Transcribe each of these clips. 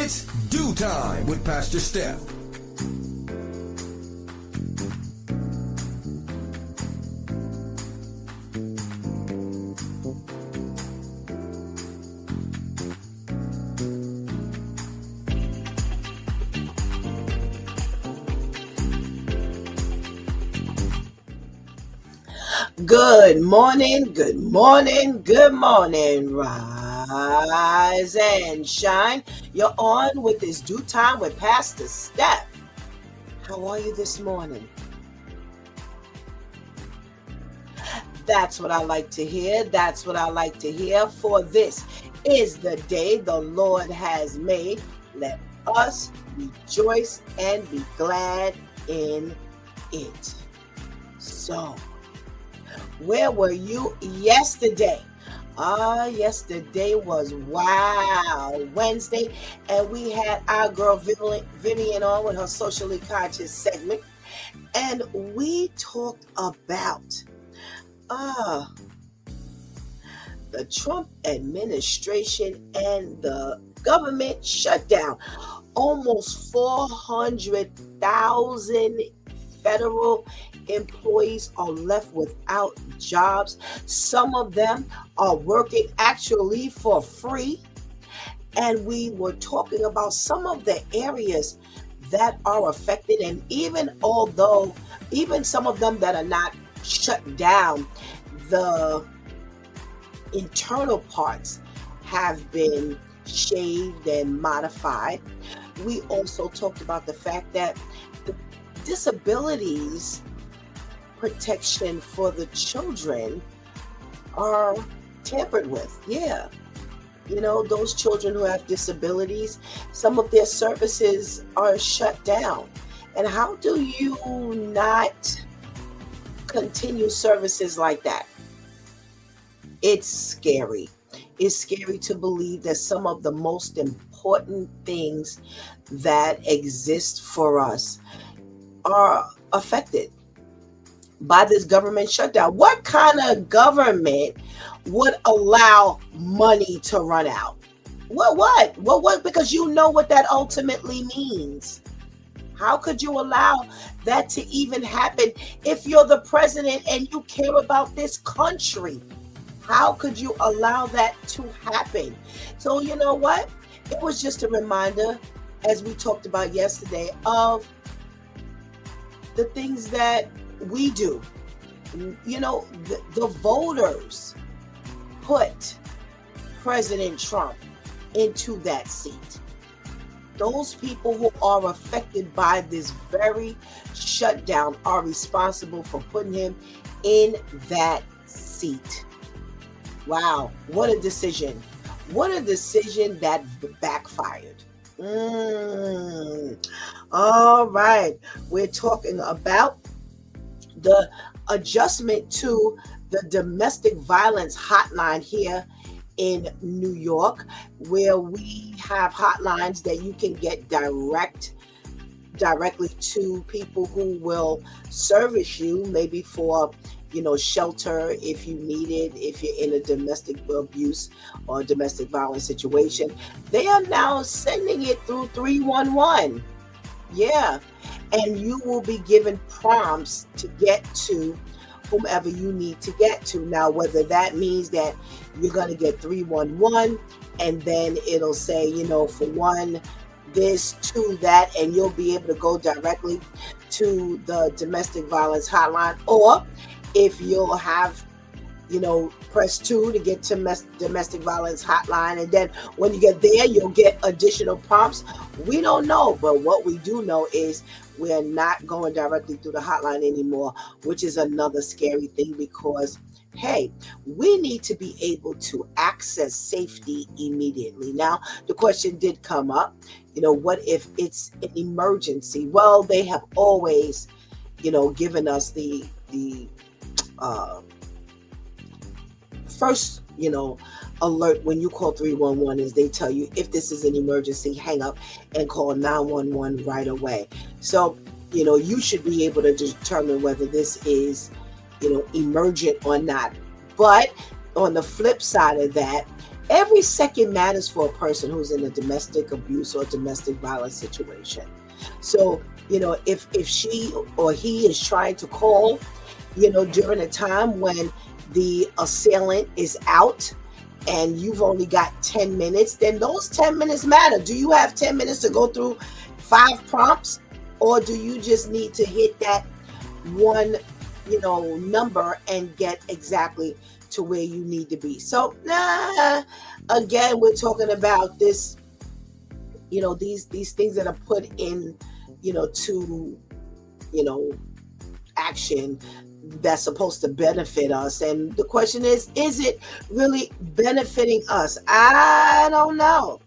It's Dew Time with Pastor Steph. Good morning, good morning, good morning. Rise and shine. You're on with this Dew Time with Pastor Steph. How are you this morning? That's what I like to hear. That's what I like to hear. For this is the day the Lord has made. Let us rejoice and be glad in it. So, where were you yesterday? Yesterday was Wow Wednesday, and we had our girl Vivian on with her socially conscious segment, and we talked about the Trump administration and the government shutdown. Almost 400,000 federal employees are left without jobs. Some of them are working actually for free. And we were talking about some of the areas that are affected. And even some of them that are not shut down, the internal parts have been shaved and modified. We also talked about the fact that the disabilities protection for the children are tampered with. Yeah. Those children who have disabilities, some of their services are shut down. And how do you not continue services like that? It's scary. It's scary to believe that some of the most important things that exist for us are affected by this government shutdown. What kind of government would allow money to run out? What? Because you know what that ultimately means. How could you allow that to even happen if you're the president and you care about this country? How could you allow that to happen? So you know what? It was just a reminder, as we talked about yesterday, of the things that we do. The voters put President Trump into that seat. Those people who are affected by this very shutdown are responsible for putting him in that seat. Wow, what a decision. What a decision that backfired. All right, we're talking about the adjustment to the domestic violence hotline here in New York, where we have hotlines that you can get directly to people who will service you, maybe for shelter if you need it, if you're in a domestic abuse or domestic violence situation. They are now sending it through 311. Yeah. And you will be given prompts to get to whomever you need to get to. Now, whether that means that you're going to get 311 and then it'll say, for one, this, two, that, and you'll be able to go directly to the domestic violence hotline. Or if you'll have, press 2 to get to domestic violence hotline. And then when you get there, you'll get additional prompts. We don't know. But what we do know is we're not going directly through the hotline anymore, which is another scary thing because, hey, we need to be able to access safety immediately. Now, the question did come up, what if it's an emergency? Well, they have always, given us the first, alert when you call 311 is they tell you if this is an emergency, hang up and call 911 right away. So, you should be able to determine whether this is, emergent or not. But on the flip side of that, Every second matters for a person who's in a domestic abuse or domestic violence situation. So, if she or he is trying to call, during a time when the assailant is out and you've only got 10 minutes, then those 10 minutes matter. Do you have 10 minutes to go through 5 prompts, or do you just need to hit that one, number and get exactly to where you need to be? So, again, we're talking about this, these things that are put in, to, you know, action that's supposed to benefit us. And the question is it really benefiting us? I don't know.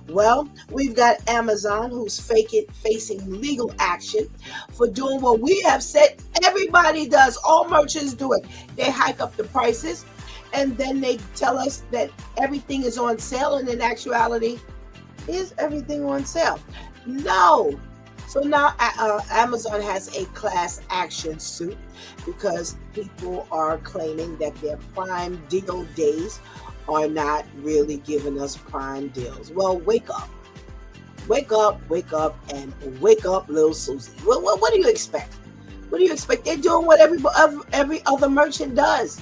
Well, we've got Amazon who's facing legal action for doing what we have said everybody does. All merchants do it. They hike up the prices and then they tell us that everything is on sale, and in actuality, is everything on sale? No. So now Amazon has a class action suit because people are claiming that their Prime deal days are not really giving us Prime deals. Well, wake up. Wake up, and wake up, little Susie. What do you expect? What do you expect? They're doing what every other merchant does.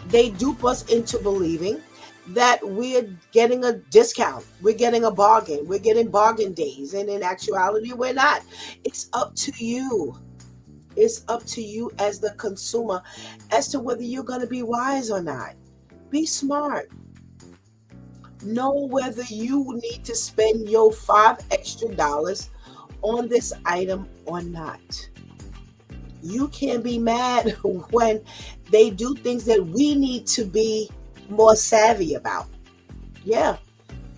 They dupe us into believing that we're getting a discount, we're getting a bargain, we're getting bargain days, and in actuality, we're not. It's up to you. It's up to you as the consumer as to whether you're going to be wise or not. Be smart. Know whether you need to spend your $5 extra on this item or not. You can't be mad when they do things that we need to be more savvy about. Yeah,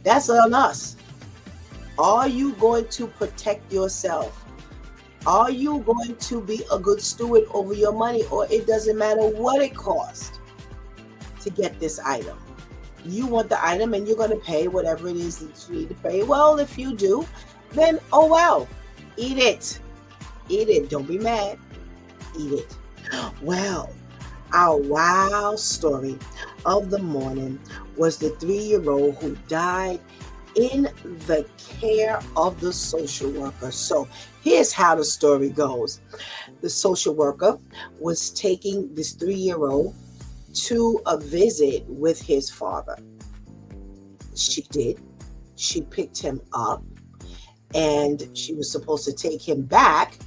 that's on us. Are you going to protect yourself? Are you going to be a good steward over your money, or it doesn't matter what it costs to get this item? You want the item and you're going to pay whatever it is that you need to pay. Well, if you do, then oh well, eat it. Eat it. Don't be mad. Eat it. Well, our wow story of the morning was the 3-year-old who died in the care of the social worker. So here's how the story goes. The social worker was taking this 3-year-old to a visit with his father. She did. She picked him up and she was supposed to take him back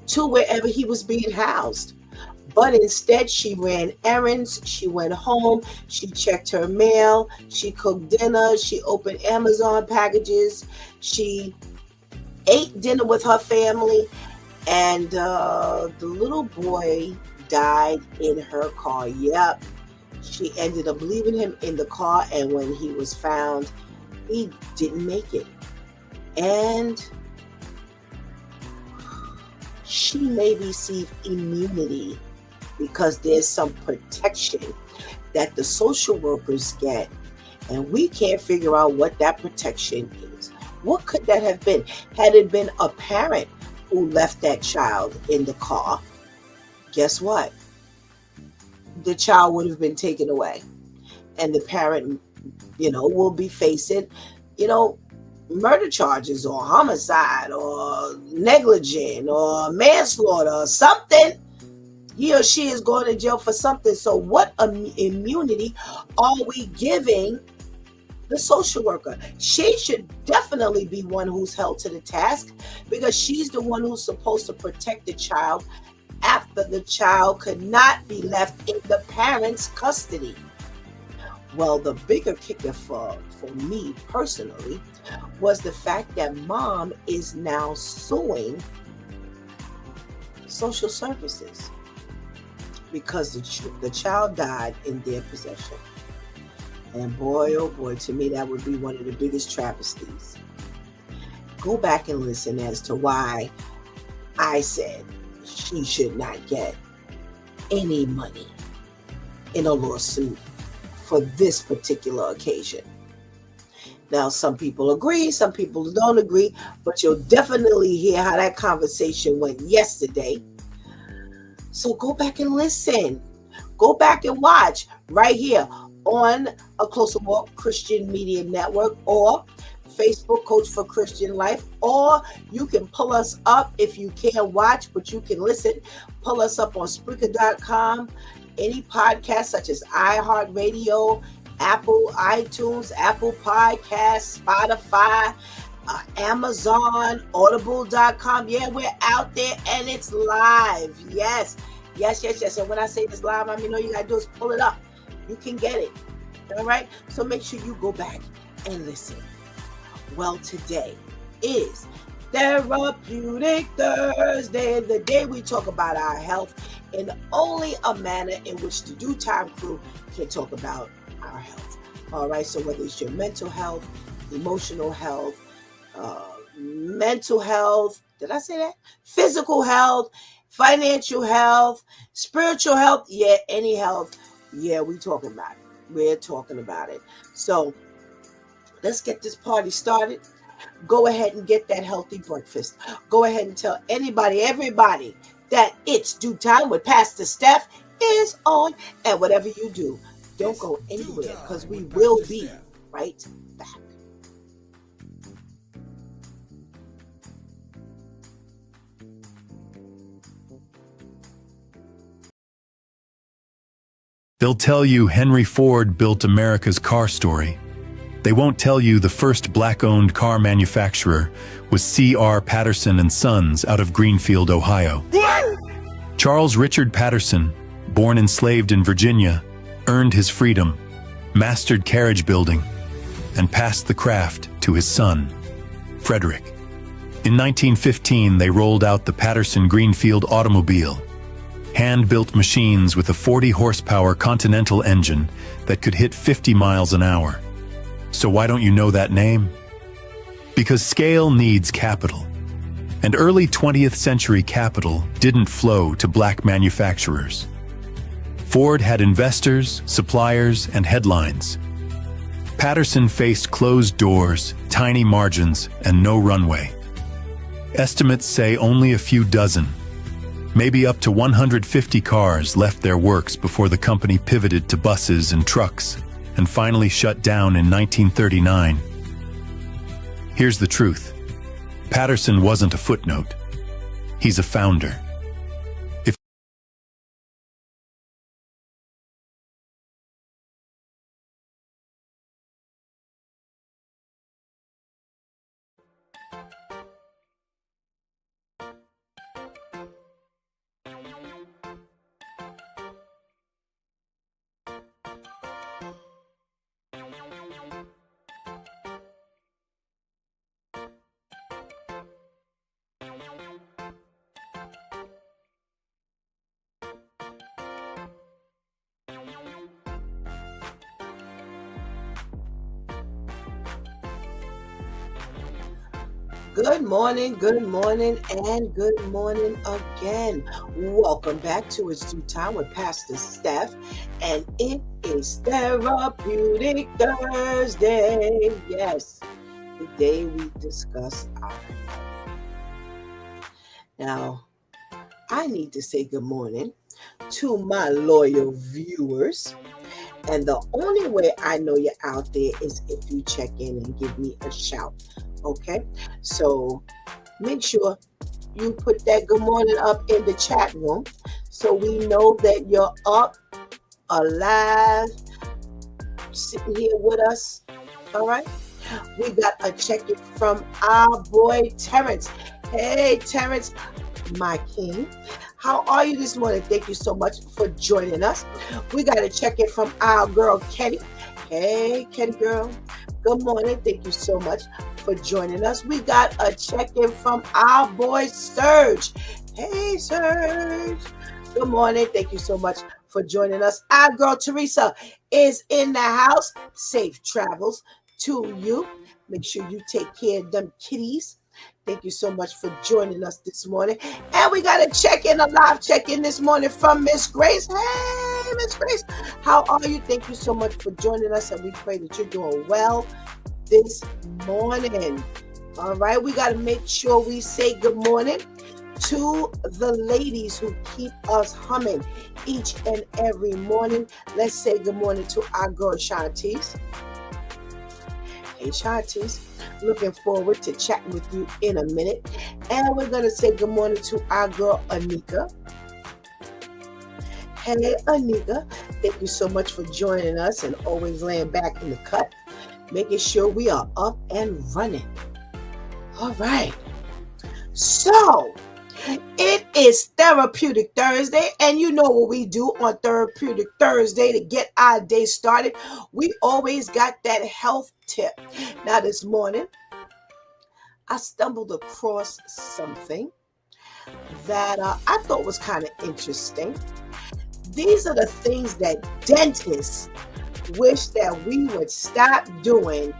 to wherever he was being housed. But instead, she ran errands, she went home, she checked her mail, she cooked dinner, she opened Amazon packages, she ate dinner with her family, and the little boy died in her car. Yep. She ended up leaving him in the car, and when he was found, he didn't make it. And she may receive immunity because there's some protection that the social workers get, and we can't figure out what that protection is. What could that have been? Had it been a parent who left that child in the car, guess what? The child would have been taken away, and the parent, will be facing, murder charges or homicide or negligent or manslaughter or something. He or she is going to jail for something. So what immunity are we giving the social worker? She should definitely be one who's held to the task, because she's the one who's supposed to protect the child after the child could not be left in the parent's custody. Well, the bigger kicker for me personally was the fact that mom is now suing social services because the child died in their possession. And boy, oh boy, to me, that would be one of the biggest travesties. Go back and listen as to why I said she should not get any money in a lawsuit for this particular occasion. Now, some people agree, some people don't agree, but you'll definitely hear how that conversation went yesterday. So go back and listen. Go back and watch right here on A Closer Walk Christian Media Network or Facebook Coach for Christian Life, or you can pull us up if you can't watch, but you can listen. Pull us up on Spreaker.com, any podcast such as iHeartRadio, Apple iTunes, Apple Podcasts, Spotify, Amazon, Audible.com. Yeah, we're out there and it's live. Yes. And when I say this live, I mean, all you got to do is pull it up. You can get it. All right. So make sure you go back and listen. Well, today is Therapeutic Thursday, the day we talk about our health in only a manner in which the Due Time crew can talk about our health. All right. So whether it's your mental health, emotional health, mental health, did I say that? Physical health, financial health, spiritual health, yeah, any health, yeah, we're talking about it. We're talking about it. So let's get this party started. Go ahead and get that healthy breakfast. Go ahead and tell everybody that It's Due Time with Pastor Steph is on. And whatever you do, don't go anywhere because we will be right back. They'll tell you Henry Ford built America's car story. They won't tell you the first black-owned car manufacturer was C.R. Patterson and Sons out of Greenfield, Ohio. What? Charles Richard Patterson, born enslaved in Virginia, earned his freedom, mastered carriage building, and passed the craft to his son, Frederick. In 1915, they rolled out the Patterson Greenfield automobile, hand-built machines with a 40-horsepower Continental engine that could hit 50 miles an hour. So why don't you know that name? Because scale needs capital. And early 20th century capital didn't flow to black manufacturers. Ford had investors, suppliers, and headlines. Patterson faced closed doors, tiny margins, and no runway. Estimates say only a few dozen, maybe up to 150 cars left their works before the company pivoted to buses and trucks and finally shut down in 1939. Here's the truth. Patterson wasn't a footnote. He's a founder. Good morning, and good morning again. Welcome back to It's Due Time with Pastor Steph, and it is Therapeutic Thursday. Yes, the day we discuss our health. Now, I need to say good morning to my loyal viewers. And the only way I know you're out there is if you check in and give me a shout. Okay, so make sure you put that good morning up in the chat room so we know that you're up, alive, sitting here with us. All right, we got a check-in from our boy Terrence. Hey Terrence, my king, how are you this morning? Thank you so much for joining us. We got a check-in from our girl Kenny. Hey Kenny girl, good morning. Thank you so much for joining us. We got a check-in from our boy Serge. Hey Serge, good morning. Thank you so much for joining us. Our girl Teresa is in the house. Safe travels to you. Make sure you take care of them kitties. Thank you so much for joining us this morning. And we got a check-in, a live check-in this morning from Miss Grace. Hey, Miss Grace, how are you? Thank you so much for joining us, and we pray that you're doing well this morning. All right, we got to make sure we say good morning To the ladies who keep us humming each and every morning, let's say good morning to our girl Shantice. Hey Shantice, looking forward to chatting with you in a minute. And we're going to say good morning to our girl Anika. Hey Anika, thank you so much for joining us and always laying back in the cut, making sure we are up and running. All right. So, it is Therapeutic Thursday, and you know what we do on Therapeutic Thursday to get our day started. We always got that health tip. Now, this morning, I stumbled across something that I thought was kind of interesting. These are the things that dentists wish that we would stop doing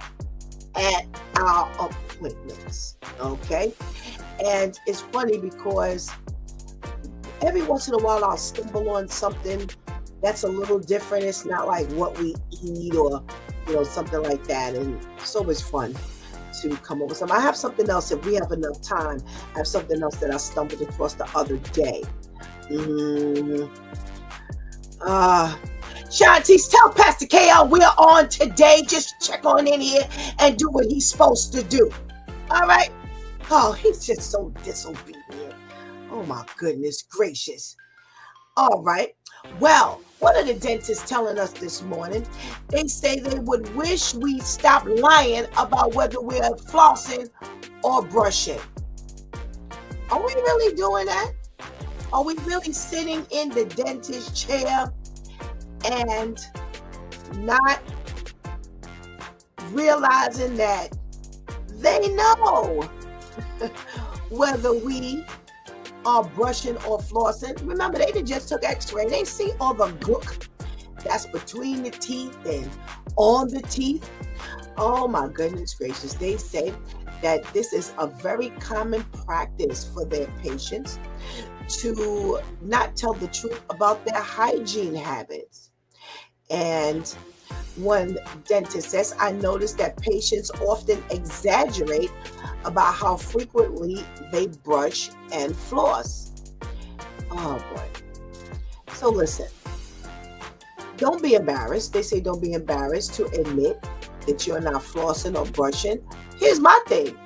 at our appointments, okay? And it's funny because every once in a while I'll stumble on something that's a little different. It's not like what we eat or, something like that. And it's always fun to come up with something. I have something else, if we have enough time, I have something else that I stumbled across the other day. Shantice, tell Pastor KL we're on today. Just check on in here and do what he's supposed to do. All right? Oh, he's just so disobedient. Oh, my goodness gracious. All right. Well, what are the dentists telling us this morning? They say they would wish we stop lying about whether we're flossing or brushing. Are we really doing that? Are we really sitting in the dentist chair and not realizing that they know whether we are brushing or flossing? Remember, they just took x-ray. They see all the gook that's between the teeth and on the teeth. Oh my goodness gracious. They say that this is a very common practice for their patients to not tell the truth about their hygiene habits. And one dentist says, I noticed that patients often exaggerate about how frequently they brush and floss. Oh boy. So listen, don't be embarrassed. They say don't be embarrassed to admit that you're not flossing or brushing. Here's my thing.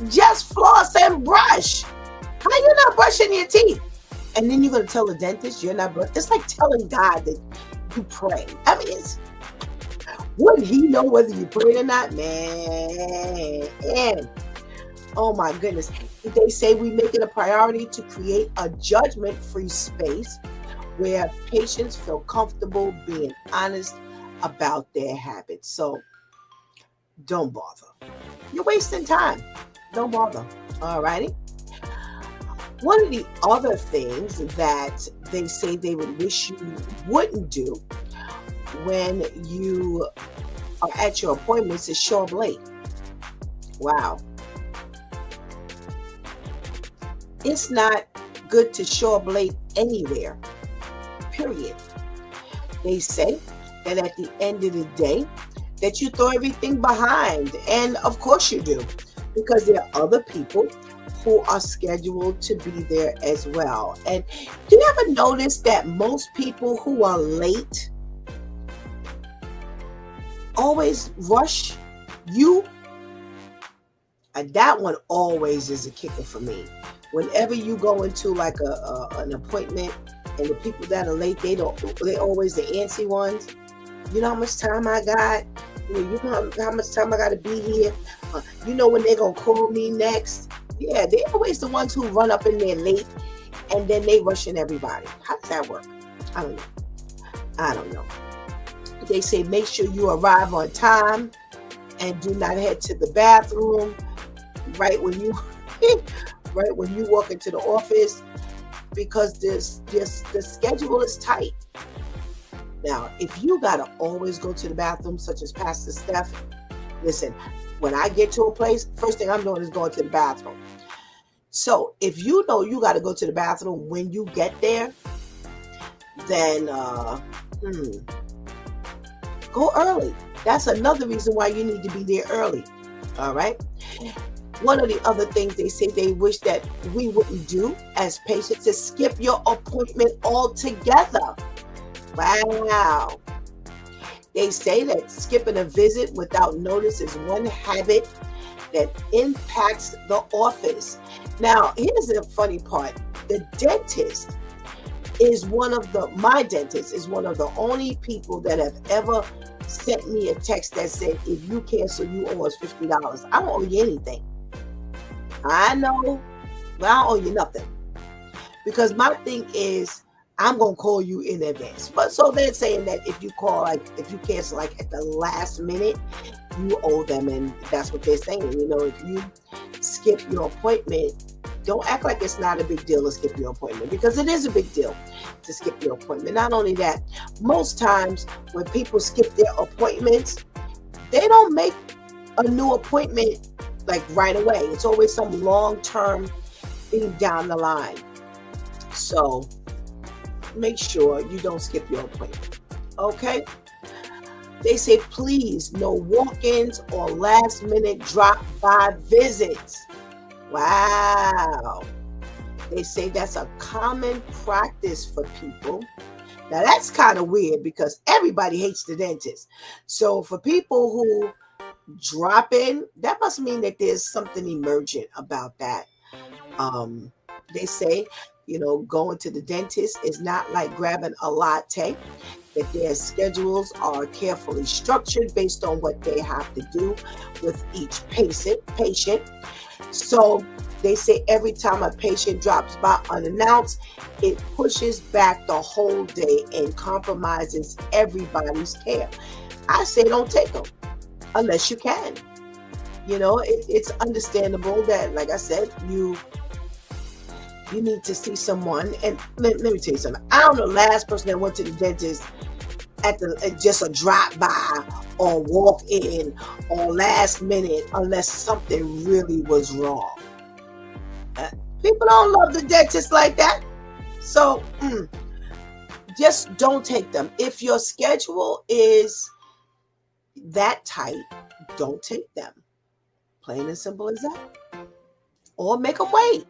Just floss and brush. How you not brushing your teeth? And then you're going to tell the dentist you're not brushing. It's like telling God that you pray. I mean, wouldn't he know whether you prayed or not? Man. Oh my goodness. They say we make it a priority to create a judgment-free space where patients feel comfortable being honest about their habits. So don't bother. You're wasting time. Don't bother. All righty. One of the other things that they say they would wish you wouldn't do when you are at your appointments is show up late. Wow. It's not good to show up late anywhere, period. They say that at the end of the day, that you throw everything behind. And of course you do, because there are other people who are scheduled to be there as well. And do you ever notice that most people who are late always rush you? And that one always is a kicker for me. Whenever you go into like an appointment and the people that are late, they always the antsy ones. You know how much time I got? You know how much time I got to be here? You know when they're going to call me next? Yeah, they're always the ones who run up in there late and then they rushing everybody. How does that work? I don't know. They say make sure you arrive on time and do not head to the bathroom right when you walk into the office, because the schedule is tight. Now, if you gotta always go to the bathroom, such as Pastor Steph, listen, when I get to a place, first thing I'm doing is going to the bathroom. So if you know you gotta go to the bathroom when you get there, then go early. That's another reason why you need to be there early. All right. One of the other things they say they wish that we wouldn't do as patients is skip your appointment altogether. Wow. They say that skipping a visit without notice is one habit that impacts the office. Now, here's the funny part. My dentist is one of the only people that have ever sent me a text that said, if you cancel, you owe us $50. I don't owe you anything. I know, but I don't owe you nothing. Because my thing is, I'm going to call you in advance. But so they're saying that if you cancel like at the last minute, you owe them. And that's what they're saying. If you skip your appointment, don't act like it's not a big deal to skip your appointment, because it is a big deal to skip your appointment. Not only that, most times when people skip their appointments, they don't make a new appointment like right away. It's always some long-term thing down the line. So make sure you don't skip your appointment. Okay? They say, please, no walk-ins or last-minute drop-by visits. Wow. They say that's a common practice for people. Now, that's kind of weird because everybody hates the dentist. So for people who drop in, that must mean that there's something emergent about that. They say, going to the dentist is not like grabbing a latte, that their schedules are carefully structured based on what they have to do with each patient. So they say every time a patient drops by unannounced, it pushes back the whole day and compromises everybody's care. I say don't take them unless you can. It's understandable that, like I said, you need to see someone. And let me tell you something. I don't know the last person that went to the dentist at just a drop by or walk in or last minute, unless something really was wrong. People don't love the dentist like that. So just don't take them. If your schedule is that tight, don't take them. Plain and simple as that. Or make them wait.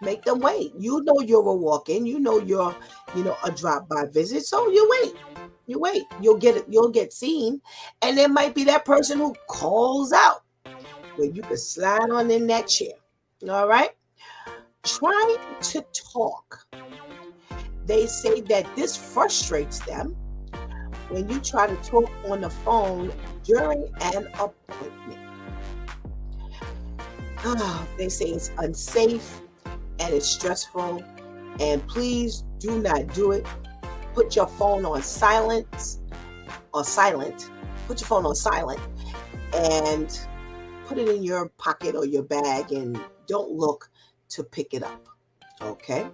Make them wait. You're a walk-in. You're a drop-by visit. So you wait. You'll get seen. And there might be that person who calls out where you can slide on in that chair. All right? Trying to talk. They say that this frustrates them when you try to talk on the phone during an appointment. They say it's unsafe and it's stressful, and please do not do it. Put your phone on silent. Put your phone on silent and put it in your pocket or your bag, and don't look to pick it up. Okay.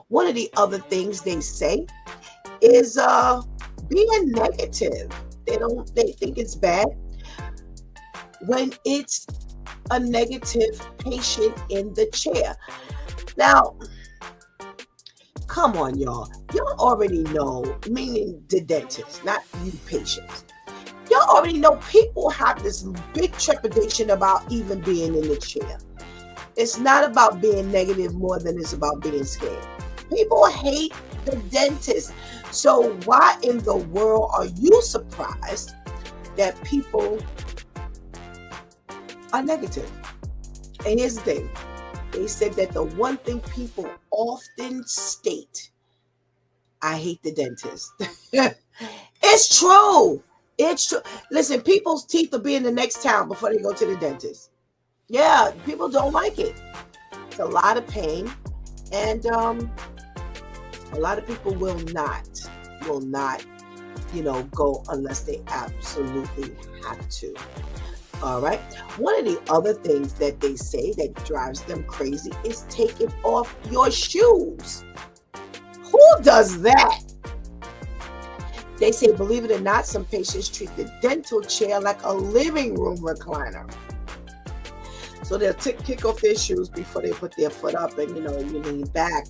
One of the other things they say is being negative. They think it's bad when it's a negative patient in the chair. Now, come on, y'all. Y'all already know, meaning the dentist, not you patients. Y'all already know people have this big trepidation about even being in the chair. It's not about being negative more than it's about being scared. People hate the dentist. So why in the world are you surprised that people are negative? And here's the thing. They said that the one thing people often state, I hate the dentist. It's true. It's true. Listen, people's teeth will be in the next town before they go to the dentist. Yeah, people don't like it. It's a lot of pain. And a lot of people will not, go unless they absolutely have to. All right. One of the other things that they say that drives them crazy is taking off your shoes. Who does that? They say, believe it or not, some patients treat the dental chair like a living room recliner. So they'll kick off their shoes before they put their foot up and, you lean back.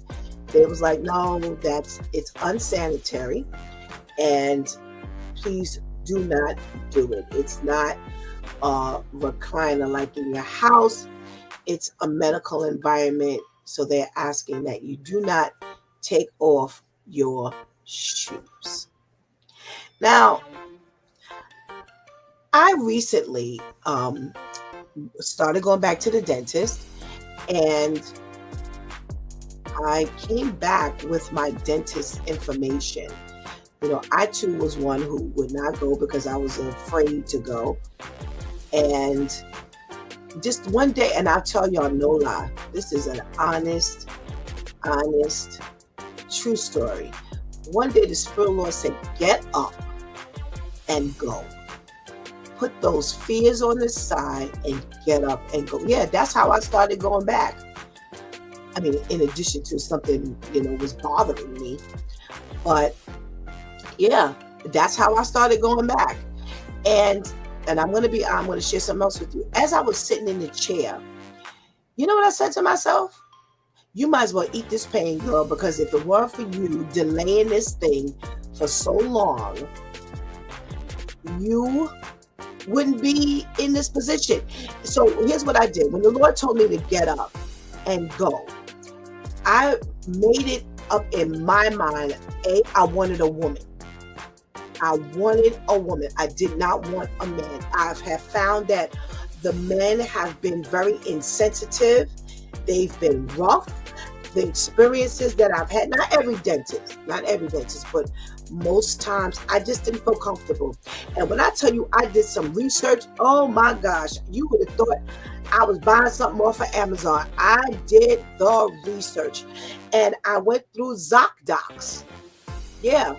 They was like, no, it's unsanitary. And please Do not do it. It's not a recliner like in your house. It's a medical environment. So they're asking that you do not take off your shoes. Now, I recently started going back to the dentist, and I came back with my dentist information. I too was one who would not go because I was afraid to go. And just one day, and I'll tell y'all no lie, this is an honest, true story. One day the Spirit of the Lord said, get up and go. Put those fears on the side and get up and go. Yeah, that's how I started going back. I mean, in addition to something, was bothering me. But yeah, that's how I started going back. And I'm going to share something else with you. As I was sitting in the chair, you know what I said to myself? You might as well eat this pain, girl, because if it weren't for you delaying this thing for so long, you wouldn't be in this position. So here's what I did. When the Lord told me to get up and go, I made it up in my mind, I wanted a woman. I wanted a woman. I did not want a man. I have found that the men have been very insensitive. They've been rough. The experiences that I've had, not every dentist, but most times I just didn't feel comfortable. And when I tell you I did some research, oh my gosh, you would have thought I was buying something off of Amazon. I did the research and I went through ZocDocs. Yeah,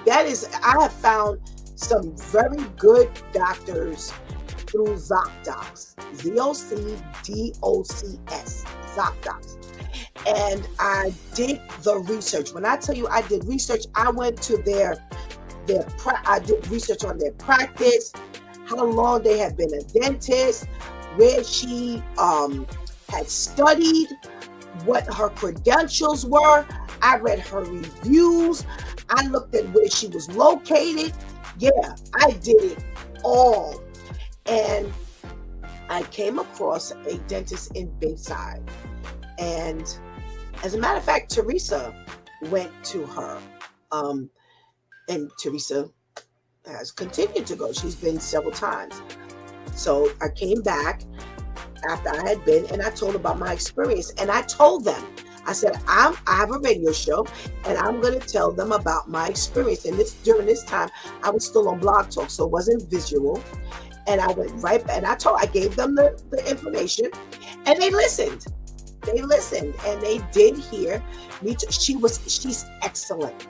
I have found some very good doctors through ZocDocs. ZocDocs. ZocDocs. And I did the research. When I tell you I did research, I went to I did research on their practice, how long they had been a dentist, where she had studied, what her credentials were. I read her reviews. I looked at where she was located. Yeah, I did it all. And I came across a dentist in Bayside. And as a matter of fact, Teresa went to her. And Teresa has continued to go. She's been several times. So I came back after I had been and I told about my experience. And I told them, I said, I have a radio show and I'm going to tell them about my experience. And during this time, I was still on Blog Talk, so it wasn't visual. And I went right back and I gave them the information and they listened. They listened and they did hear me. She's excellent.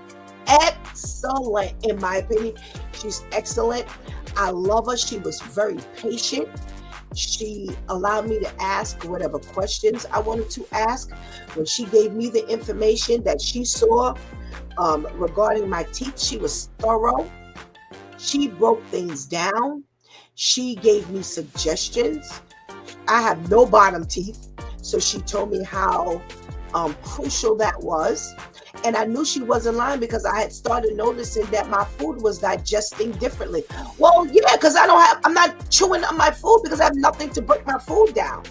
Excellent, in my opinion. She's excellent. I love her. She was very patient. She allowed me to ask whatever questions I wanted to ask. When she gave me the information that she saw regarding my teeth, she was thorough. She broke things down. She gave me suggestions. I have no bottom teeth, so she told me how crucial that was. And I knew she wasn't lying because I had started noticing that my food was digesting differently. Well, yeah, because I'm not chewing on my food because I have nothing to break my food down.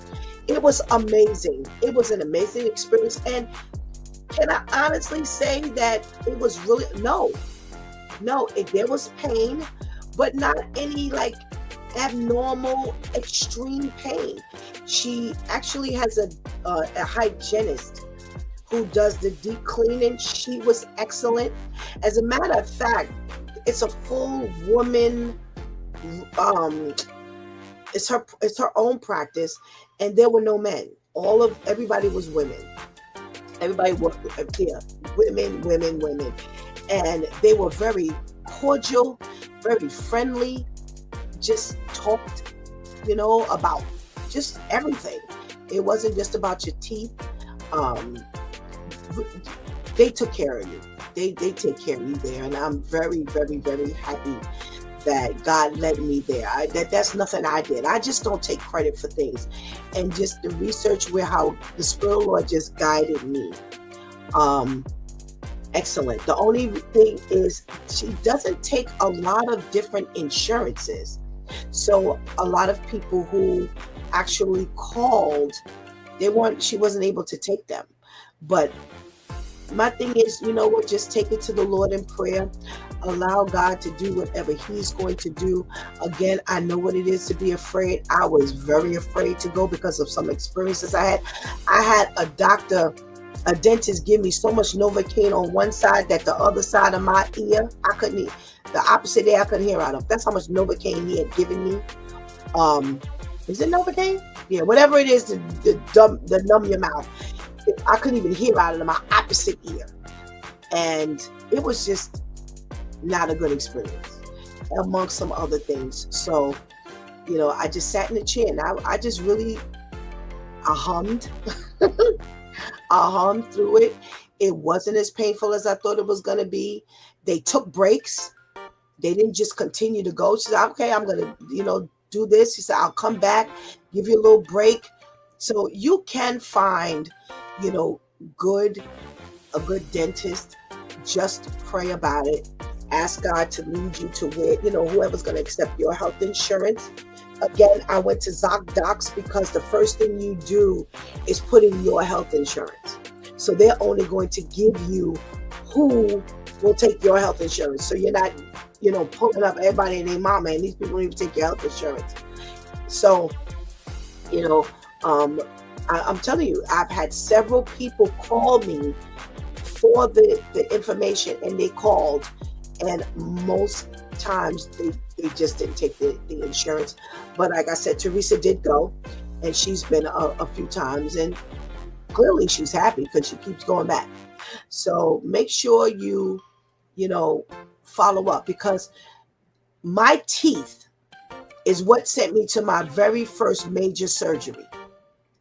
It was amazing. It was an amazing experience. And can I honestly say that it was really, there was pain, but not any like abnormal, extreme pain. She actually has a hygienist who does the deep cleaning. She was excellent. As a matter of fact, it's a full woman. It's her own practice, and there were no men. Everybody was women. Everybody was women, and they were very cordial, very friendly. Just talked, about just everything. It wasn't just about your teeth. They took care of you. They take care of you there, and I'm very, very, very happy that God led me there. That's nothing I did. I just don't take credit for things, and just the research how the Spirit of the Lord just guided me. Excellent. The only thing is she doesn't take a lot of different insurances. So a lot of people who actually called, she wasn't able to take them. But my thing is, you know what, just take it to the Lord in prayer. Allow God to do whatever He's going to do. Again, I know what it is to be afraid. I was very afraid to go because of some experiences I had. I had a dentist give me so much Novocaine on one side that the other side of my ear, the opposite ear I couldn't hear out of. That's how much Novocaine he had given me. Is it Novocaine? Yeah, whatever it is to numb your mouth. I couldn't even hear out of my opposite ear. And it was just not a good experience, amongst some other things. So, I just sat in the chair and I just really, I hummed. I hummed through it. It wasn't as painful as I thought it was going to be. They took breaks. They didn't just continue to go. She said, okay, I'm going to, do this. She said, I'll come back, give you a little break. So you can find, a good dentist. Just pray about it. Ask God to lead you to where, whoever's going to accept your health insurance. Again, I went to ZocDocs because the first thing you do is put in your health insurance. So they're only going to give you who will take your health insurance. So you're not, pulling up everybody and their mama, and these people don't even take your health insurance. So, I'm telling you, I've had several people call me for the information, and they called, and most times they just didn't take the insurance. But like I said, Teresa did go, and she's been a few times, and clearly she's happy because she keeps going back. So make sure you follow up, because my teeth is what sent me to my very first major surgery.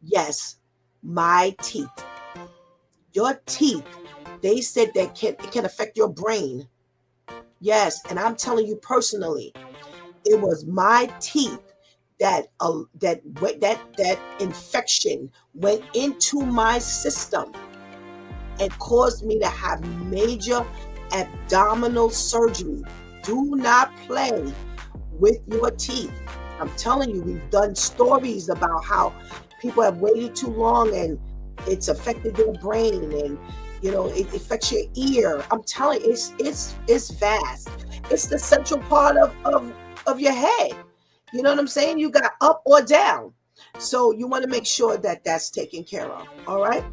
Yes, my teeth. Your teeth, they said that it can affect your brain. Yes, and I'm telling you personally, it was my teeth that infection went into my system and caused me to have major abdominal surgery. Do not play with your teeth. I'm telling you, we've done stories about how people have waited too long and it's affected their brain, and it affects your ear. I'm telling you, it's vast. It's the central part of your head. You know what I'm saying? You got up or down. So you want to make sure that that's taken care of. All right.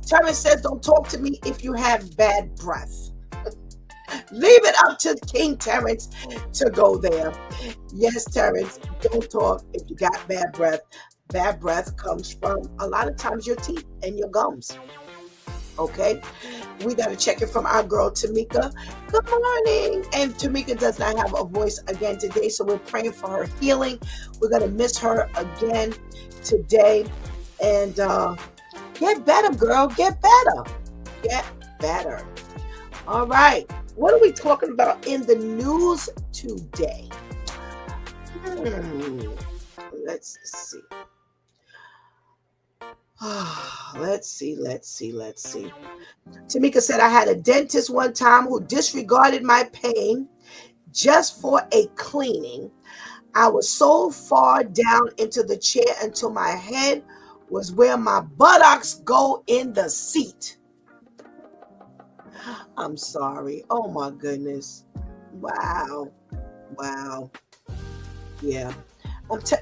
Terrence says, don't talk to me if you have bad breath. Leave it up to King Terrence to go there. Yes, Terrence, don't talk if you got bad breath. Bad breath comes from a lot of times your teeth and your gums. Okay, we got to check it from our girl Tamika. Good morning. And Tamika does not have a voice again today, so we're praying for her healing. We're going to miss her again today. And get better, girl. Get better. Get better. All right. What are we talking about in the news today? Let's see. Let's see. Tamika said, I had a dentist one time who disregarded my pain just for a cleaning. I was so far down into the chair until my head was where my buttocks go in the seat. I'm sorry. Oh my goodness. Wow. Yeah.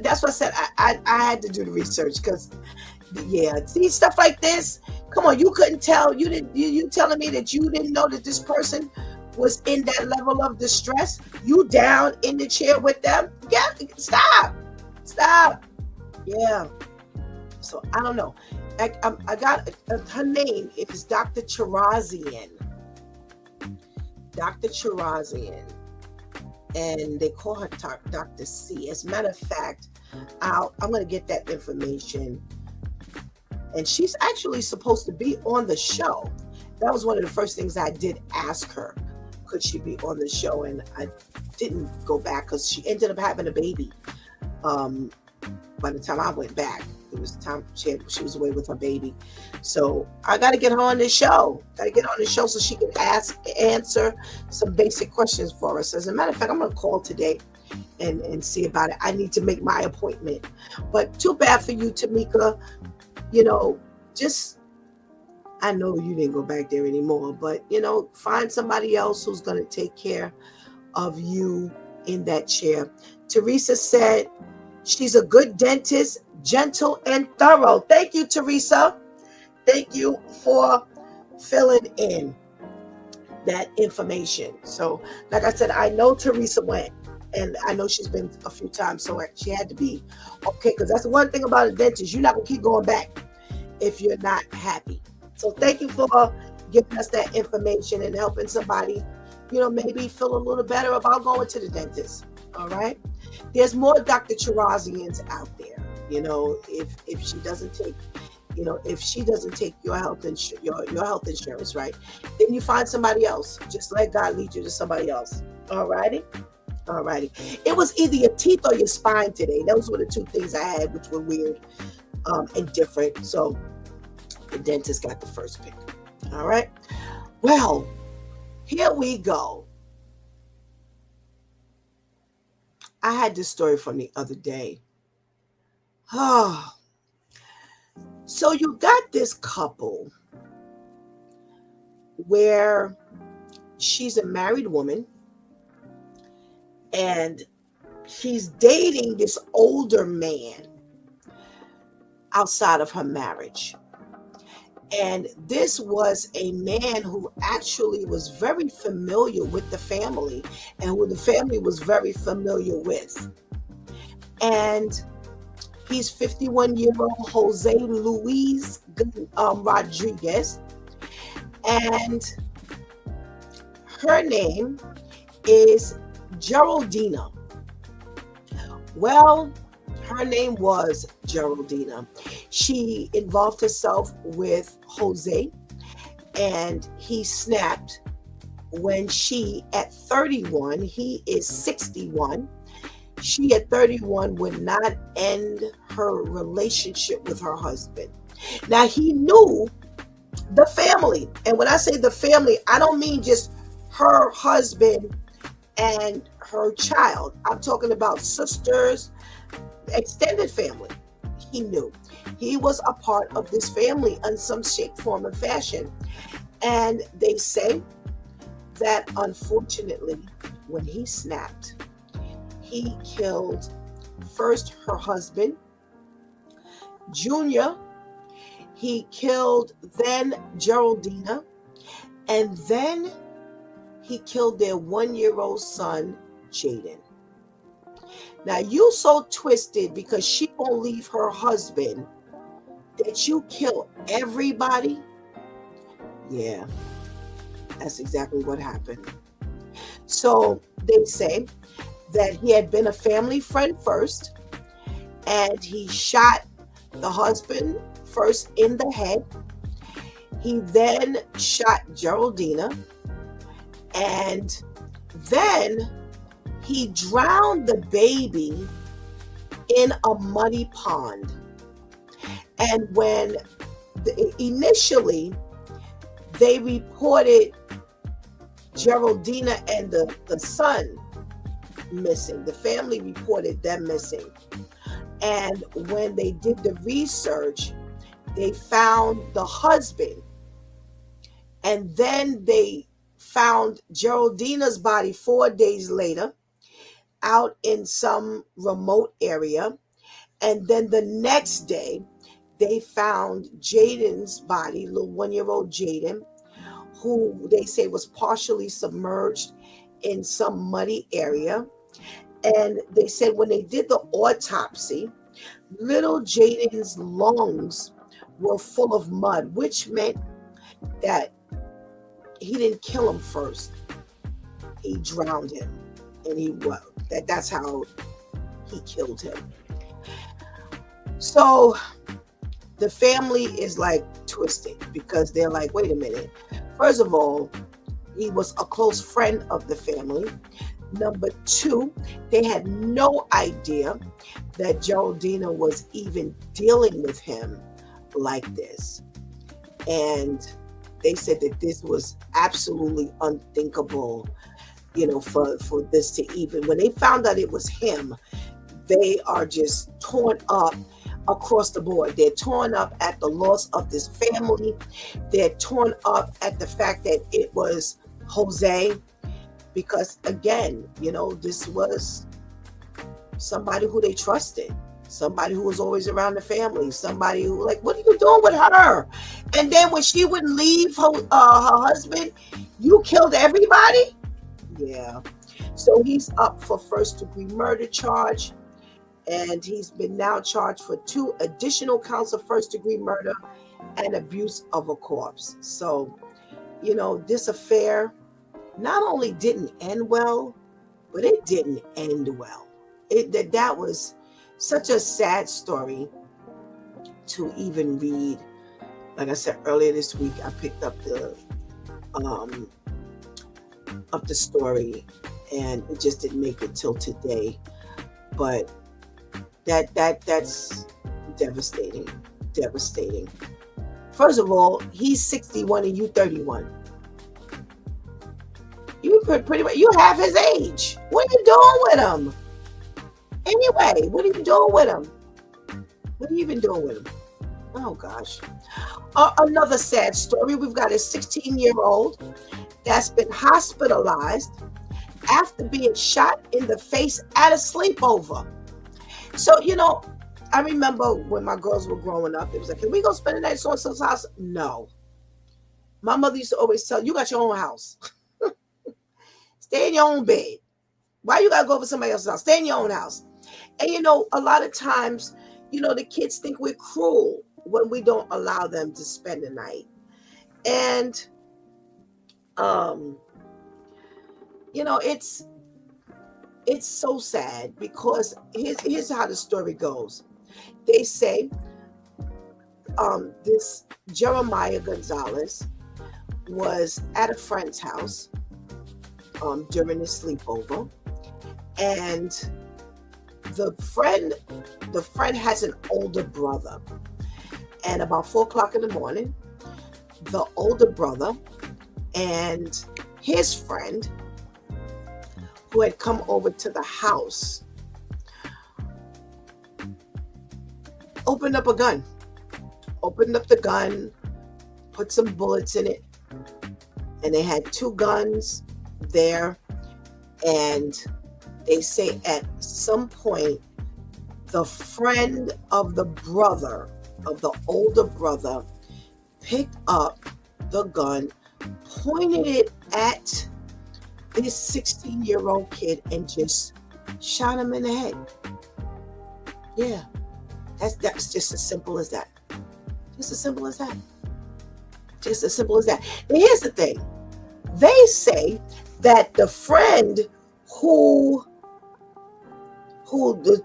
That's what I said. I had to do the research, because see, stuff like this. Come on, you couldn't tell. You telling me that you didn't know that this person was in that level of distress? You down in the chair with them? Yeah, stop. Yeah. So I don't know. I got her name. It is Dr. Chirazian. Dr. Chirazian. And they call her Dr. C. As a matter of fact, I'm going to get that information. And she's actually supposed to be on the show. That was one of the first things I did ask her. Could she be on the show? And I didn't go back because she ended up having a baby by the time I went back. It was time she was away with her baby. So I got to get her on this show. Got to get her on the show so she can answer some basic questions for us. As a matter of fact, I'm going to call today and see about it. I need to make my appointment. But too bad for you, Tamika. You know, just, I know you didn't go back there anymore, but, you know, find somebody else who's going to take care of you in that chair. Teresa said she's a good dentist, gentle and thorough. Thank you, Teresa. Thank you for filling in that information. So, like I said, I know Teresa went, and I know she's been a few times, so she had to be okay, because that's the one thing about a dentist. You're not going to keep going back if you're not happy. So thank you for giving us that information and helping somebody, you know, maybe feel a little better about going to the dentist. All right. There's more Dr. Chirazians out there. You know, if she doesn't take, you know, if she doesn't take your health insurance, right, then you find somebody else. Just let God lead you to somebody else. All righty. All righty. It was either your teeth or your spine today. Those were the two things I had, which were weird and different. So the dentist got the first pick. All right. Well, here we go. I had this story from the other day. Oh. So you got this couple where she's a married woman and she's dating this older man outside of her marriage. And this was a man who actually was very familiar with the family and who the family was very familiar with. And he's 51-year-old Jose Luis Rodriguez. And her name is Geraldina. Well, her name was Geraldina. She involved herself with Jose, and he snapped when she, at 31, he is 61. She, at 31, would not end her relationship with her husband. Now, he knew the family. And when I say the family, I don't mean just her husband and her child. I'm talking about sisters, extended family. He knew. He was a part of this family in some shape, form, or fashion. And they say that, unfortunately, when he snapped, he killed first her husband, Junior. He killed then Geraldina. And then he killed their 1-year-old son, Jaden. Now, you so twisted because she won't leave her husband that you kill everybody. Yeah, that's exactly what happened. So they say that he had been a family friend first, and he shot the husband first in the head. He then shot Geraldina, and then he drowned the baby in a muddy pond. And when initially they reported Geraldina and the son missing, the family reported them missing. And when they did the research, they found the husband. And then they found Geraldina's body 4 days later out in some remote area. And then the next day, they found Jaden's body, little 1-year-old Jaden, who they say was partially submerged in some muddy area. And they said when they did the autopsy, little Jaden's lungs were full of mud, which meant that he didn't kill him first. He drowned him. And that's how he killed him. So the family is like twisted because they're like, wait a minute. First of all, he was a close friend of the family. Number two, they had no idea that Geraldina was even dealing with him like this. And they said that this was absolutely unthinkable, for this to even, when they found out it was him, they are just torn up across the board. They're torn up at the loss of this family. They're torn up at the fact that it was Jose, because again, this was somebody who they trusted, somebody who was always around the family, somebody who, like, what are you doing with her? And then when she wouldn't leave her husband, you killed everybody? Yeah. So he's up for first-degree murder charge, and he's been now charged for 2 additional counts of first-degree murder and abuse of a corpse. So, this affair not only didn't end well, but it didn't end well. That was such a sad story to even read. Like I said earlier this week, I picked up the story, and it just didn't make it till today. But that's devastating. First of all, he's 61 and you 31. You pretty much, you half his age. What are you doing with him? Anyway, what are you doing with him? What are you even doing with him? Oh gosh. Another sad story. We've got a 16-year-old that's been hospitalized after being shot in the face at a sleepover. So, I remember when my girls were growing up, it was like, can we go spend the night at so-and-so's house? No. My mother used to always tell you got your own house. Stay in your own bed. Why you got to go over somebody else's house? Stay in your own house. And, a lot of times, the kids think we're cruel when we don't allow them to spend the night. And, it's so sad, because here's how the story goes. They say this Jeremiah Gonzalez was at a friend's house during his sleepover, and the friend has an older brother, and about 4:00 in the morning, the older brother and his friend, who had come over to the house, opened up the gun, put some bullets in it, and they had 2 guns there. And they say at some point, the friend of the older brother, picked up the gun, pointed it at this 16-year-old kid, and just shot him in the head. Yeah, that's just as simple as that. Just as simple as that. Just as simple as that. And here's the thing. They say that the friend who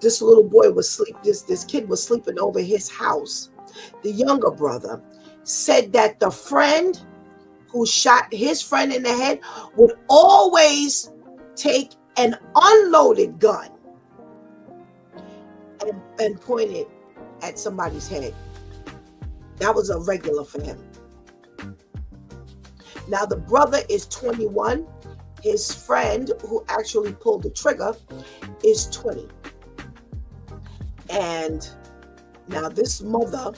this little boy this kid was sleeping over his house, the younger brother, said that the friend who shot his friend in the head would always take an unloaded gun and point it at somebody's head. That was a regular for him. Now the brother is 21. His friend who actually pulled the trigger is 20. And now this mother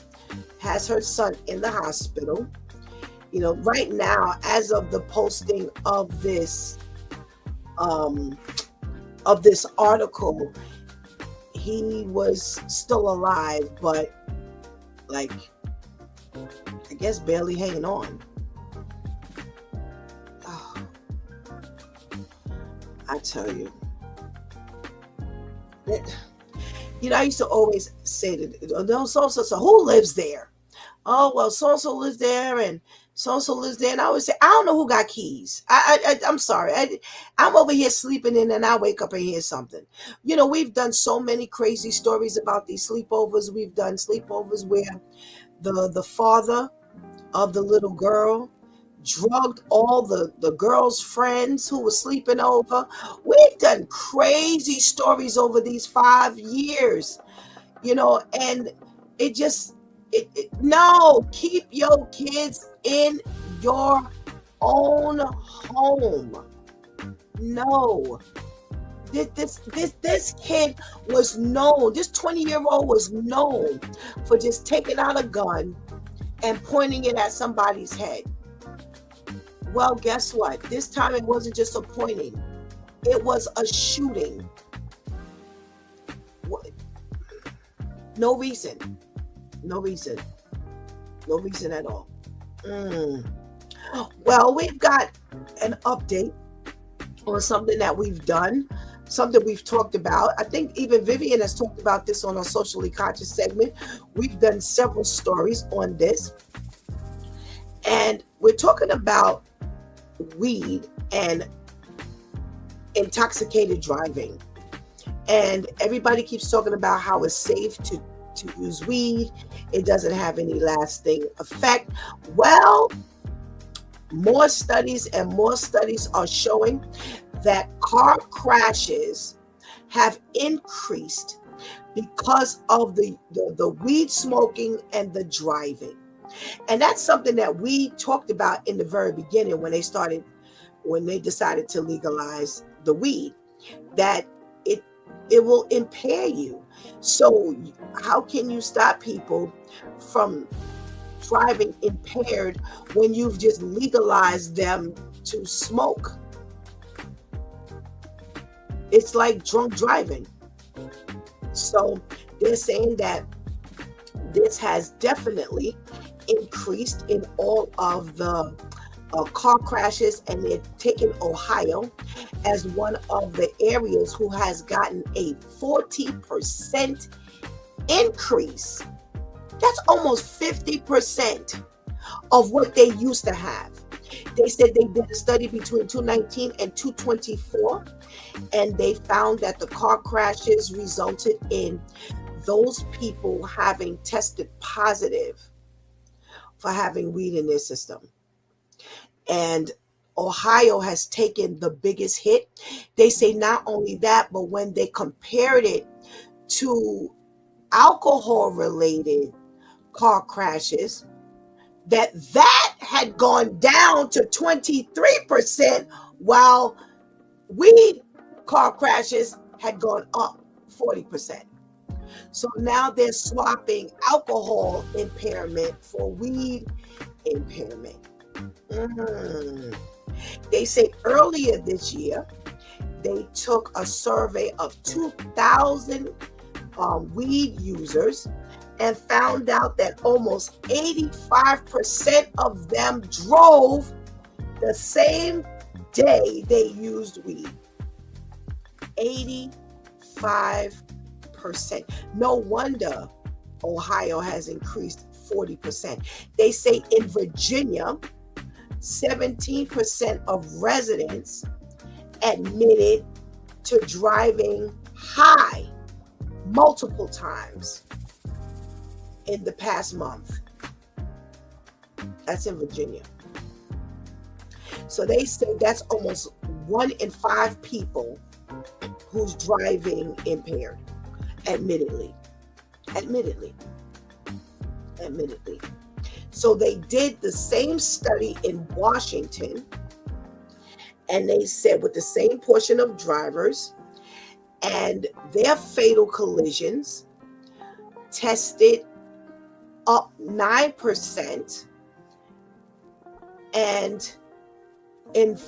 has her son in the hospital. Right now, as of the posting of this article, he was still alive, but I guess barely hanging on. Oh, I tell you. I used to always say that, no, so who lives there? Oh, well, so lives there, and so lives there. And I always say, I don't know who got keys. I'm sorry. I'm over here sleeping in, and I wake up and hear something. We've done so many crazy stories about these sleepovers. We've done sleepovers where the father of the little girl drugged all the girls' friends who were sleeping over. We've done crazy stories over these 5 years, and it just, no, keep your kids in your own home. No. This kid was known, this 20-year-old was known for just taking out a gun and pointing it at somebody's head. Well, guess what? This time it wasn't just a pointing, it was a shooting. What? No reason. No reason. No reason at all. Well, we've got an update on something that we've done, something we've talked about. I think even Vivian has talked about this on our Socially Conscious segment. We've done several stories on this. And we're talking about weed and intoxicated driving. And everybody keeps talking about how it's safe to use weed. It doesn't have any lasting effect. Well, more studies and more studies are showing that car crashes have increased because of the weed smoking and the driving. And that's something that we talked about in the very beginning when they decided to legalize the weed, that it will impair you. So how can you stop people from driving impaired when you've just legalized them to smoke? It's like drunk driving. So they're saying that this has definitely increased in all of the car crashes, and they're taking Ohio as one of the areas who has gotten a 40% increase. That's almost 50% of what they used to have. They said they did a study between 2019 and 2024, and they found that the car crashes resulted in those people having tested positive for having weed in their system. And Ohio has taken the biggest hit. They say not only that, but when they compared it to alcohol-related car crashes, that had gone down to 23%, while weed car crashes had gone up 40%. So now they're swapping alcohol impairment for weed impairment. They say earlier this year, they took a survey of 2,000 weed users and found out that almost 85% of them drove the same day they used weed. 85%. No wonder Ohio has increased 40%. They say in Virginia, 17% of residents admitted to driving high multiple times in the past month. That's in Virginia. So they say that's almost 1 in 5 people who's driving impaired, admittedly. So they did the same study in Washington, and they said with the same portion of drivers, and their fatal collisions tested up 9% and in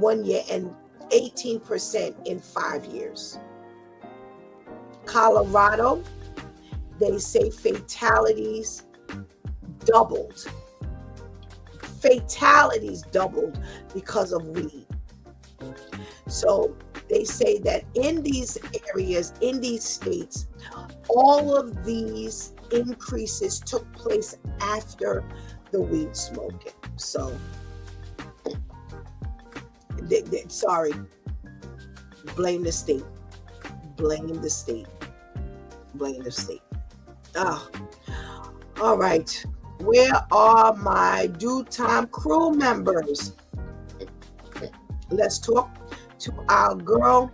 1 year, and 18% in 5 years. Colorado, they say fatalities doubled. Fatalities doubled because of weed. So they say that in these areas, in these states, all of these increases took place after the weed smoking. So, sorry, blame the state. Blame the state. Blame the state. Oh, all right. Where are my due time crew members? Let's talk to our girl,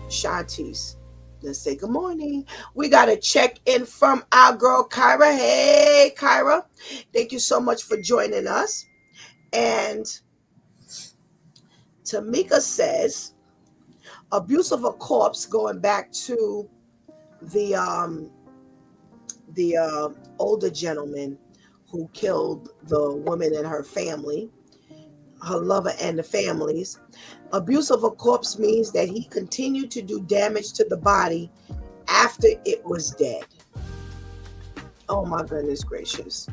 Shantice. Let's say good morning. We got a check in from our girl, Kyra. Hey, Kyra. Thank you so much for joining us. And Tamika says, abuse of a corpse, going back to the older gentleman who killed the woman and her family, her lover and the families. Abuse of a corpse means that he continued to do damage to the body after it was dead. Oh my goodness gracious.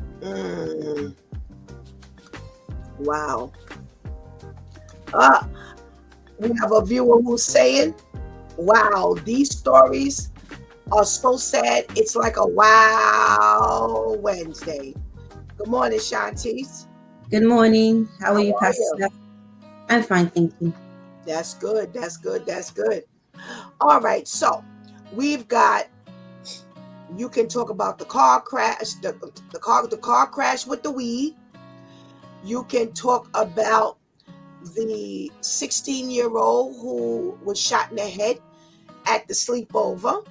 Wow. We have a viewer who's saying, wow, these stories are so sad. It's like a wow Wednesday. Good morning, Shantice. Good morning. How are you, Pastor you? Steph? I'm fine, thank you. That's good. That's good. That's good. All right. So we've got, you can talk about the car crash, the car crash with the weed. You can talk about the 16-year-old who was shot in the head at the sleepover.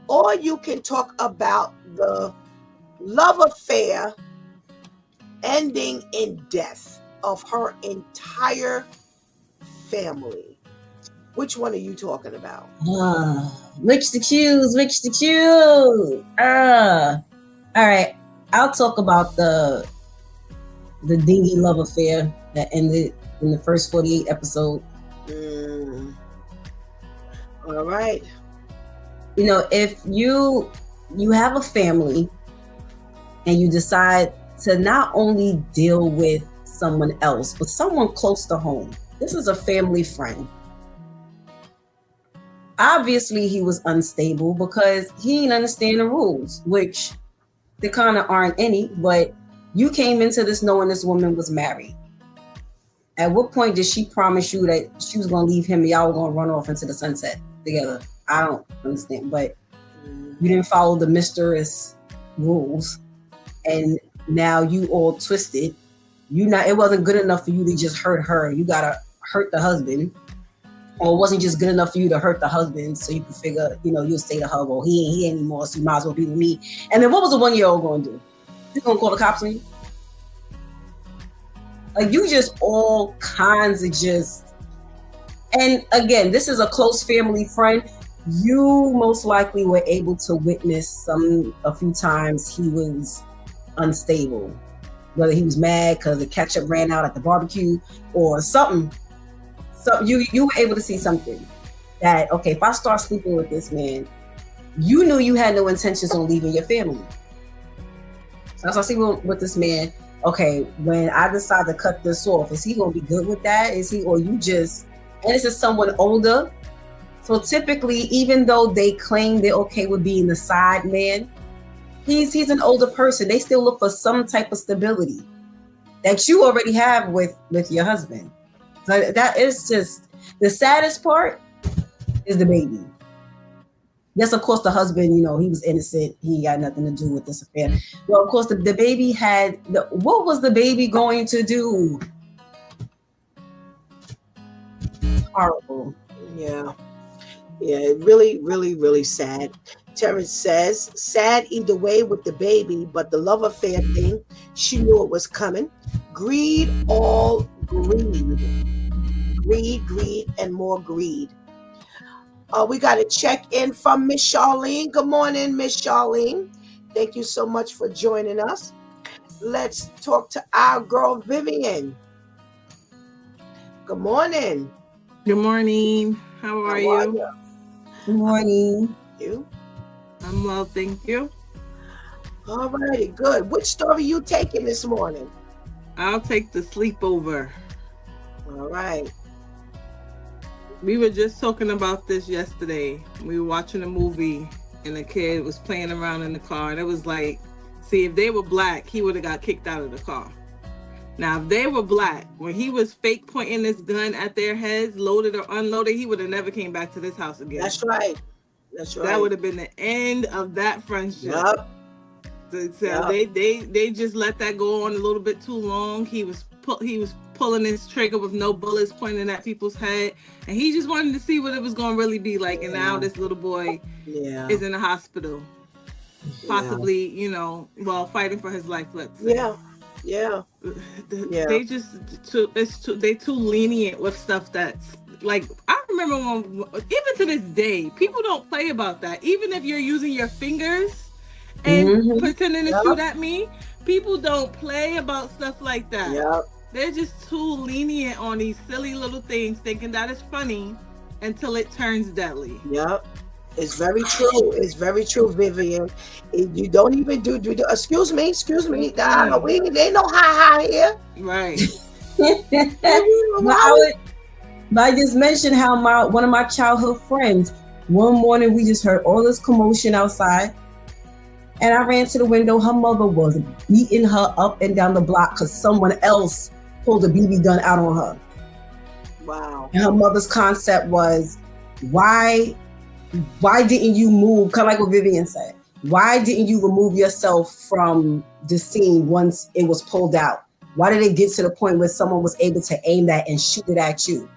Or you can talk about the love affair ending in death of her entire family. Which one are you talking about? Which to choose? Which to choose? All right. I'll talk about the dingy love affair that ended in the first 48 episodes. All right. You know, if you have a family and you decide to not only deal with someone else, but someone close to home. This is a family friend. Obviously, he was unstable because he didn't understand the rules, which there kind of aren't any, but you came into this knowing this woman was married. At what point did she promise you that she was going to leave him and y'all were going to run off into the sunset together? I don't understand, but you didn't follow the mistress rules, and now you all twisted. It wasn't good enough for you to just hurt her. You got to hurt the husband. Or it wasn't just good enough for you to hurt the husband so you could figure, you'll stay to her. Well, he ain't anymore, so you might as well be with me. And then what was the 1-year-old going to do? He's going to call the cops on you? Like, you just all kinds of just... And again, this is a close family friend. You most likely were able to witness a few times he was unstable. Whether he was mad because the ketchup ran out at the barbecue or something. So you were able to see something that, okay, if I start sleeping with this man, you knew you had no intentions on leaving your family. So I start sleeping with this man. Okay, when I decide to cut this off, is he going to be good with that? Or you just, and this is someone older. So typically, even though they claim they're okay with being the side man, he's an older person. They still look for some type of stability that you already have with your husband. So that is just the saddest part is the baby. Yes, of course, the husband, he was innocent. He got nothing to do with this affair. Well, of course, the baby what was the baby going to do? Horrible. Yeah. Yeah, really, really, really sad. Terrence says, sad either way with the baby, but the love affair thing, she knew it was coming. Greed, all greed. Greed, and more greed. We got a check in from Miss Charlene. Good morning, Miss Charlene. Thank you so much for joining us. Let's talk to our girl, Vivian. Good morning. Good morning. How are you? Good morning. You? I'm well, thank you. All righty, good. Which story you taking this morning? I'll take the sleepover. All right. We were just talking about this yesterday. We were watching a movie and the kid was playing around in the car, and it was like, see, if they were black, he would have got kicked out of the car. Now, if they were black, when he was fake pointing this gun at their heads, loaded or unloaded, he would have never came back to this house again. That's right. That's right. That would have been the end of that friendship. Yep. So they just let that go on a little bit too long. He was pulling his trigger with no bullets pointing at people's head, and he just wanted to see what it was going to really be like. And now this little boy is in the hospital, possibly, you know, fighting for his life. Let's say. They just they too lenient with stuff that's like, I remember when, even to this day, people don't play about that. Even if you're using your fingers and pretending to shoot at me, people don't play about stuff like that. They're just too lenient on these silly little things, thinking that it's funny until it turns deadly. It's very true. It's very true, Vivian. You don't even do excuse me. They ain't no hi here. Right. I just mentioned how one of my childhood friends, one morning we just heard all this commotion outside, and I ran to the window. Her mother was beating her up and down the block because someone else pulled a BB gun out on her. Wow. And her mother's concept was, why didn't you move? Kind of like what Vivian said. Why didn't you remove yourself from the scene once it was pulled out? Why did it get to the point where someone was able to aim that and shoot it at you?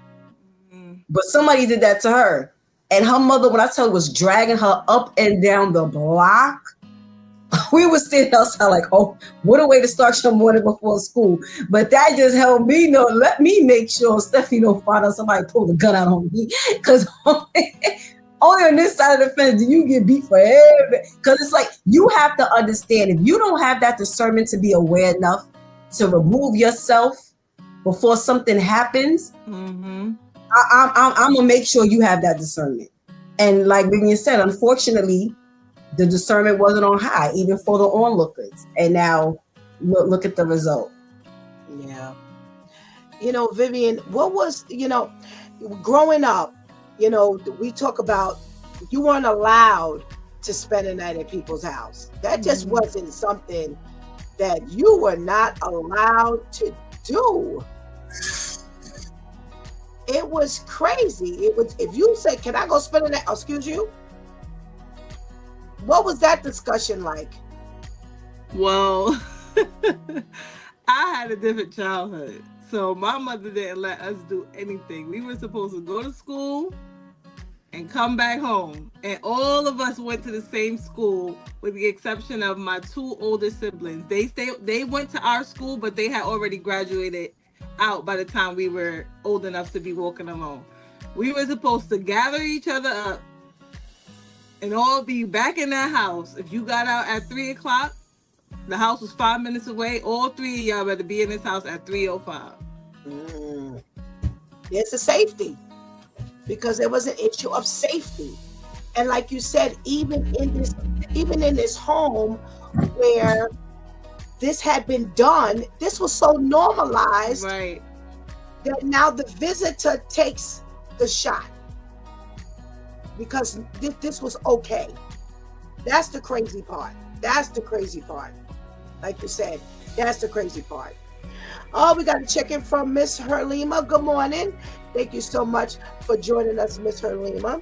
But somebody did that to her. And her mother, when I tell you, was dragging her up and down the block. We were standing outside like, oh, what a way to start your morning before school. But that just helped me know, let me make sure Stephanie don't find out somebody pulled a gun out on me. Because only on this side of the fence do you get beat for everything. Because it's like, you have to understand, if you don't have that discernment to be aware enough to remove yourself before something happens, I'm gonna make sure you have that discernment. And like Vivian said, unfortunately, the discernment wasn't on high, even for the onlookers. And now look at the result. Yeah. You know, Vivian, what was, you know, growing up, you know, we talk about you weren't allowed to spend a night at people's house. That just wasn't something that you were not allowed to do. It was crazy. It was, if you say, can I go spend a night? Excuse you? What was that discussion like? Well, I had a different childhood. So my mother didn't let us do anything. We were supposed to go to school and come back home. And all of us went to the same school with the exception of my two older siblings. They went to our school, but they had already graduated out by the time we were old enough to be walking alone. We were supposed to gather each other up and all be back in that house. If you got out at 3:00, the house was 5 minutes away. All three of y'all better be in this house at 3:05. It's a safety, because there was an issue of safety. And like you said, even in this home where this had been done, this was so normalized, right, that now the visitor takes the shot because this was okay. That's the crazy part. Like you said, that's the crazy part. Oh, we got a check in from Miss Herlima. Good morning. Thank you so much for joining us, Miss Herlima.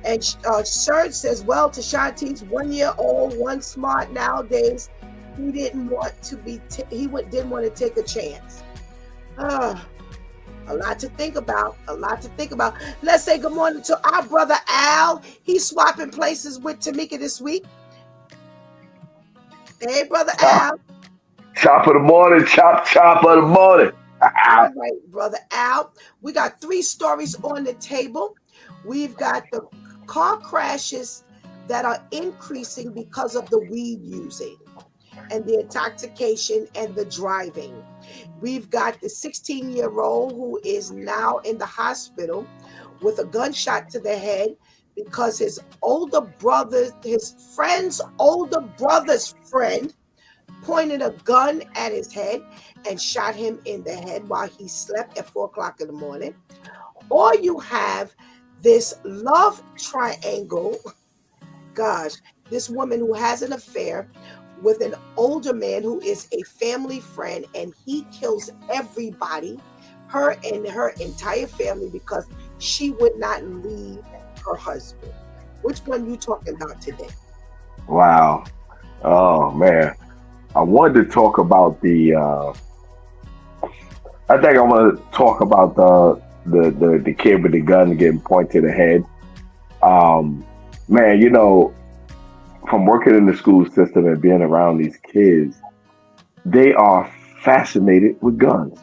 And Serge says, well, Tashanti's 1 year old, one smart nowadays. He didn't want to didn't want to take a chance. A lot to think about. Let's say good morning to our brother Al. He's swapping places with Tamika this week. Hey, brother Al. Chop of the morning, chop of the morning. All right, brother Al. We got 3 stories on the table. We've got the car crashes that are increasing because of the weed using and the intoxication and the driving. We've got the 16-year-old who is now in the hospital with a gunshot to the head because his friend's older brother's friend pointed a gun at his head and shot him in the head while he slept at 4:00 in the morning. Or you have this love triangle. Gosh, this woman who has an affair with an older man who is a family friend, and he kills everybody, her and her entire family, because she would not leave her husband. Which one you talking about today? Wow. Oh man, I wanted to talk about the. I think I want to talk about the kid with the gun getting pointed to the head. Um, Man, from working in the school system and being around these kids, they are fascinated with guns.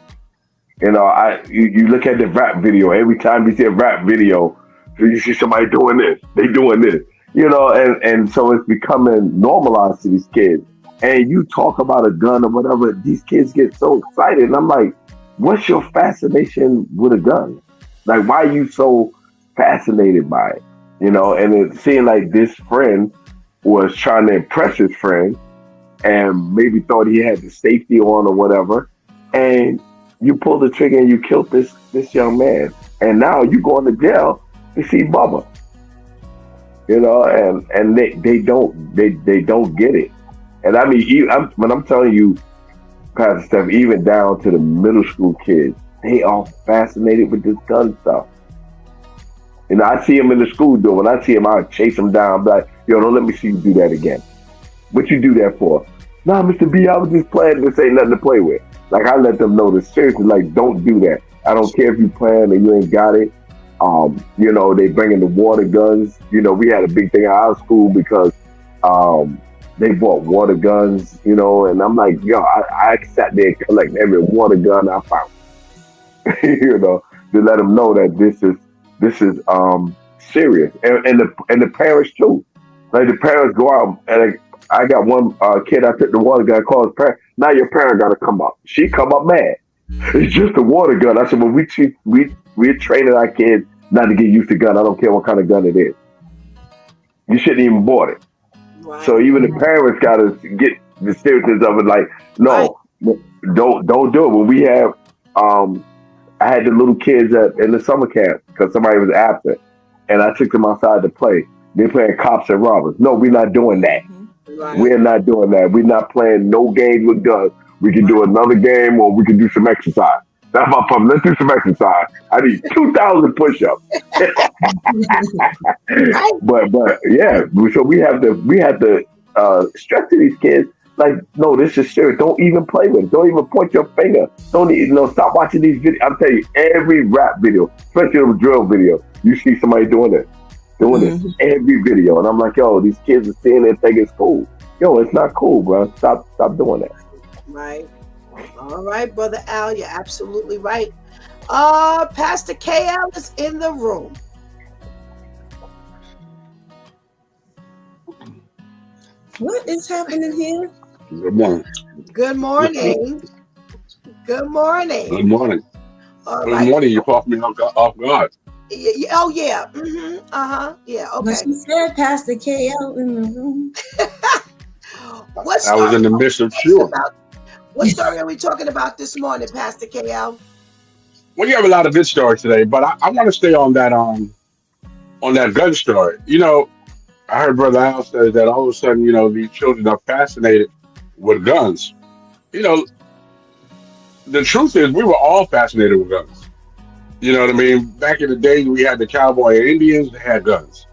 You look at the rap video. Every time you see a rap video, you see somebody doing this. They doing this. And so it's becoming normalized to these kids. And you talk about a gun or whatever, these kids get so excited. And I'm like, what's your fascination with a gun? Like, why are you so fascinated by it? And it seemed like this friend was trying to impress his friend and maybe thought he had the safety on or whatever. And you pulled the trigger and you killed this young man. And now you going to jail to see Bubba. And they don't get it. And I mean, when I'm telling you, Pastor Steph, even down to the middle school kids, they are fascinated with this gun stuff. I see him in the school door. When I see him, I chase him down. I'm like, yo, don't let me see you do that again. What you do that for? Nah, Mr. B, I was just playing. This ain't nothing to play with. Like, I let them know this seriously. Like, don't do that. I don't care if you playing and you ain't got it. They bringing the water guns. We had a big thing at our school because they bought water guns, and I'm like, yo, I sat there and collect every water gun I found, to let them know that this is serious. And the parents too. Like, the parents go out and I got one kid, I took the water gun, called his parent. Now your parent got to come up. She come up mad. It's just a water gun. I said, well, we're training our kids not to get used to gun. I don't care what kind of gun it is. You shouldn't even bought it. Right. So even the parents got to get the seriousness of it. Like, no, don't do it. When we have, I had the little kids in the summer camp because somebody was absent, and I took them outside to play. They're playing cops and robbers. No, we're not doing that. Right. We're not doing that. We're not playing no games with guns. We can do another game or we can do some exercise. That's my problem. Let's do some exercise. I need 2,000 push-ups. Right. but yeah, so we have to stress to these kids like, no, this is serious. Don't even play with it. Don't even point your finger. Don't stop watching these videos. I'm telling you, every rap video, especially the drill video, you see somebody doing it. Every video. And I'm like, yo, these kids are seeing it, think it's cool. Yo, it's not cool, bro. Stop doing that. Right. All right, Brother Al, you're absolutely right. Pastor KL is in the room. What is happening here? Good morning. Good morning. Good morning. Good morning. All Good right. morning. You caught me off guard. Oh, yeah. Yeah, When okay. she said Pastor KL in the room. What I was in the midst of sure. What story are we talking about this morning, Pastor KL? Well, you have a lot of good stories today, but I want to stay on that gun story. I heard Brother Al say that all of a sudden, these children are fascinated with guns. You know, the truth is we were all fascinated with guns. You know what I mean? Back in the day, we had the cowboy and Indians that had guns.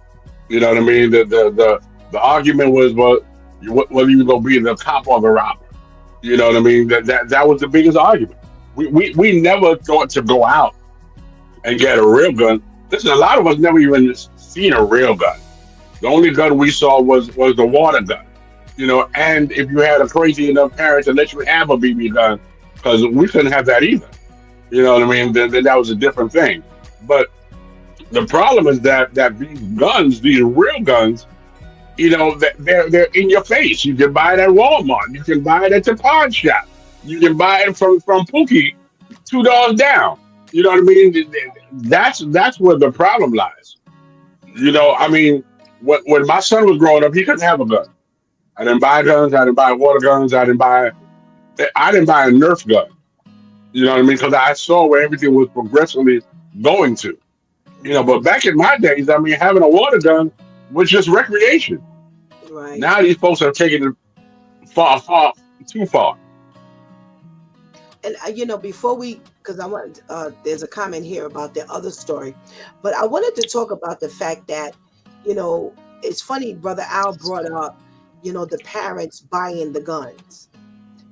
You know what I mean? The argument was, well, whether you gonna be the cop or the robber. You know what I mean? That was the biggest argument. We never thought to go out and get a real gun. Listen, a lot of us never even seen a real gun. The only gun we saw was the water gun. And if you had a crazy enough parent to let you have a BB gun, because we couldn't have that either. You know what I mean? Then that was a different thing. But the problem is that these guns, these real guns, they're in your face. You can buy it at Walmart. You can buy it at the pawn shop. You can buy it from Pookie, $2 down. You know what I mean? That's where the problem lies. I mean, when my son was growing up, he couldn't have a gun. I didn't buy guns. I didn't buy water guns. I didn't buy a Nerf gun. You know what I mean? Because I saw where everything was progressively going to. But back in my days, I mean, having a water gun was just recreation. Right. Now these folks are taking it far, too far. And before because I want, there's a comment here about the other story, but I wanted to talk about the fact that, it's funny, Brother Al brought up, the parents buying the guns,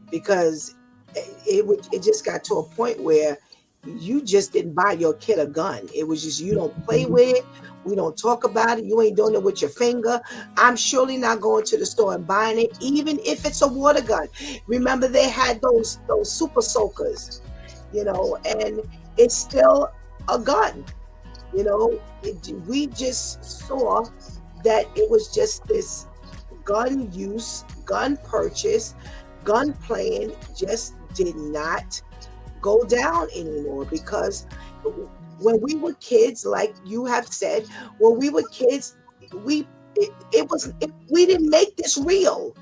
because it just got to a point where you just didn't buy your kid a gun. It was just, you don't play with it. We don't talk about it. You ain't doing it with your finger. I'm surely not going to the store and buying it, even if it's a water gun. Remember, they had those super soakers, and it's still a gun. We just saw that it was just this gun use, gun purchase, gun playing just did not go down anymore, because when we were kids, like you have said, when we were kids, we didn't make this real.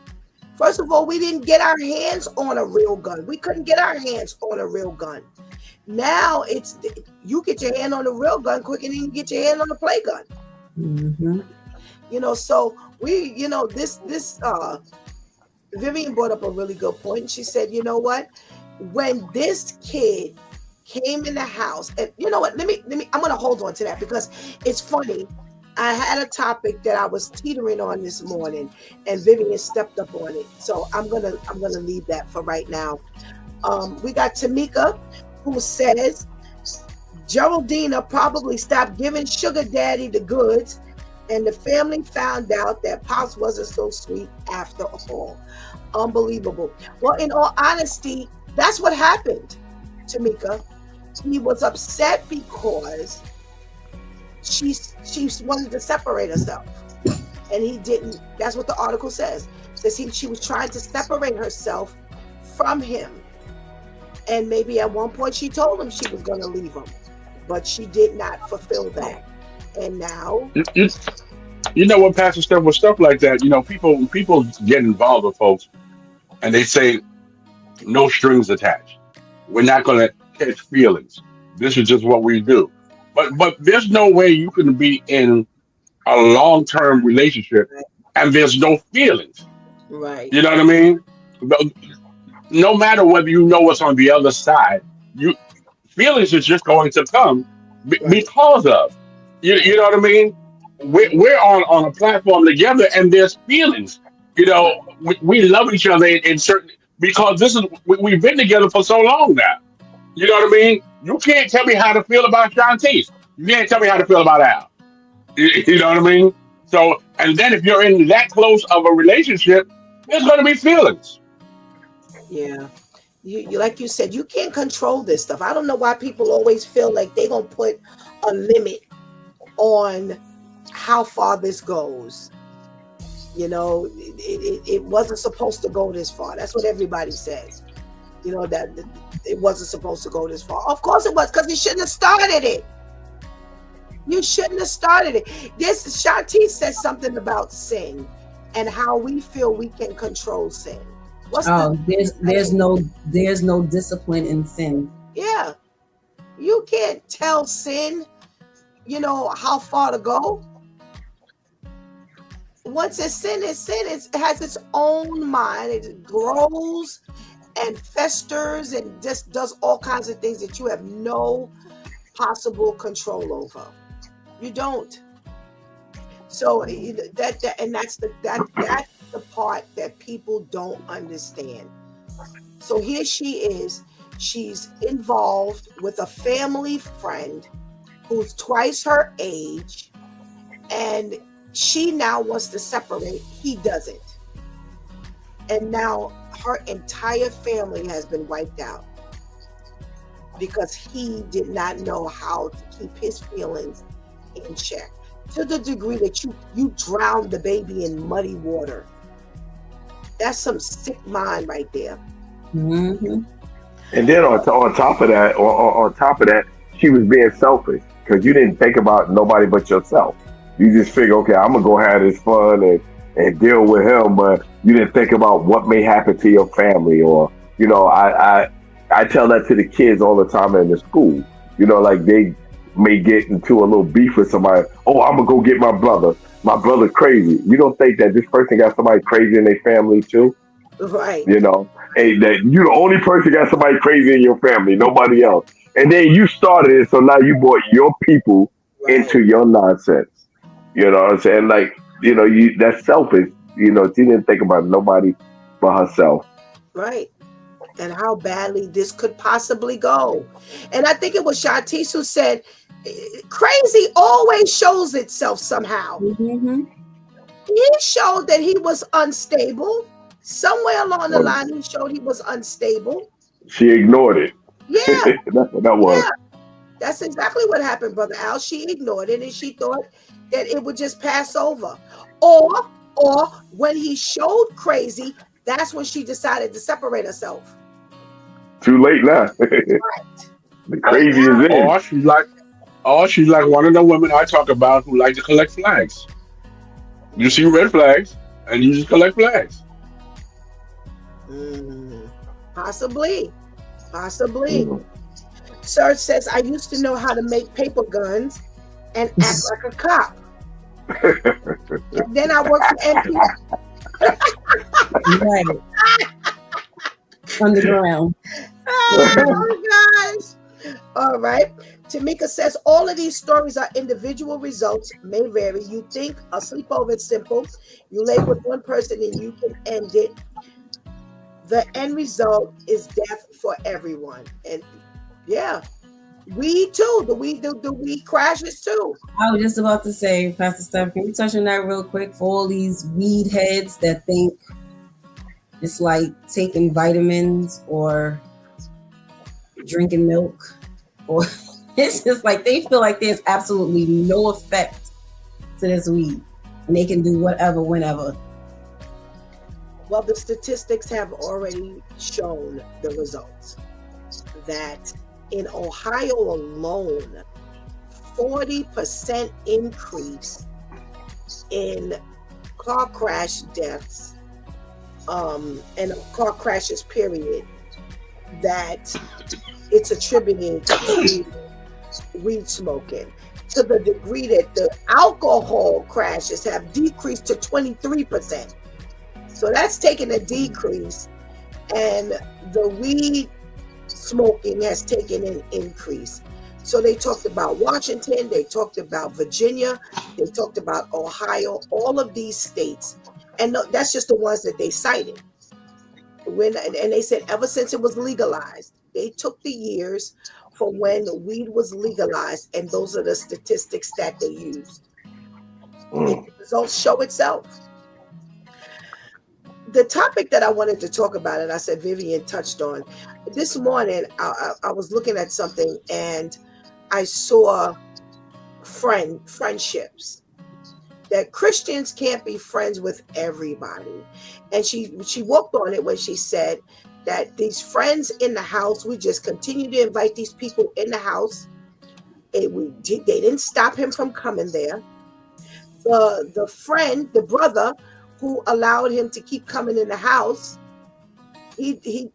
First of all, we didn't get our hands on a real gun. We couldn't get our hands on a real gun. Now you get your hand on a real gun quicker than you get your hand on a play gun. Mm-hmm. So this Vivian brought up a really good point. And she said, you know what? When this kid came in the house, and you know what? Let me. I'm gonna hold on to that, because it's funny. I had a topic that I was teetering on this morning, and Vivian stepped up on it. So I'm gonna leave that for right now. We got Tamika, who says Geraldina probably stopped giving Sugar Daddy the goods, and the family found out that Pops wasn't so sweet after all. Unbelievable. Well, in all honesty, that's what happened, Tamika. He was upset because she wanted to separate herself, and he didn't. That's what the article says. It says she was trying to separate herself from him, and maybe at one point she told him she was going to leave him, but she did not fulfill that. And now, You know what, Pastor Steph, with stuff like that, people get involved with folks, and they say no strings attached. We're not going to catch feelings. This is just what we do. But there's no way you can be in a long term relationship and there's no feelings. right, You know what I mean? No matter whether you know what's on the other side, you feelings is just going to come right, because of. You know what I mean? We're on a platform together, and there's feelings. We love each other in certain, because we've been together for so long now. You know what I mean? You can't tell me how to feel about Shantice. You can't tell me how to feel about Al. You know what I mean? So, and then if you're in that close of a relationship, there's going to be feelings. yeah. You like you said, you can't control this stuff. I don't know why people always feel like they're gonna put a limit on how far this goes. It wasn't supposed to go this far. That's what everybody says. That it wasn't supposed to go this far. Of course it was, because you shouldn't have started it. You shouldn't have started it. This Shanti says something about sin and how we feel we can control sin. There's no discipline in sin. Yeah. You can't tell sin, how far to go. Once it's sin, it has its own mind. It grows and festers and just does all kinds of things that you have no possible control over. You don't. So that's the part that people don't understand. So here she is. She's involved with a family friend who's twice her age, and she now wants to separate. He doesn't. And now her entire family has been wiped out because he did not know how to keep his feelings in check, to the degree that you drown the baby in muddy water. That's some sick mind right there. Mm-hmm. And then on top of that, on top of that, she was being selfish because you didn't think about nobody but yourself. You just figure, okay, I'm gonna go have this fun and deal with him, but you didn't think about what may happen to your family. Or I tell that to the kids all the time in the school. Like they may get into a little beef with somebody. Oh, I'm gonna go get my brother. My brother's crazy. You don't think that this person got somebody crazy in their family too? Right. Hey, that you the only person got somebody crazy in your family, nobody else. And then you started it, so now you brought your people Right. into your nonsense. You know what I'm saying? Like, that's selfish. She didn't think about nobody but herself. Right. And how badly this could possibly go. And I think it was Shantice who said, crazy always shows itself somehow. Mm-hmm. He showed that he was unstable. Somewhere along the Well, line, he showed he was unstable. she ignored it. Yeah, That's what that was. yeah. That's exactly what happened, Brother Al. She ignored it and she thought that it would just pass over. Or when he showed crazy, that's when she decided to separate herself. Too late now. Right. The crazy now, is in. She's like one of the women I talk about who like to collect flags. You see red flags, and you just collect flags. Possibly. Mhm. Serge says, I used to know how to make paper guns and act like a cop. And then I worked for MP. Right. Underground. Oh my gosh. All right. Tamika says all of these stories are individual results, may vary. You think a sleepover is simple. You lay with one person and you can end it. The end result is death for everyone. And yeah, weed too. The weed crashes too. I was just about to say, Pastor Steph, can you touch on that real quick for all these weed heads that think it's like taking vitamins or drinking milk, or it's just like they feel like there's absolutely no effect to this weed and they can do whatever, whenever. Well, the statistics have already shown the results that in Ohio alone, 40% increase in car crash deaths and car crashes, period, that it's attributed to weed smoking, to the degree that the alcohol crashes have decreased to 23%. So that's taken a decrease, and the weed smoking has taken an increase. So they talked about Washington, they talked about Virginia, they talked about Ohio, all of these states. And that's just the ones that they cited. And they said ever since it was legalized, they took the years for when weed was legalized, and those are the statistics that they used. The results show itself. The topic that I wanted to talk about, and I said Vivian touched on, this morning I was looking at something and I saw friendships, that Christians can't be friends with everybody. And she worked on it when she said that these friends in the house, we just continue to invite these people in the house. They didn't stop him from coming there. The friend, the brother who allowed him to keep coming in the house, he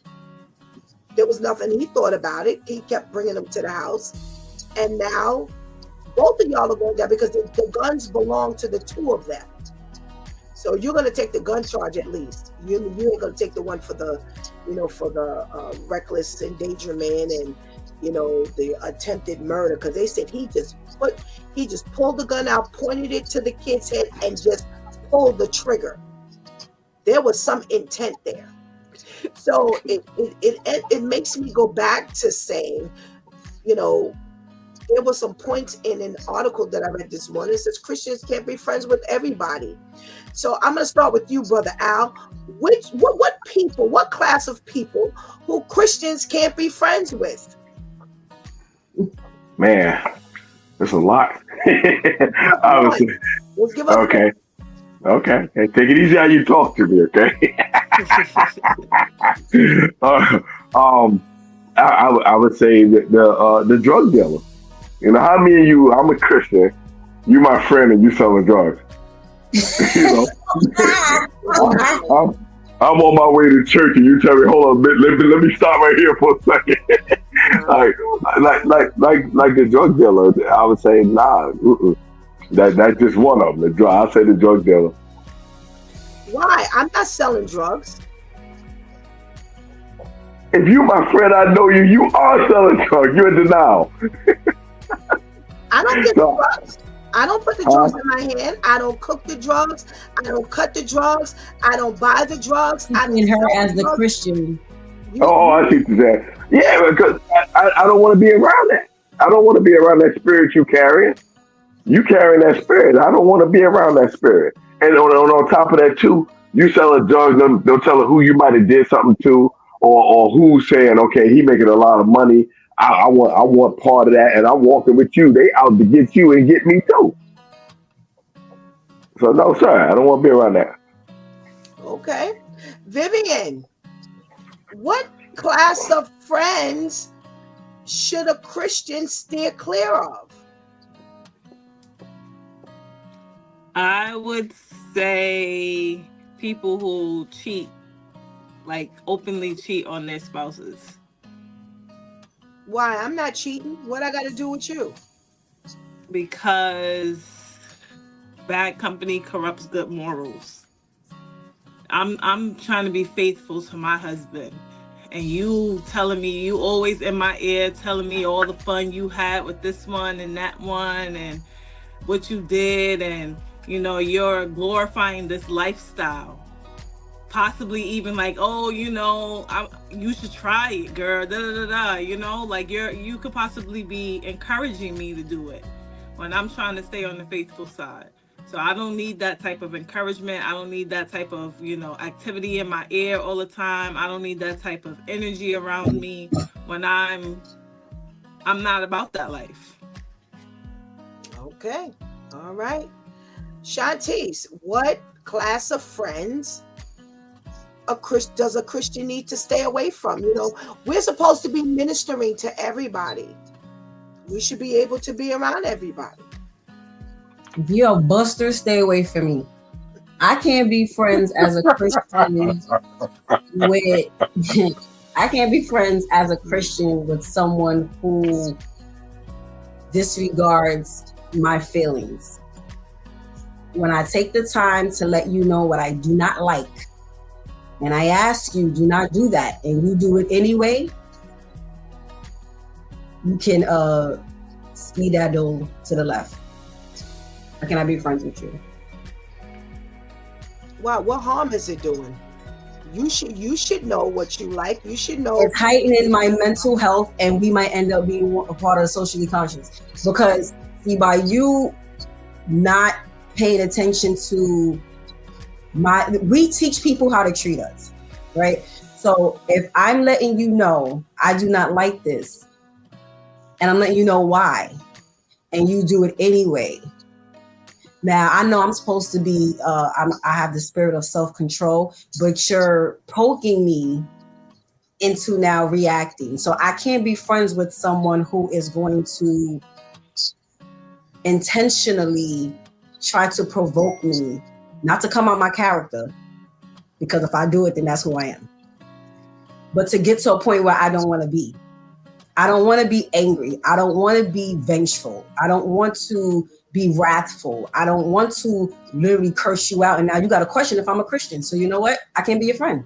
there was nothing he thought about it. He kept bringing them to the house. And now both of y'all are going down because the guns belong to the two of them. So you're going to take the gun charge at least. You ain't going to take the one for the, for the reckless endangerment and, the attempted murder. Because they said he just pulled the gun out, pointed it to the kid's head, and just pulled the trigger. There was some intent there. So it makes me go back to saying, there were some points in an article that I read this morning. It says Christians can't be friends with everybody. So I'm going to start with you, Brother Al. What class of people who Christians can't be friends with? Man, there's a lot. Let's give us okay. Okay. Hey, take it easy how you talk to me, okay? I would say that the drug dealer. How many of you, I'm a Christian, you my friend and you selling drugs. I'm on my way to church and you tell me, hold on a bit, let me stop right here for a second. like the drug dealer, I would say, nah, that's just one of them. I'll say the drug dealer. Why? I'm not selling drugs. If you my friend, I know you are selling drugs. You're in denial. I don't get drugs. I don't put the drugs in my hand. I don't cook the drugs. I don't cut the drugs. I don't buy the drugs. I don't And her sell as the drugs. Christian. Oh, I see what you're saying. Yeah, because I don't want to be around that. I don't want to be around that spirit you carrying. You carrying that spirit. I don't want to be around that spirit. And on top of that too, you selling drugs. They'll tell her who you might have did something to, or who's saying, okay, he making a lot of money. I want part of that, and I'm walking with you. They out to get you and get me too. So no, sir, I don't want to be around that. Okay. Vivian, what class of friends should a Christian steer clear of? I would say people who cheat, like openly cheat on their spouses. Why? I'm not cheating. What I got to do with you? Because bad company corrupts good morals. I'm trying to be faithful to my husband, and you telling me, you always in my ear telling me all the fun you had with this one and that one and what you did, and you're glorifying this lifestyle, possibly even like, oh, you should try it, girl, da da da da, like you could possibly be encouraging me to do it when I'm trying to stay on the faithful side. So I don't need that type of encouragement. I don't need that type of, activity in my ear all the time. I don't need that type of energy around me when I'm not about that life. Okay. All right. Shantice, what class of friends does a Christian need to stay away from? We're supposed to be ministering to everybody. We should be able to be around everybody. If you're a buster, stay away from me. I can't be friends as a Christian with I can't be friends as a Christian with someone who disregards my feelings. When I take the time to let you know what I do not like, and I ask you, do not do that, and you do it anyway, you can skedaddle to the left. Or can I be friends with you? Wow, what harm is it doing? You should know what you like. You should know. It's heightening my mental health, and we might end up being a part of socially conscious. Because see, by you not paying attention to we teach people how to treat us, right? So if I'm letting you know I do not like this, and I'm letting you know why, and you do it anyway. Now, I know I'm supposed to be, I have the spirit of self-control, but you're poking me into now reacting. So I can't be friends with someone who is going to intentionally try to provoke me, not to come out my character, because if I do it, then that's who I am. But to get to a point where I don't want to be. I don't want to be angry. I don't want to be vengeful. I don't want to be wrathful. I don't want to literally curse you out. And now you got a question if I'm a Christian. So you know what? I can't be your friend.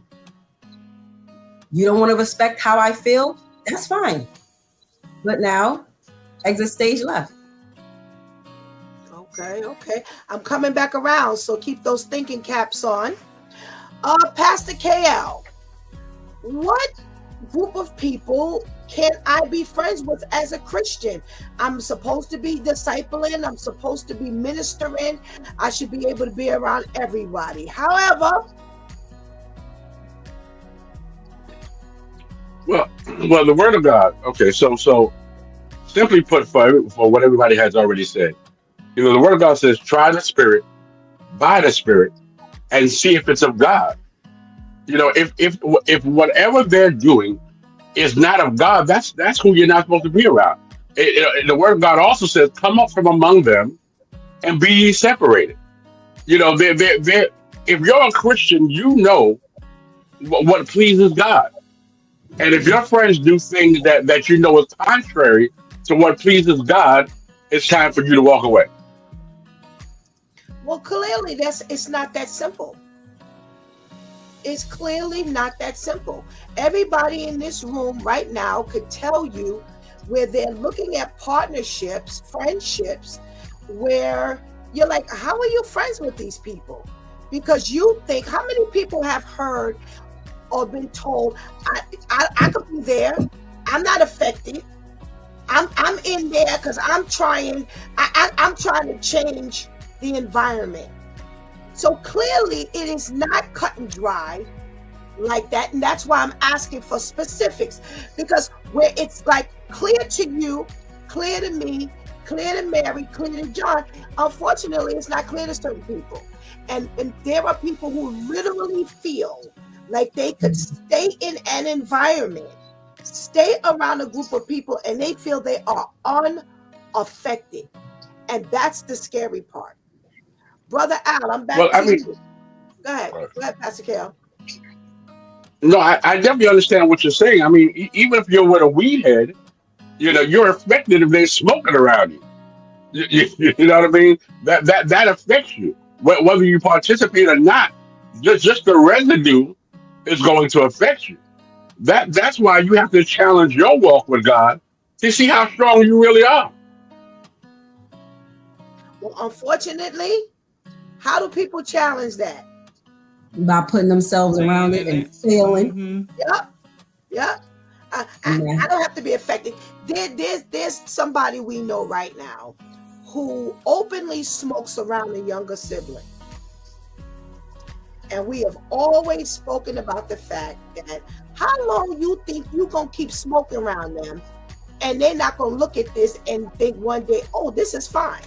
You don't want to respect how I feel? That's fine. But now, exit stage left. Okay. I'm coming back around, so keep those thinking caps on. Pastor KL, what group of people can I be friends with as a Christian? I'm supposed to be discipling. I'm supposed to be ministering. I should be able to be around everybody. However, well, the Word of God. Okay, so simply put, for what everybody has already said, the Word of God says, "Try the Spirit, by the Spirit, and see if it's of God." If whatever they're doing is not of God, that's who you're not supposed to be around. The Word of God also says, "Come up from among them and be ye separated." If you're a Christian, you know what pleases God. And if your friends do things that you know is contrary to what pleases God, it's time for you to walk away. well, clearly it's not that simple. It's clearly not that simple. Everybody in this room right now could tell you where they're looking at partnerships, friendships, where you're like, how are you friends with these people? Because you think, how many people have heard or been told, I could be there, I'm not affected. I'm in there because I'm trying to change the environment. So clearly it is not cut and dry like that. And that's why I'm asking for specifics. Because where it's like clear to you, clear to me, clear to Mary, clear to John, unfortunately it's not clear to certain people. And there are people who literally feel like they could stay in an environment, stay around a group of people, and they feel they are unaffected. And that's the scary part. Brother Al, I'm Well, back I to mean, you. Go ahead. Go ahead, Pastor Cal. no, I definitely understand what you're saying. I mean, even if you're with a weed head, you're affected if they're smoking around you. You know what I mean? That affects you, whether you participate or not. Just the residue is going to affect you. That's why you have to challenge your walk with God to see how strong you really are. Well, unfortunately, how do people challenge that? By putting themselves Staying around it in and it. failing. Yep, yep. I Yeah. don't have to be affected. There's somebody we know right now who openly smokes around a younger sibling. And we have always spoken about the fact that how long you think you gonna keep smoking around them, and they're not gonna look at this and think one day, oh, this is fine.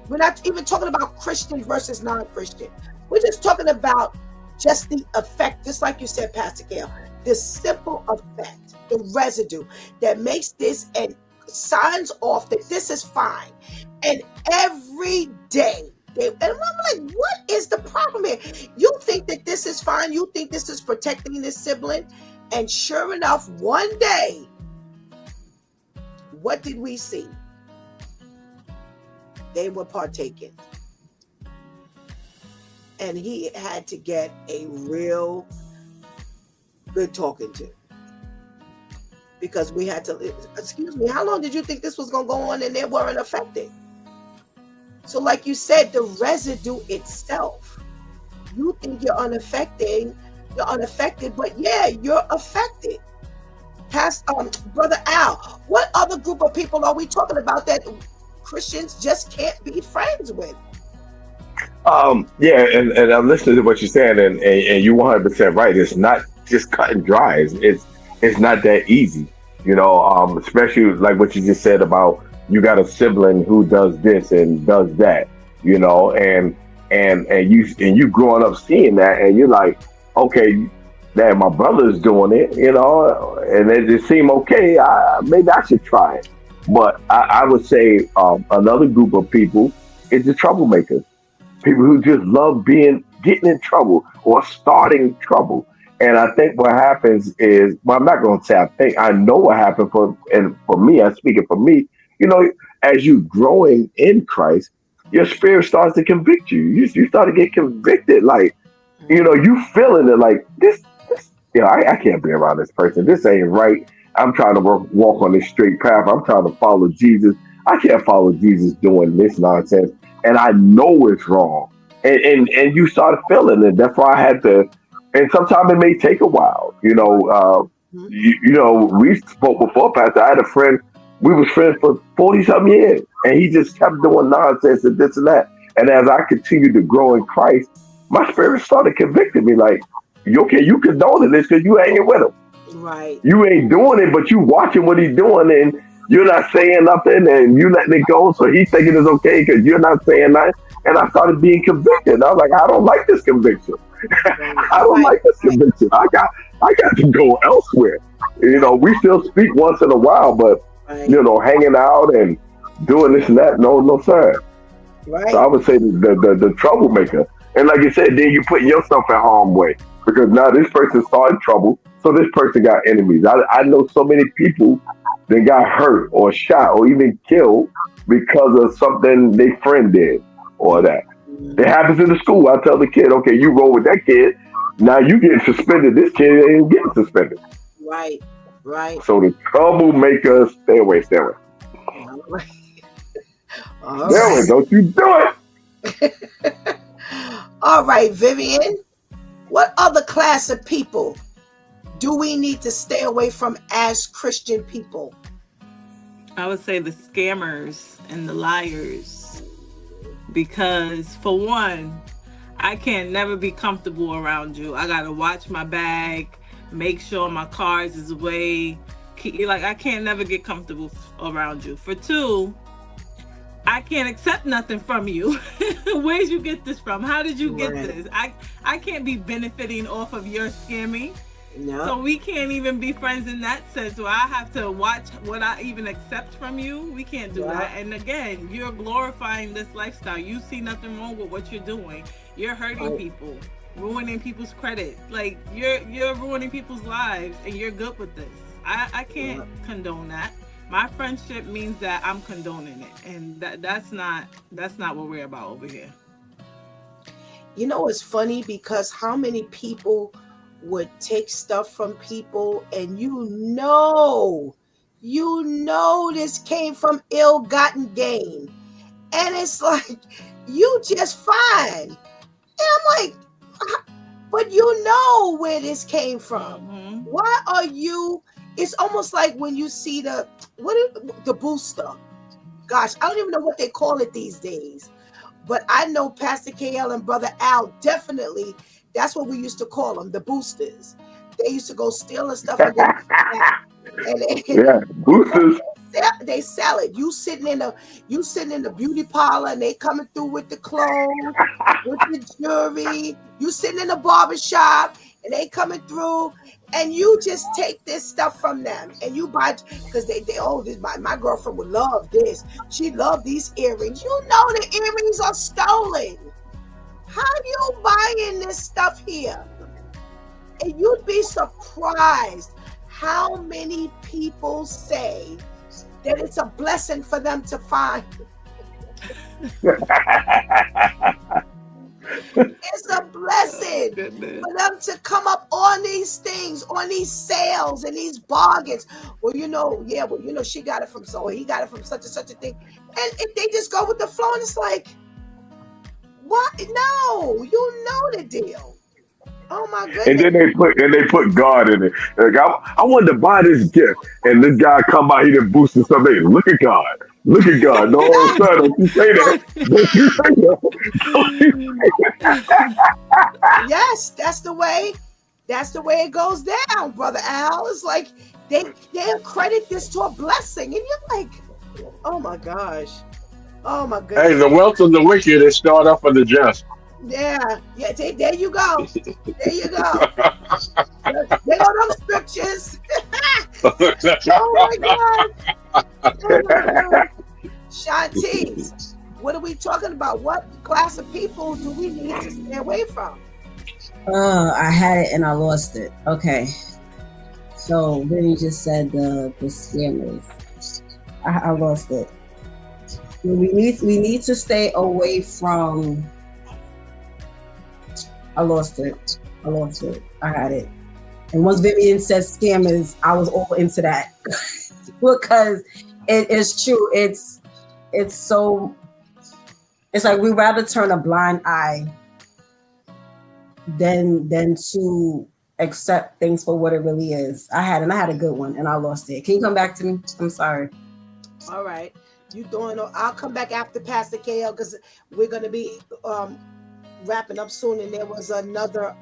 We're not even talking about Christian versus non-Christian. We're just talking about just the effect, just like you said, Pastor Gail, the simple effect, the residue that makes this and signs off that this is fine. And every day, and I'm like, what is the problem here? You think that this is fine. You think this is protecting this sibling. And sure enough, one day, what did we see? They were partaking. And he had to get a real good talking to. Because we had to, excuse me, how long did you think this was going to go on and they weren't affected? So like you said, the residue itself, you think you're unaffected, but yeah, you're affected. Brother Al, what other group of people are we talking about that Christians just can't be friends with? Yeah, and I'm listening to what you're saying, and you're 100% right. It's not just cut and dry. It's not that easy, especially like what you just said about you got a sibling who does this and does that, and you growing up seeing that, and you're like, okay, man, my brother's doing it, and it just seemed okay. Maybe I should try it, but I would say another group of people is the troublemakers, people who just love getting in trouble or starting trouble. And I think what happens is, well, I'm not going to say I think, I know what happened for me, I'm speaking for me, you know, as you growing in Christ, your spirit starts to convict you. You start to get convicted. Like, you feeling it like I can't be around this person. This ain't right. I'm trying to walk on this straight path. I'm trying to follow Jesus. I can't follow Jesus doing this nonsense. And I know it's wrong. And you start feeling it. That's why I had to, and sometimes it may take a while. We spoke before, Pastor. I had a friend, we was friends for 40 something years. And he just kept doing nonsense and this and that. And as I continued to grow in Christ, my spirit started convicting me like, okay, you condoning this because you hanging with him. Right. You ain't doing it, but you watching what he's doing and you're not saying nothing and you letting it go. So he's thinking it's okay because you're not saying nothing. And I started being convicted. I was like, I don't like this conviction. I don't like this conviction. I got to go elsewhere. We still speak once in a while, but hanging out and doing this and that, no, sir. Right. So I would say the troublemaker. And like you said, then you put yourself in harm's way because now this person started trouble, so this person got enemies. I know so many people that got hurt or shot or even killed because of something their friend did or that. It happens in the school. I tell the kid, okay, you roll with that kid. Now you getting suspended. This kid ain't getting suspended. Right. So the troublemakers, stay away. All Do right. it. Don't you do it. All right, Vivian. What other class of people do we need to stay away from as Christian people? I would say the scammers and the liars. Because, for one, I can't never be comfortable around you. I got to watch my bag, make sure my cards is away. Like, I can't never get comfortable around you. For two, I can't accept nothing from you. Where'd you get this from? How did you get Right. this? I can't be benefiting off of your scamming. No. So we can't even be friends in that sense. So I have to watch what I even accept from you. We can't do Yeah. that. And again, you're glorifying this lifestyle. You see nothing wrong with what you're doing. You're hurting Right. people, ruining people's credit. Like you're ruining people's lives, and you're good with this. I can't condone that. My friendship means that I'm condoning it, and that's not what we're about over here. You know, it's funny because how many people would take stuff from people and this came from ill-gotten gain. And it's like, you just fine. And I'm like, but you know where this came from. Mhm. Why are you, it's almost like when you see the booster. Gosh, I don't even know what they call it these days. But I know Pastor KL and Brother Al definitely, that's what we used to call them, the boosters. They used to go stealing stuff and Yeah, boosters. they sell it. You sitting in the beauty parlor and they coming through with the clothes, with the jewelry. You sitting in the barber shop and they coming through, and you just take this stuff from them and you buy, because they this my girlfriend would love this. She loved these earrings. You know the earrings are stolen. How you buying this stuff here? And you'd be surprised how many people say that it's a blessing for them to find. It's a blessing for them to come up on these things, on these sales and these bargains. Well, she got it from so, he got it from such and such a thing. And if they just go with the flow, and it's like, what? No, you know the deal. Oh my goodness. And then they put God in it. Like, I wanted to buy this gift, and this guy come by, he done boosted something. Look at God. Look at God. No, son, don't you say that. Don't you say that. Yes, that's the way it goes down, Brother Al. It's like they'll credit this to a blessing, and you're like, oh my gosh. Oh my goodness. Hey, the wealth of the wicked is stored up for the just. Yeah, there you go. There you go. There go them scriptures. Oh my God. Oh my God. Shantice, what are we talking about? What class of people do we need to stay away from? I had it and I lost it. Okay. So then you just said the scammers. I lost it. We need to stay away from. I lost it. I had it. And once Vivian says scammers, I was all into that. Because it is true. It's like we rather turn a blind eye than to accept things for what it really is. I had a good one and I lost it. Can you come back to me? I'm sorry. All right. I'll come back after Pastor KL because we're gonna be wrapping up soon, and there was another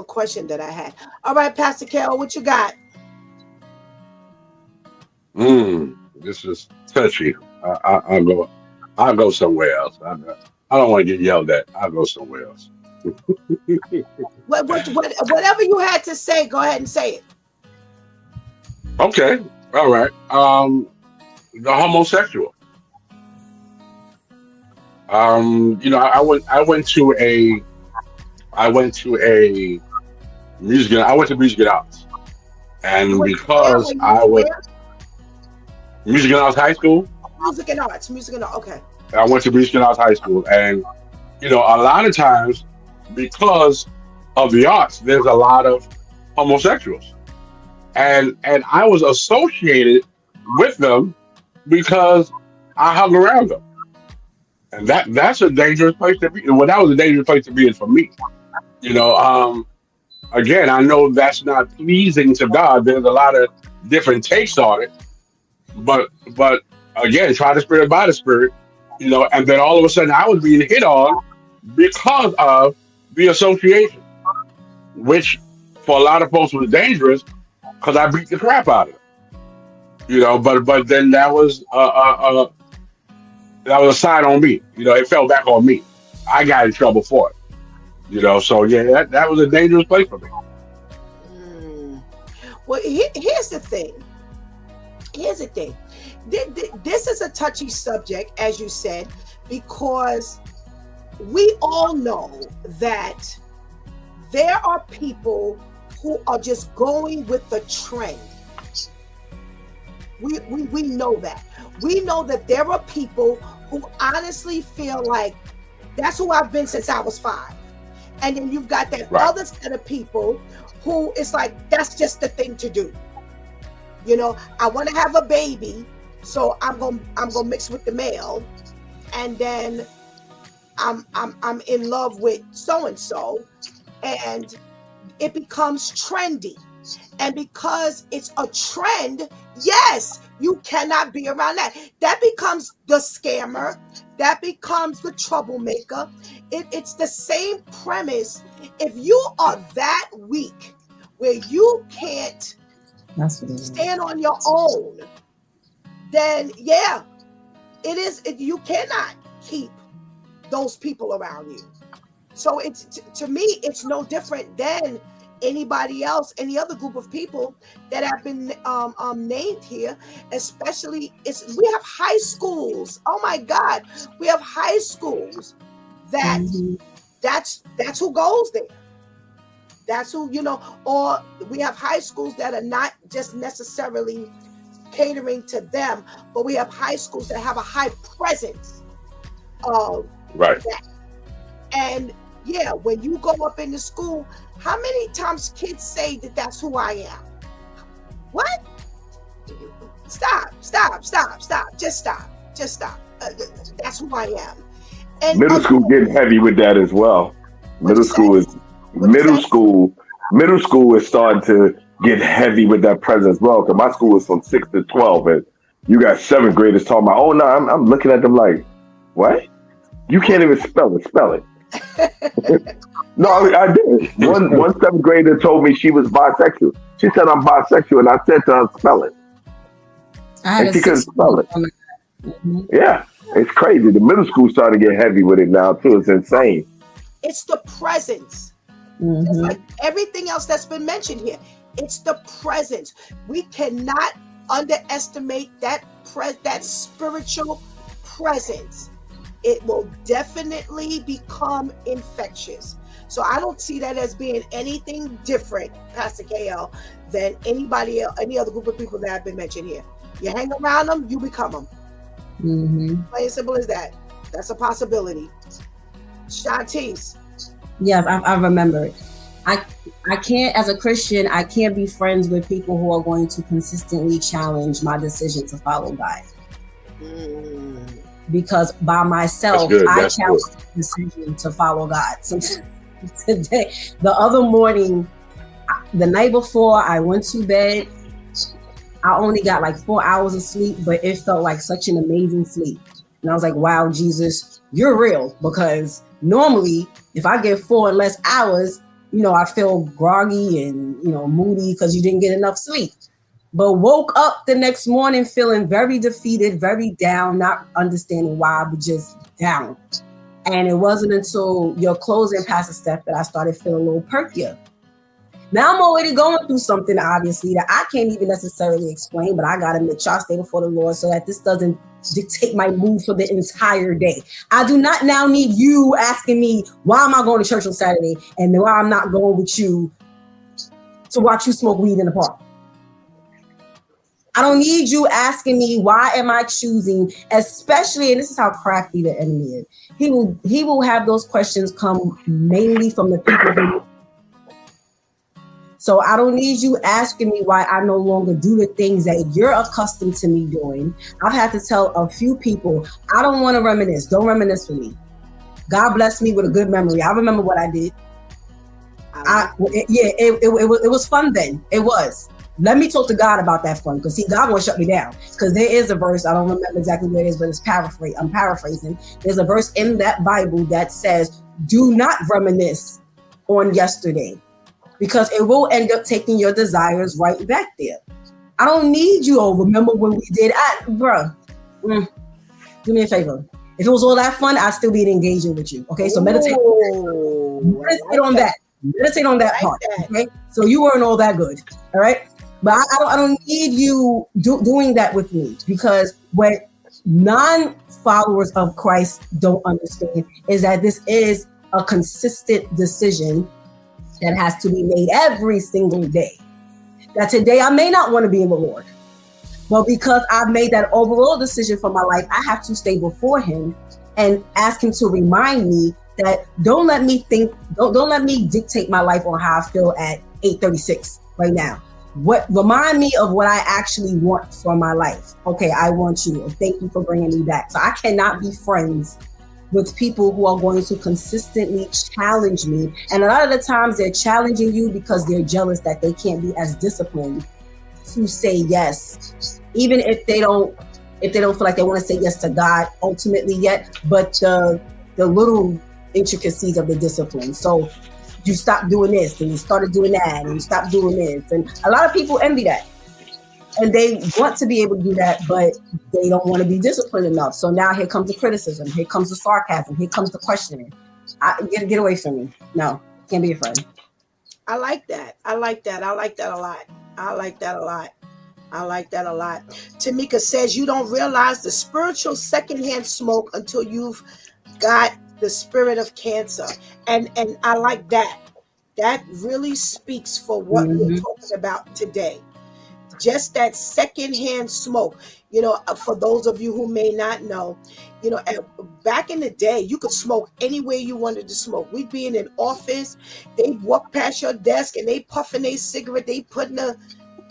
question that I had. All right, Pastor KL, what you got? This is touchy. I'll go somewhere else. I don't want to get yelled at. I'll go somewhere else. Whatever you had to say, go ahead and say it. Okay. All right. The homosexual. I went to music and arts, and because I went music and arts high school. Music and arts. Okay. I went to music and arts high school, and a lot of times because of the arts, there's a lot of homosexuals. and I was associated with them because I hung around them, and that's a dangerous place to be. Well, that was a dangerous place to be for me. You know, again, I know that's not pleasing to God. There's a lot of different takes on it, but again, try the spirit by the spirit. You know, and then all of a sudden, I was being hit on because of the association, which for a lot of folks was dangerous because I beat the crap out of them. You know, but then that was a sign on me. You know, it fell back on me. I got in trouble for it. You know, so yeah, that was a dangerous place for me. Mm. Well, here's the thing. Here's the thing. This is a touchy subject, as you said, because we all know that there are people who are just going with the trend. We know that. We know that there are people who honestly feel like that's who I've been since I was 5. And then you've got that Right. other set of people who it's like that's just the thing to do. You know, I want to have a baby, so I'm gonna mix with the male, and then I'm in love with so and so, and it becomes trendy. And because it's a trend, yes, you cannot be around that. That becomes the scammer. That becomes the troublemaker. It's the same premise. If you are that weak where you can't That's what it is. stand on your own, then yeah, you cannot keep those people around you. So it's to me, it's no different than anybody else, any other group of people that have been named here. Especially, we have high schools. Oh my God, we have high schools that Mhm. that's who goes there. That's who, or we have high schools that are not just necessarily catering to them, but we have high schools that have a high presence of Right. that. And yeah, when you go up into school, how many times kids say that that's who I am? What? Stop. Just stop. That's who I am. And Middle school getting heavy with that as well. What'd you Middle school is What'd you say? middle school is starting to get heavy with that presence as well. Because my school is from 6 to 12, and you got 7th graders talking about, oh no, I'm looking at them like, what? You can't even spell it. Spell it. No, I did. One 7th grader told me she was bisexual. She said I'm bisexual, and I said to her, spell it. I had And a she couldn't 6 spell it. Mhm. Yeah, it's crazy. The middle school starting to get heavy with it now too. It's insane. It's the presence. Just Mhm. like everything else that's been mentioned here. It's the presence. We cannot underestimate that spiritual presence. It will definitely become infectious. So I don't see that as being anything different, Pastor KL, than anybody else, any other group of people that have been mentioned here. You hang around them, you become them. Mhm. Plain and simple as that. That's a possibility. Shantice. Yes, I remember it. I can't, as a Christian, I can't be friends with people who are going to consistently challenge my decision to follow God. Because by myself, That's good. I That's challenge the decision to follow God. So today, the other morning, the night before I went to bed, I only got like 4 hours of sleep, but it felt like such an amazing sleep. And I was like, wow, Jesus, you're real. Because normally, if I get 4 or less hours, I feel groggy and, moody because you didn't get enough sleep. But woke up the next morning feeling very defeated, very down, not understanding why, but just down. And it wasn't until your closing, Pastor Steph, that I started feeling a little perkier. Now I'm already going through something, obviously, that I can't even necessarily explain, but I got to make sure I stay before the Lord so that this doesn't dictate my mood for the entire day. I do not now need you asking me, why am I going to church on Saturday and why I'm not going with you to watch you smoke weed in the park. I don't need you asking me, why am I choosing, especially, and this is how crafty the enemy is. He will have those questions come mainly from the people who So I don't need you asking me why I no longer do the things that you're accustomed to me doing. I've had to tell a few people, I don't want to reminisce. Don't reminisce for me. God bless me with a good memory. I remember what I did. It was fun then. It was. Let me talk to God about that fun, because see, God won't shut me down. Because there is a verse, I don't remember exactly where it is, but it's I'm paraphrasing. There's a verse in that Bible that says, do not reminisce on yesterday, because it will end up taking your desires right back there. I don't need you. Oh, remember when we did? Bruh, do me a favor. If it was all that fun, I'd still be engaging with you. Okay, so meditate on that. Meditate on that part. Okay, so you weren't all that good. All right, but I don't need you doing that with me, because what non-followers of Christ don't understand is that this is a consistent decision that has to be made every single day. That today I may not want to be in the Lord, but because I've made that overall decision for my life, I have to stay before Him and ask Him to remind me that don't let me dictate my life on how I feel at 8:36 right now. Remind me of what I actually want for my life. Okay, I want you, and thank you for bringing me back. So I cannot be friends with people who are going to consistently challenge me. And a lot of the times they're challenging you because they're jealous that they can't be as disciplined to say yes, even if they don't feel like they want to say yes to God ultimately yet, but the little intricacies of the discipline. So you stop doing this and you started doing that and you stop doing this. And a lot of people envy that. And they want to be able to do that, but they don't want to be disciplined enough. So now here comes the criticism. Here comes the sarcasm. Here comes the questioning. Get away from me. No, can't be a friend. I like that. I like that a lot. Tamika says you don't realize the spiritual secondhand smoke until you've got the spirit of cancer. And I like that. That really speaks for what we're talking about today. Just that secondhand smoke. For those of you who may not know, back in the day, you could smoke anywhere you wanted to smoke. We'd be in an office, they'd walk past your desk and they puffing their cigarette, they putting the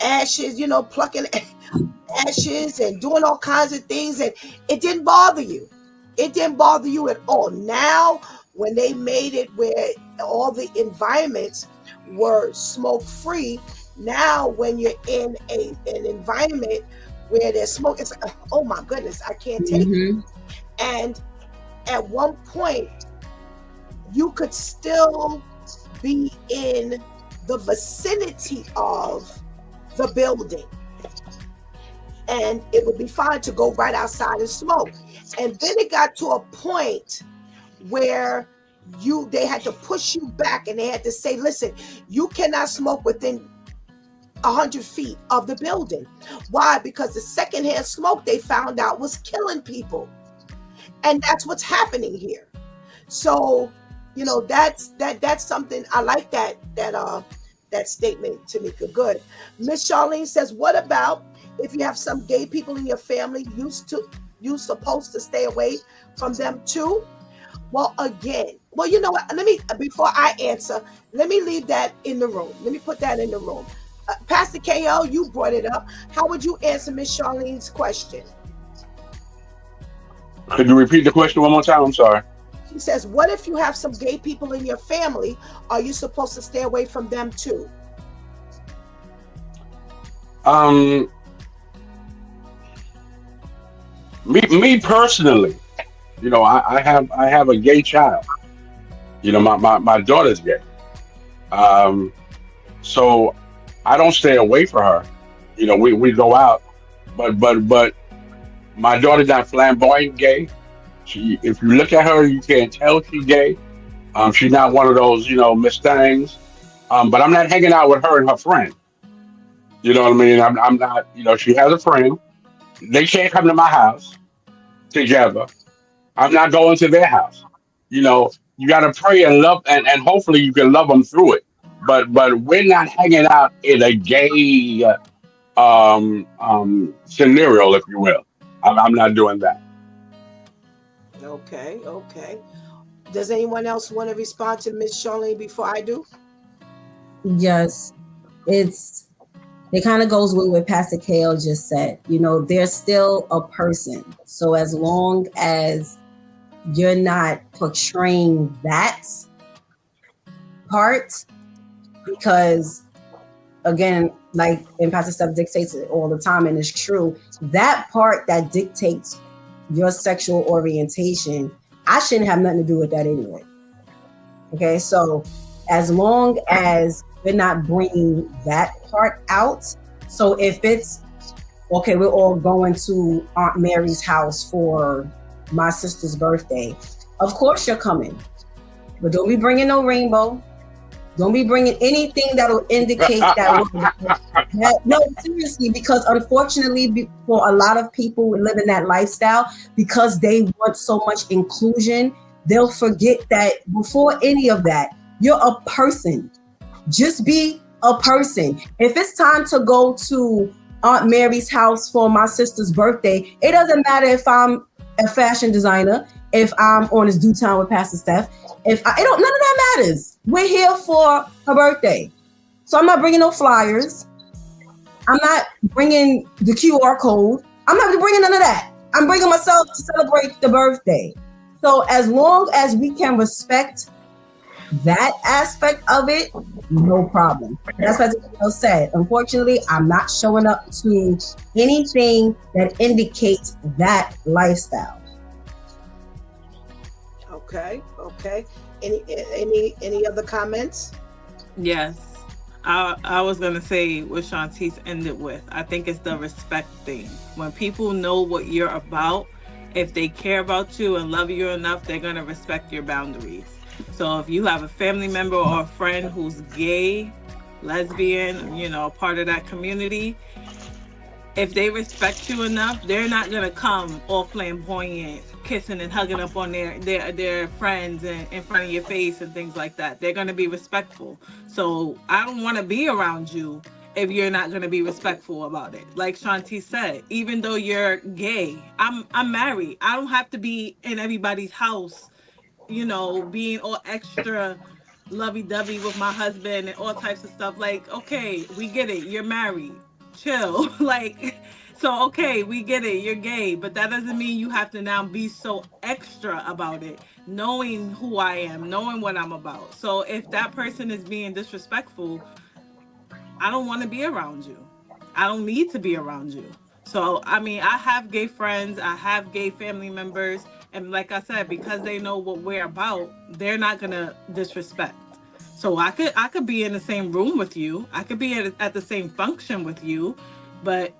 ashes, plucking ashes and doing all kinds of things, and it didn't bother you. It didn't bother you at all. Now, when they made it where all the environments were smoke free, now when you're in an environment where there's smoke, it's like, oh my goodness, I can't take it. And at one point, you could still be in the vicinity of the building, and it would be fine to go right outside and smoke. And then it got to a point where they had to push you back, and they had to say, listen, you cannot smoke within 100 feet of the building. Why? Because the secondhand smoke they found out was killing people. And that's what's happening here. So, that's something. I like that statement, Tamika. Good. Miss Charlene says, what about if you have some gay people in your family, you supposed to stay away from them too? Well, again, you know what? Before I answer, let me leave that in the room. Let me put that in the room. Pastor KL, you brought it up. How would you answer Miss Charlene's question? Could you repeat the question one more time? I'm sorry. She says, what if you have some gay people in your family? Are you supposed to stay away from them too? Me personally, I have a gay child. My daughter's gay. So I don't stay away from her. We go out, but my daughter's not flamboyant gay. If you look at her, you can't tell she's gay. She's not one of those, Miss Things. But I'm not hanging out with her and her friend. You know what I mean? I'm not. She has a friend. They can't come to my house together. I'm not going to their house. You got to pray and love, and hopefully you can love them through it. But we're not hanging out in a gay scenario, if you will. I'm not doing that. Okay. Does anyone else want to respond to Miss Charlene before I do? Yes. it kind of goes with what Pastor Kale just said. You know, they're still a person. So as long as you're not portraying that part, because again, like, and Pastor Steph dictates it all the time, and it's true, that part that dictates your sexual orientation, I shouldn't have nothing to do with that anyway. Okay, so as long as we're not bringing that part out, so if it's okay, we're all going to Aunt Mary's house for my sister's birthday, of course you're coming, but don't be bringing no rainbow. Don't be bringing anything that will indicate that. No, seriously, because unfortunately, for a lot of people who live in that lifestyle, because they want so much inclusion, they'll forget that before any of that, you're a person. Just be a person. If it's time to go to Aunt Mary's house for my sister's birthday, it doesn't matter if I'm a fashion designer, if I'm on this Due Time with Pastor Steph, none of that matters. We're here for her birthday. So I'm not bringing no flyers. I'm not bringing the QR code. I'm not bringing none of that. I'm bringing myself to celebrate the birthday. So as long as we can respect that aspect of it, no problem. That's what I said. Unfortunately, I'm not showing up to anything that indicates that lifestyle. Okay. Any other comments? Yes. I was going to say what Shantice ended with. I think it's the respect thing. When people know what you're about, if they care about you and love you enough, they're going to respect your boundaries. So if you have a family member or a friend who's gay, lesbian, you know, part of that community, if they respect you enough, they're not going to come all flamboyant, kissing and hugging up on their friends and in front of your face and things like that. They're going to be respectful. So I don't want to be around you if you're not going to be respectful about it. Like Shanti said, even though you're gay, I'm married. I don't have to be in everybody's house, you know, being all extra lovey-dovey with my husband and all types of stuff. Like, okay, we get it. You're married. Chill. Like, so, okay, we get it. You're gay. But that doesn't mean you have to now be so extra about it, knowing who I am, knowing what I'm about. So if that person is being disrespectful, I don't want to be around you. I don't need to be around you. So, I mean, I have gay friends, I have gay family members, and like I said, because they know what we're about, they're not gonna disrespect. So I could be in the same room with you, I could be at the same function with you, but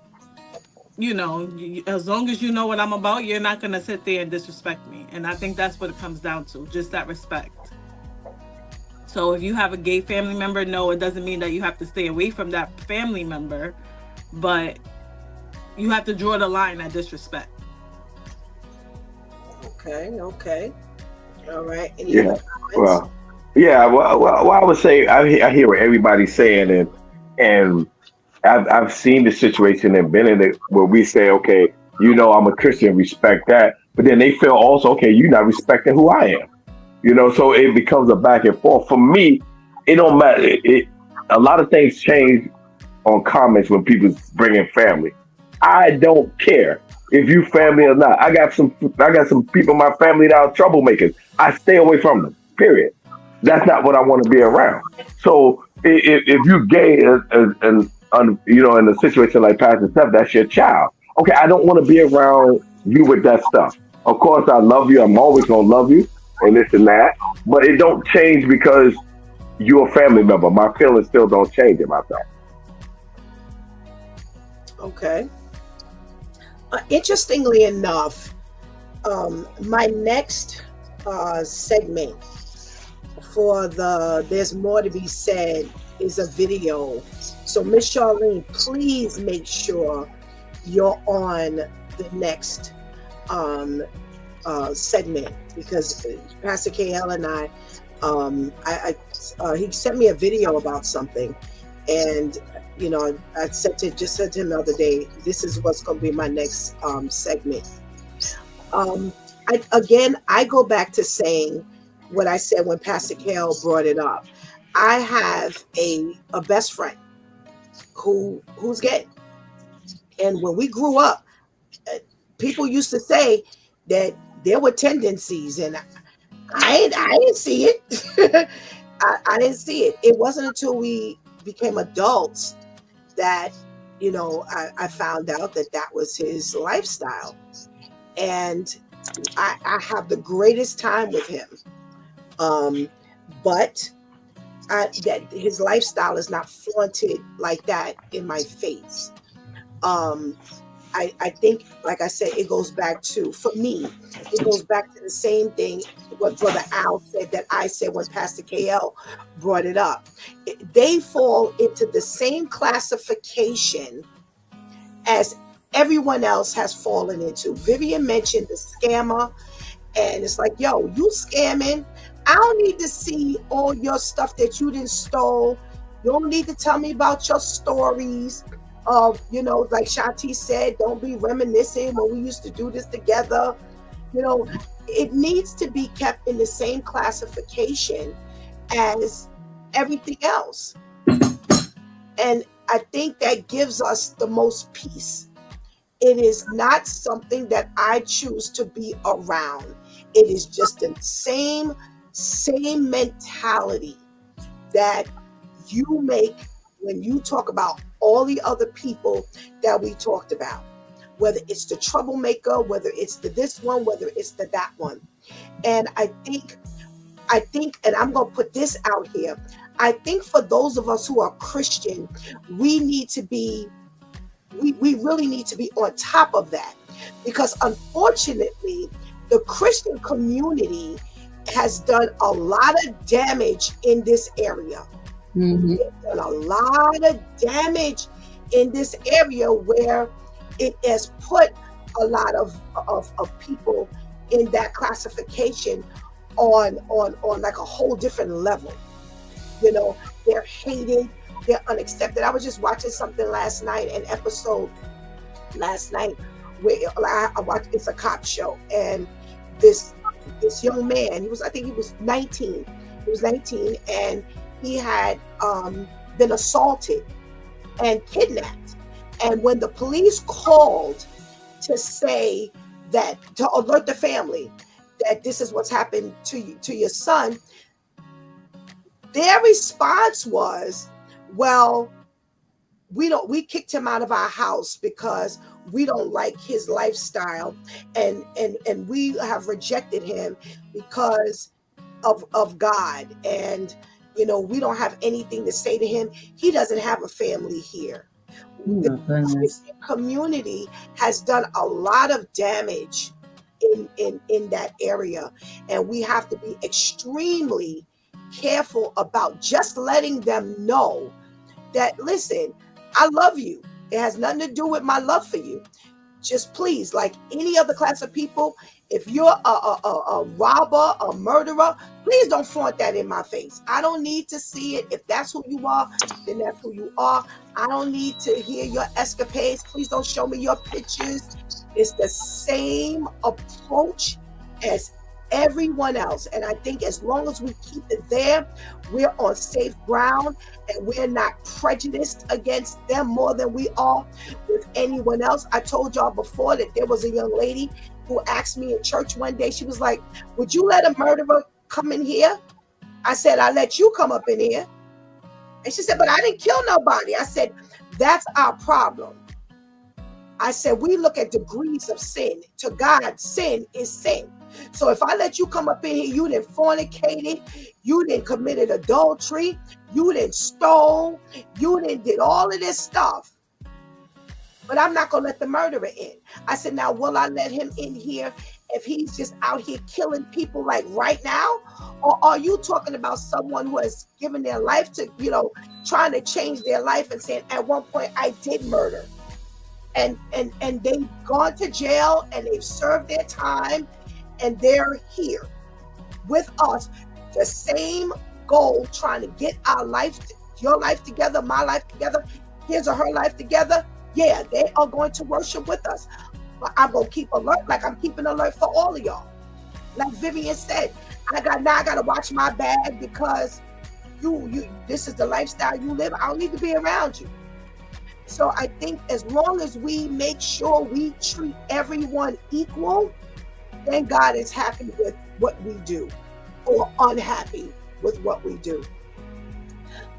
you know, as long as you know what I'm about, you're not gonna sit there and disrespect me. And I think that's what it comes down to, just that respect. So if you have a gay family member, no, it doesn't mean that you have to stay away from that family member, but you have to draw the line at disrespect. Okay. All right. Well, I would say I hear what everybody's saying, and I've seen the situation and been in it where we say, okay, you know, I'm a Christian, respect that, but then they feel also, okay, you're not respecting who I am, you know, so it becomes a back and forth. For me, it don't matter. A lot of things change on comments when people bring in family. I don't care if you family or not. I got some people in my family that are troublemakers. I stay away from them. Period. That's not what I want to be around. So if you're gay and you know, in a situation like Pastor Steph, that's your child. Okay, I don't want to be around you with that stuff. Of course, I love you. I'm always gonna love you and this and that. But it don't change because you're a family member. My feelings still don't change about that. Okay. Interestingly enough, my next segment for the There's More to Be Said is a video. So Miss Charlene, please make sure you're on the next segment, because Pastor KL and I he sent me a video about something, and you know, I said to him the other day, this is what's going to be my next segment. I go back to saying what I said when Pastor Kale brought it up. I have a best friend, who's gay. And when we grew up, people used to say that there were tendencies, and I didn't see it. I didn't see it. It wasn't until we became adults that, I found out that that was his lifestyle. And I have the greatest time with him. But that his lifestyle is not flaunted like that in my face. I think, like I said, it goes back to, for me, it goes back to the same thing what Brother Al said that I said when Pastor KL brought it up. They fall into the same classification as everyone else has fallen into. Vivian mentioned the scammer, and it's like, yo, you scamming. I don't need to see all your stuff that you didn't stole. You don't need to tell me about your stories of, like Shanti said, don't be reminiscing when we used to do this together. It needs to be kept in the same classification as everything else. And I think that gives us the most peace. It is not something that I choose to be around. It is just the same mentality that you make when you talk about all the other people that we talked about, whether it's the troublemaker, whether it's the this one, whether it's the that one. And I think, and I'm going to put this out here, I think for those of us who are Christian, we need to be, we really need to be on top of that, because unfortunately, the Christian community has done a lot of damage in this area. Mm-hmm. They've done a lot of damage in this area where it has put a lot of people in that classification on like a whole different level. They're hated, they're unaccepted. I was just watching something last night, an episode last night where I watched, it's a cop show, and this young man, I think he was 19. He was 19, and he had been assaulted and kidnapped. And when the police called to say that, to alert the family that this is what's happened to your son, their response was, well, we kicked him out of our house because we don't like his lifestyle, and we have rejected him because of God, and we don't have anything to say to him. He doesn't have a family here. The Christian community has done a lot of damage in that area, and we have to be extremely careful about just letting them know that, listen, I love you. It has nothing to do with my love for you. Just please, like any other class of people, if you're a robber, a murderer, please don't flaunt that in my face. I don't need to see it. If that's who you are, then that's who you are. I don't need to hear your escapades. Please don't show me your pictures. It's the same approach as everyone else. And I think as long as we keep it there, we're on safe ground, and we're not prejudiced against them more than we are with anyone else. I told y'all before that there was a young lady who asked me in church one day, she was like, would you let a murderer come in here? I said, I let you come up in here. And she said, but I didn't kill nobody. I said, that's our problem. I said, we look at degrees of sin. To God, sin is sin. So if I let you come up in here, you didn't fornicated, you didn't committed adultery, you didn't stole, you didn't did all of this stuff. But I'm not going to let the murderer in. I said, now, will I let him in here if he's just out here killing people like right now? Or are you talking about someone who has given their life to, trying to change their life and saying, at one point I did murder. And they've gone to jail and they've served their time and they're here with us. The same goal, trying to get our life, your life together, my life together, his or her life together. Yeah, they are going to worship with us. But I'm going to keep alert, like I'm keeping alert for all of y'all. Like Vivian said, I got to watch my bag because you this is the lifestyle you live. I don't need to be around you. So I think as long as we make sure we treat everyone equal, then God is happy with what we do, or unhappy with what we do.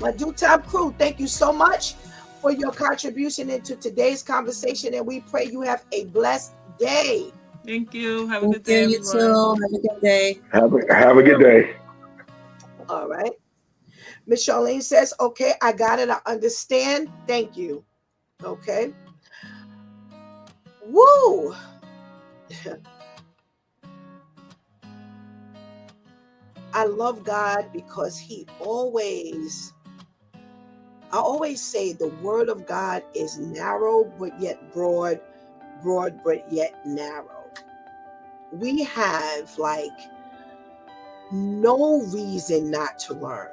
My Due Time crew, thank you so much for your contribution into today's conversation, and we pray you have a blessed day. Thank you. Have a good Thank you, day, you everyone. too. Have a good day. Have a good day. All right. Miss Charlene says, okay, I got it. I understand. Thank you. Okay. Woo. I love God because I always say the word of God is narrow, but yet broad, broad, but yet narrow. We have like no reason not to learn.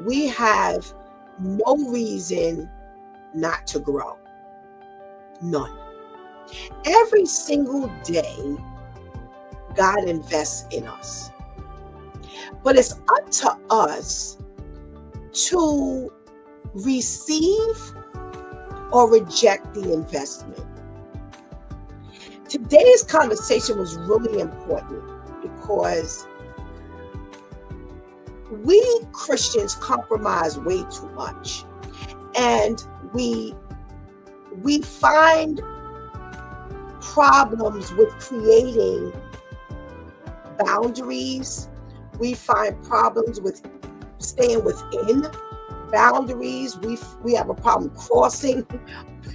We have no reason not to grow. None. Every single day, God invests in us. But it's up to us to receive or reject the investment. Today's conversation was really important because we Christians compromise way too much. And we find problems with creating boundaries. We find problems with staying within boundaries. We have a problem crossing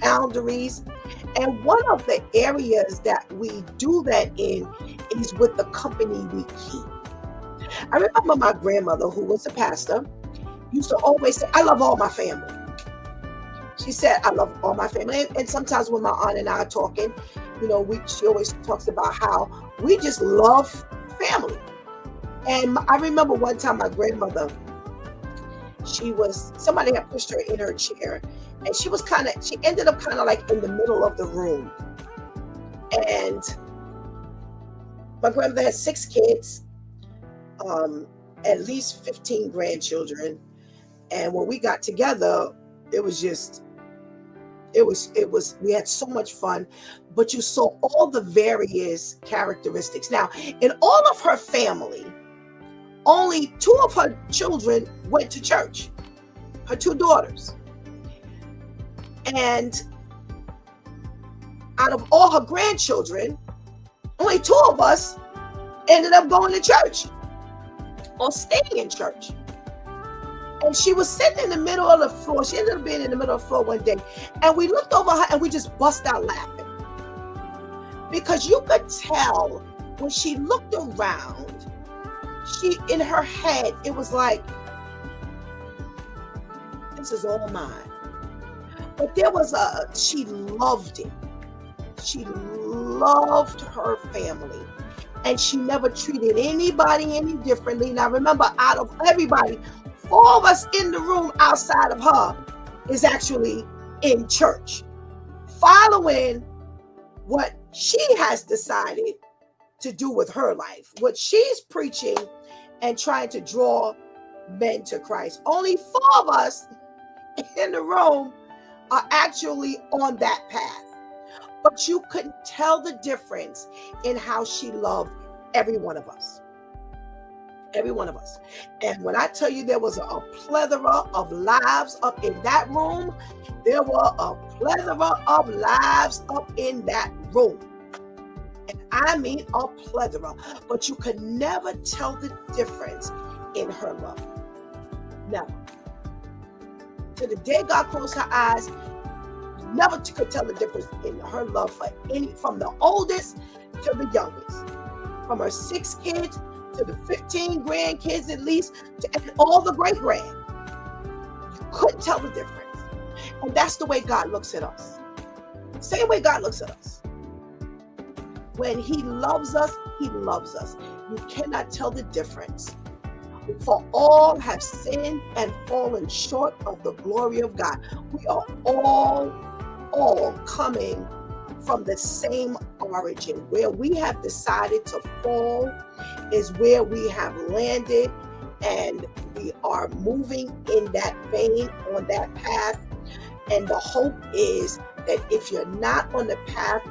boundaries. And one of the areas that we do that in is with the company we keep. I remember my grandmother, who was a pastor, used to always say, I love all my family. She said, I love all my family. And sometimes when my aunt and I are talking, she always talks about how we just love family. And I remember one time my grandmother, somebody had pushed her in her chair, and she ended up kind of like in the middle of the room. And my grandmother had 6 kids, at least 15 grandchildren. And when we got together, we had so much fun, but you saw all the various characteristics. Now, in all of her family, only 2 of her children went to church, her 2 daughters. And out of all her grandchildren, only 2 of us ended up going to church or staying in church. And she was sitting in the middle of the floor. She ended up being in the middle of the floor one day. And we looked over her and we just bust out laughing. Because you could tell when she looked around, in her head, it was like, this is all mine. But she loved it. She loved her family. And she never treated anybody any differently. Now remember, out of everybody, 4 of us in the room outside of her is actually in church, following what she has decided to do with her life, what she's preaching and trying to draw men to Christ. Only 4 of us in the room are actually on that path. But you could tell the difference in how she loved every one of us. Every one of us. And when I tell you there was a plethora of lives up in that room, there were a plethora of lives up in that room. And I mean a plethora. But you could never tell the difference in her love. Never. To the day God closed her eyes, you never could tell the difference in her love for from the oldest to the youngest. From her 6 kids to the 15 grandkids at least, and all the great-grand. You couldn't tell the difference. And that's the way God looks at us. Same way God looks at us. When he loves us, he loves us. You cannot tell the difference. For all have sinned and fallen short of the glory of God. We are all coming from the same origin. Where we have decided to fall is where we have landed, and we are moving in that vein, on that path. And the hope is that if you're not on the path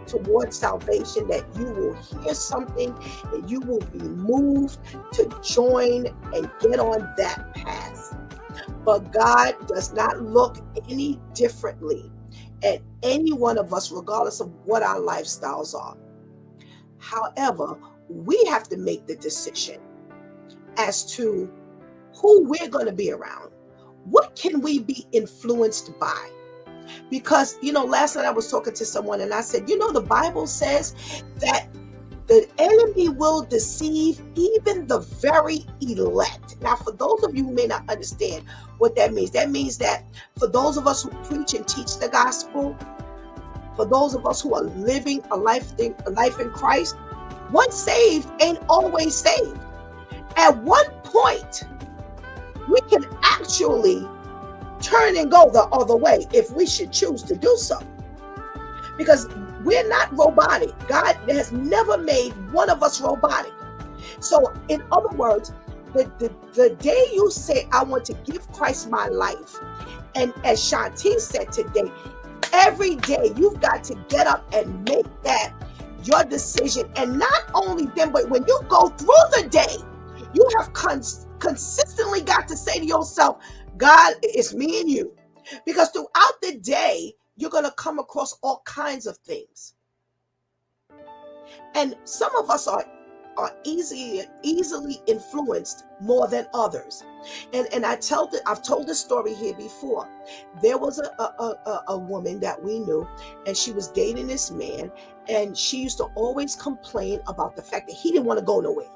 towards salvation, that you will hear something and you will be moved to join and get on that path. But God does not look any differently at any one of us, regardless of what our lifestyles are. However, we have to make the decision as to who we're going to be around. What can we be influenced by? Because, last night I was talking to someone and I said, the Bible says that the enemy will deceive even the very elect. Now, for those of you who may not understand what that means that for those of us who preach and teach the gospel, for those of us who are living a life in Christ, once saved ain't always saved. At one point, we can actually turn and go the other way if we should choose to do so. Because we're not robotic. God has never made one of us robotic. So in other words, the day you say, I want to give Christ my life, and as Shanti said today, every day you've got to get up and make that your decision. And not only then, but when you go through the day, you have consistently got to say to yourself, God, it's me and you. Because throughout the day, you're going to come across all kinds of things. And some of us are easily influenced more than others. And I've told this story here before. There was a woman that we knew, and she was dating this man, and she used to always complain about the fact that he didn't want to go nowhere.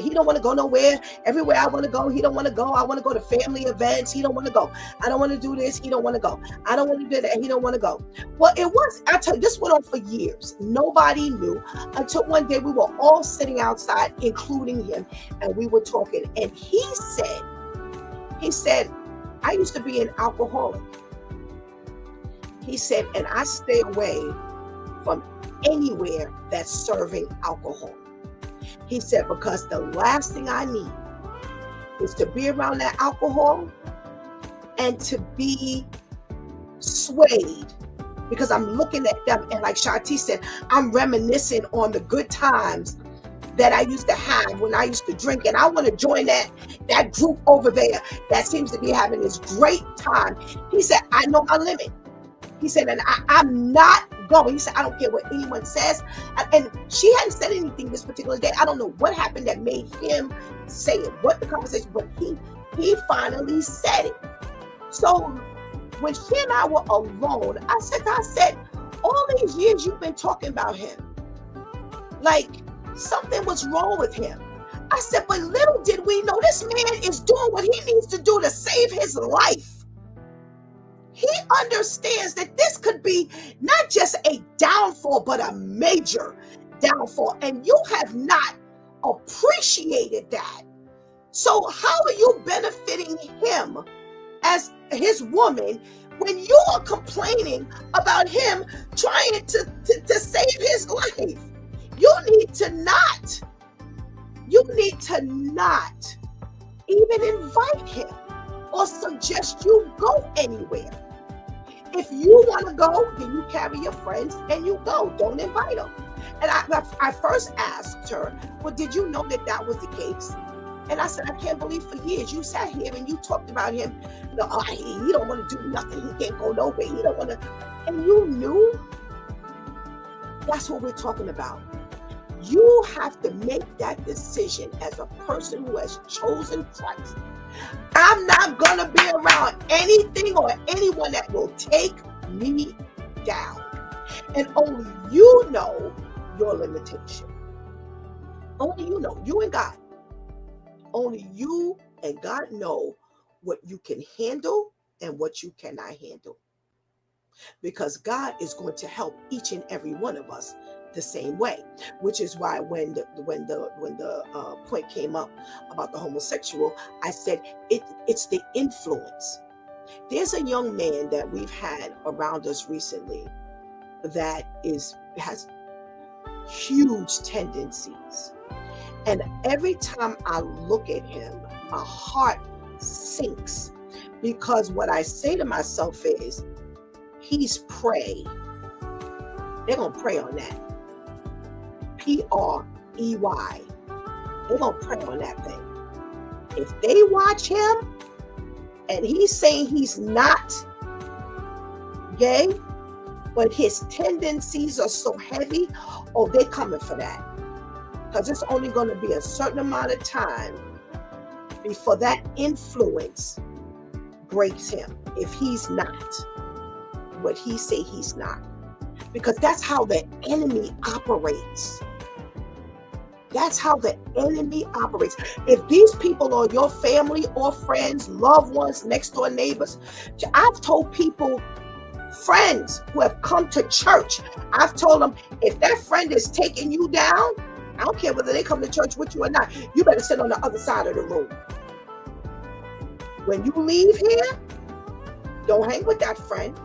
He don't want to go nowhere. Everywhere I want to go, he don't want to go. I want to go to family events. He don't want to go. I don't want to do this. He don't want to go. I don't want to do that. He don't want to go. Well, I tell you, this went on for years. Nobody knew until one day we were all sitting outside, including him, and we were talking. And he said, I used to be an alcoholic. He said, and I stay away from anywhere that's serving alcohol. He said, because the last thing I need is to be around that alcohol and to be swayed, because I'm looking at them, and like Shanti said, I'm reminiscing on the good times that I used to have when I used to drink, and I want to join that group over there that seems to be having this great time. He said, I know my limit. He said, and I'm not going. He said, I don't care what anyone says. And she hadn't said anything this particular day. I don't know what happened that made him say it, what the conversation, but he finally said it. So when she and I were alone, I said, all these years you've been talking about him, like something was wrong with him. I said, but little did we know this man is doing what he needs to do to save his life. He understands that this could be not just a downfall, but a major downfall. And you have not appreciated that. So how are you benefiting him as his woman when you are complaining about him trying to save his life? You need to not even invite him or suggest you go anywhere. If you want to go, then you carry your friends and you go. Don't invite them. And I first asked her, well, did you know that was the case? And I said, I can't believe for years you sat here and you talked about him. He don't want to do nothing. He can't go nowhere. He don't want to. And you knew. That's what we're talking about. You have to make that decision as a person who has chosen Christ. I'm not going to be around anything or anyone that will take me down. And only you know your limitation. Only you know, you and God. Only you and God know what you can handle and what you cannot handle. Because God is going to help each and every one of us the same way, which is why when the point came up about the homosexual, I said it's the influence. There's a young man that we've had around us recently that has huge tendencies, and every time I look at him, my heart sinks Because what I say to myself is, he's prey. They're going to prey on that. Prey. They're going to prey on that thing. If they watch him and he's saying he's not gay, but his tendencies are so heavy, oh, they're coming for that. Because it's only going to be a certain amount of time before that influence breaks him, if he's not what he say he's not. Because that's how the enemy operates. That's how the enemy operates. If these people are your family or friends, loved ones, next door neighbors, I've told people, friends who have come to church, I've told them, if that friend is taking you down, I don't care whether they come to church with you or not, you better sit on the other side of the room. When you leave here, don't hang with that friend,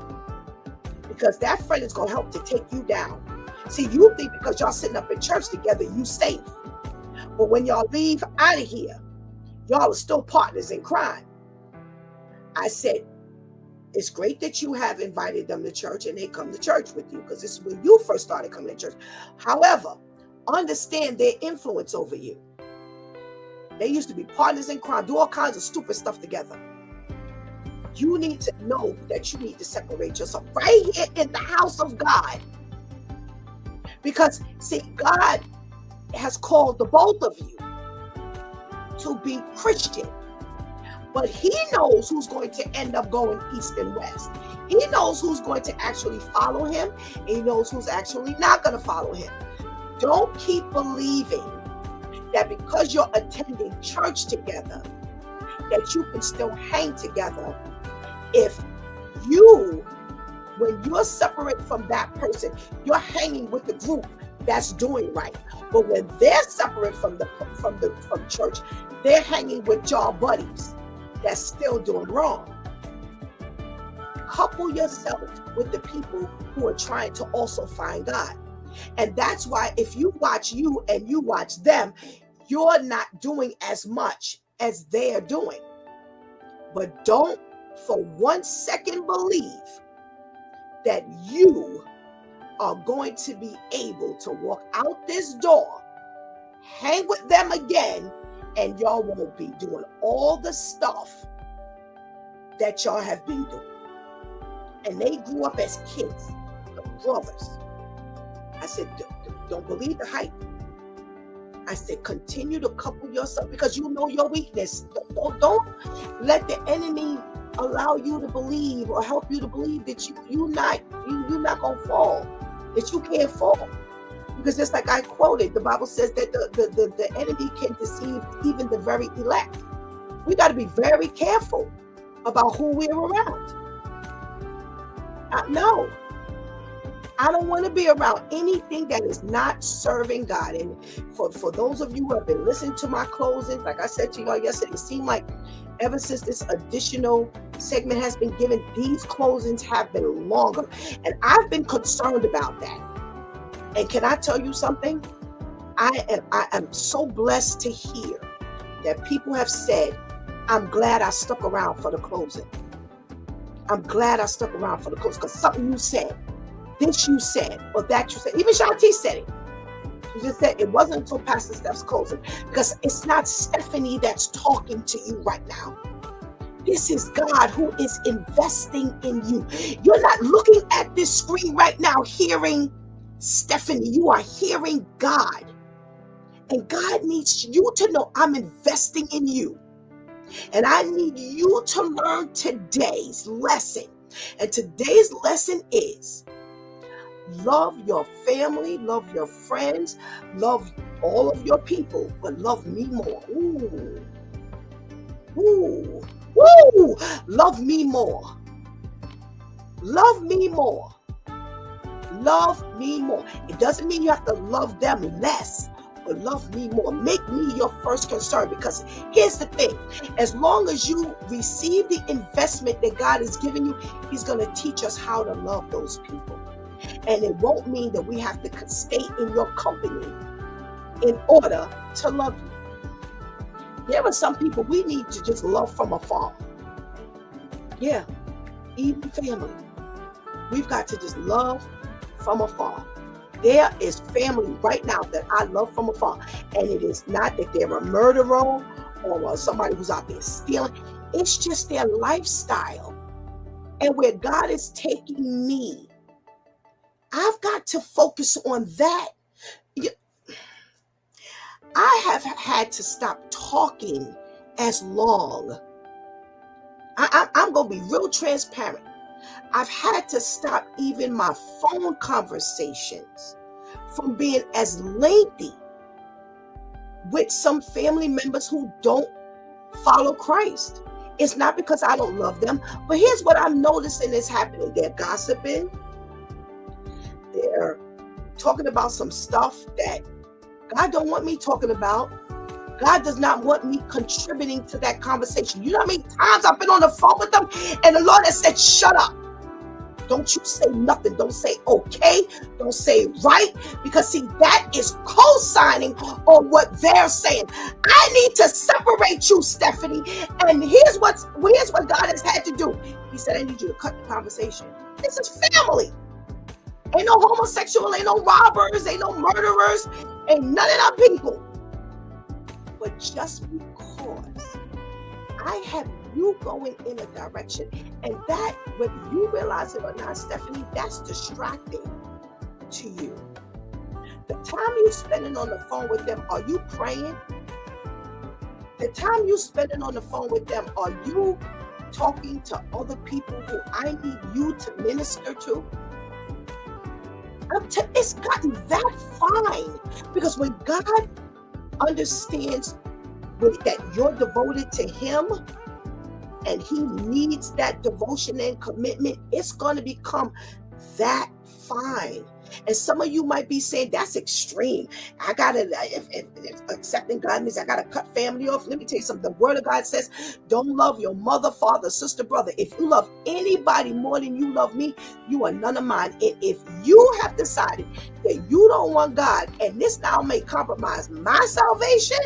because that friend is going to help to take you down. See, you think because y'all sitting up in church together, you safe. But when y'all leave out of here, y'all are still partners in crime. I said, it's great that you have invited them to church and they come to church with you, because this is when you first started coming to church. However, understand their influence over you. They used to be partners in crime, do all kinds of stupid stuff together. You need to know that you need to separate yourself right here in the house of God. Because, see, God has called the both of you to be Christian. But he knows who's going to end up going east and west. He knows who's going to actually follow him. And he knows who's actually not going to follow him. Don't keep believing that because you're attending church together, that you can still hang together. If you, when you're separate from that person, you're hanging with the group that's doing right. But when they're separate from church, they're hanging with y'all buddies that's still doing wrong. Couple yourself with the people who are trying to also find God. And that's why if you watch you and you watch them, you're not doing as much as they're doing. But don't for 1 second believe that you are going to be able to walk out this door, hang with them again, and y'all won't be doing all the stuff that y'all have been doing. And they grew up as kids, the brothers. I said, don't believe the hype. I said, continue to couple yourself, because you know your weakness. Don't let the enemy allow you to believe or help you to believe that you're not gonna fall, that you can't fall. Because just like I quoted, the Bible says that the enemy can deceive even the very elect. We got to be very careful about who we're around. No, I don't want to be around anything that is not serving God. And for those of you who have been listening to my closings, like I said to y'all yesterday, it seemed like ever since this additional segment has been given, these closings have been longer. And I've been concerned about that. And can I tell you something? I am so blessed to hear that people have said, I'm glad I stuck around for the closing. I'm glad I stuck around for the closing, because something you said, this you said, or that you said, even Shanti said it. She just said it wasn't until Pastor Steph's closing, because it's not Stephanie that's talking to you right now. This is God who is investing in you. You're not looking at this screen right now hearing Stephanie, you are hearing God. And God needs you to know, I'm investing in you. And I need you to learn today's lesson. And today's lesson is love your family, love your friends, love all of your people, but love me more. Ooh. Ooh. Woo! Love me more. Love me more. Love me more. It doesn't mean you have to love them less, but love me more. Make me your first concern, because here's the thing. As long as you receive the investment that God has given you, he's going to teach us how to love those people. And it won't mean that we have to stay in your company in order to love you. There are some people we need to just love from afar. Yeah, even family. We've got to just love from afar. There is family right now that I love from afar. And it is not that they're a murderer or somebody who's out there stealing. It's just their lifestyle. And where God is taking me, I've got to focus on that. Y- I have had to stop talking as long. I'm going to be real transparent. I've had to stop even my phone conversations from being as lengthy with some family members who don't follow Christ. It's not because I don't love them, but here's what I'm noticing is happening. They're gossiping. They're talking about some stuff that God don't want me talking about. God does not want me contributing to that conversation. You know how many times I've been on the phone with them and the Lord has said, shut up. Don't you say nothing. Don't say okay. Don't say right. Because see, that is co-signing on what they're saying. I need to separate you, Stephanie. And here's what God has had to do. He said, I need you to cut the conversation. This is family. Ain't no homosexual, ain't no robbers, ain't no murderers, ain't none of them people. But just because I have you going in a direction, and that, whether you realize it or not, Stephanie, that's distracting to you. The time you're spending on the phone with them, are you praying? The time you're spending on the phone with them, are you talking to other people who I need you to minister to? It's gotten that fine, because when God understands that you're devoted to Him, and He needs that devotion and commitment, it's going to become that fine. And some of you might be saying, that's extreme. I gotta, if accepting God means I gotta cut family off. Let me tell you something. The Word of God says, don't love your mother, father, sister, brother. If you love anybody more than you love me, you are none of mine. And if you have decided that you don't want God, and this now may compromise my salvation,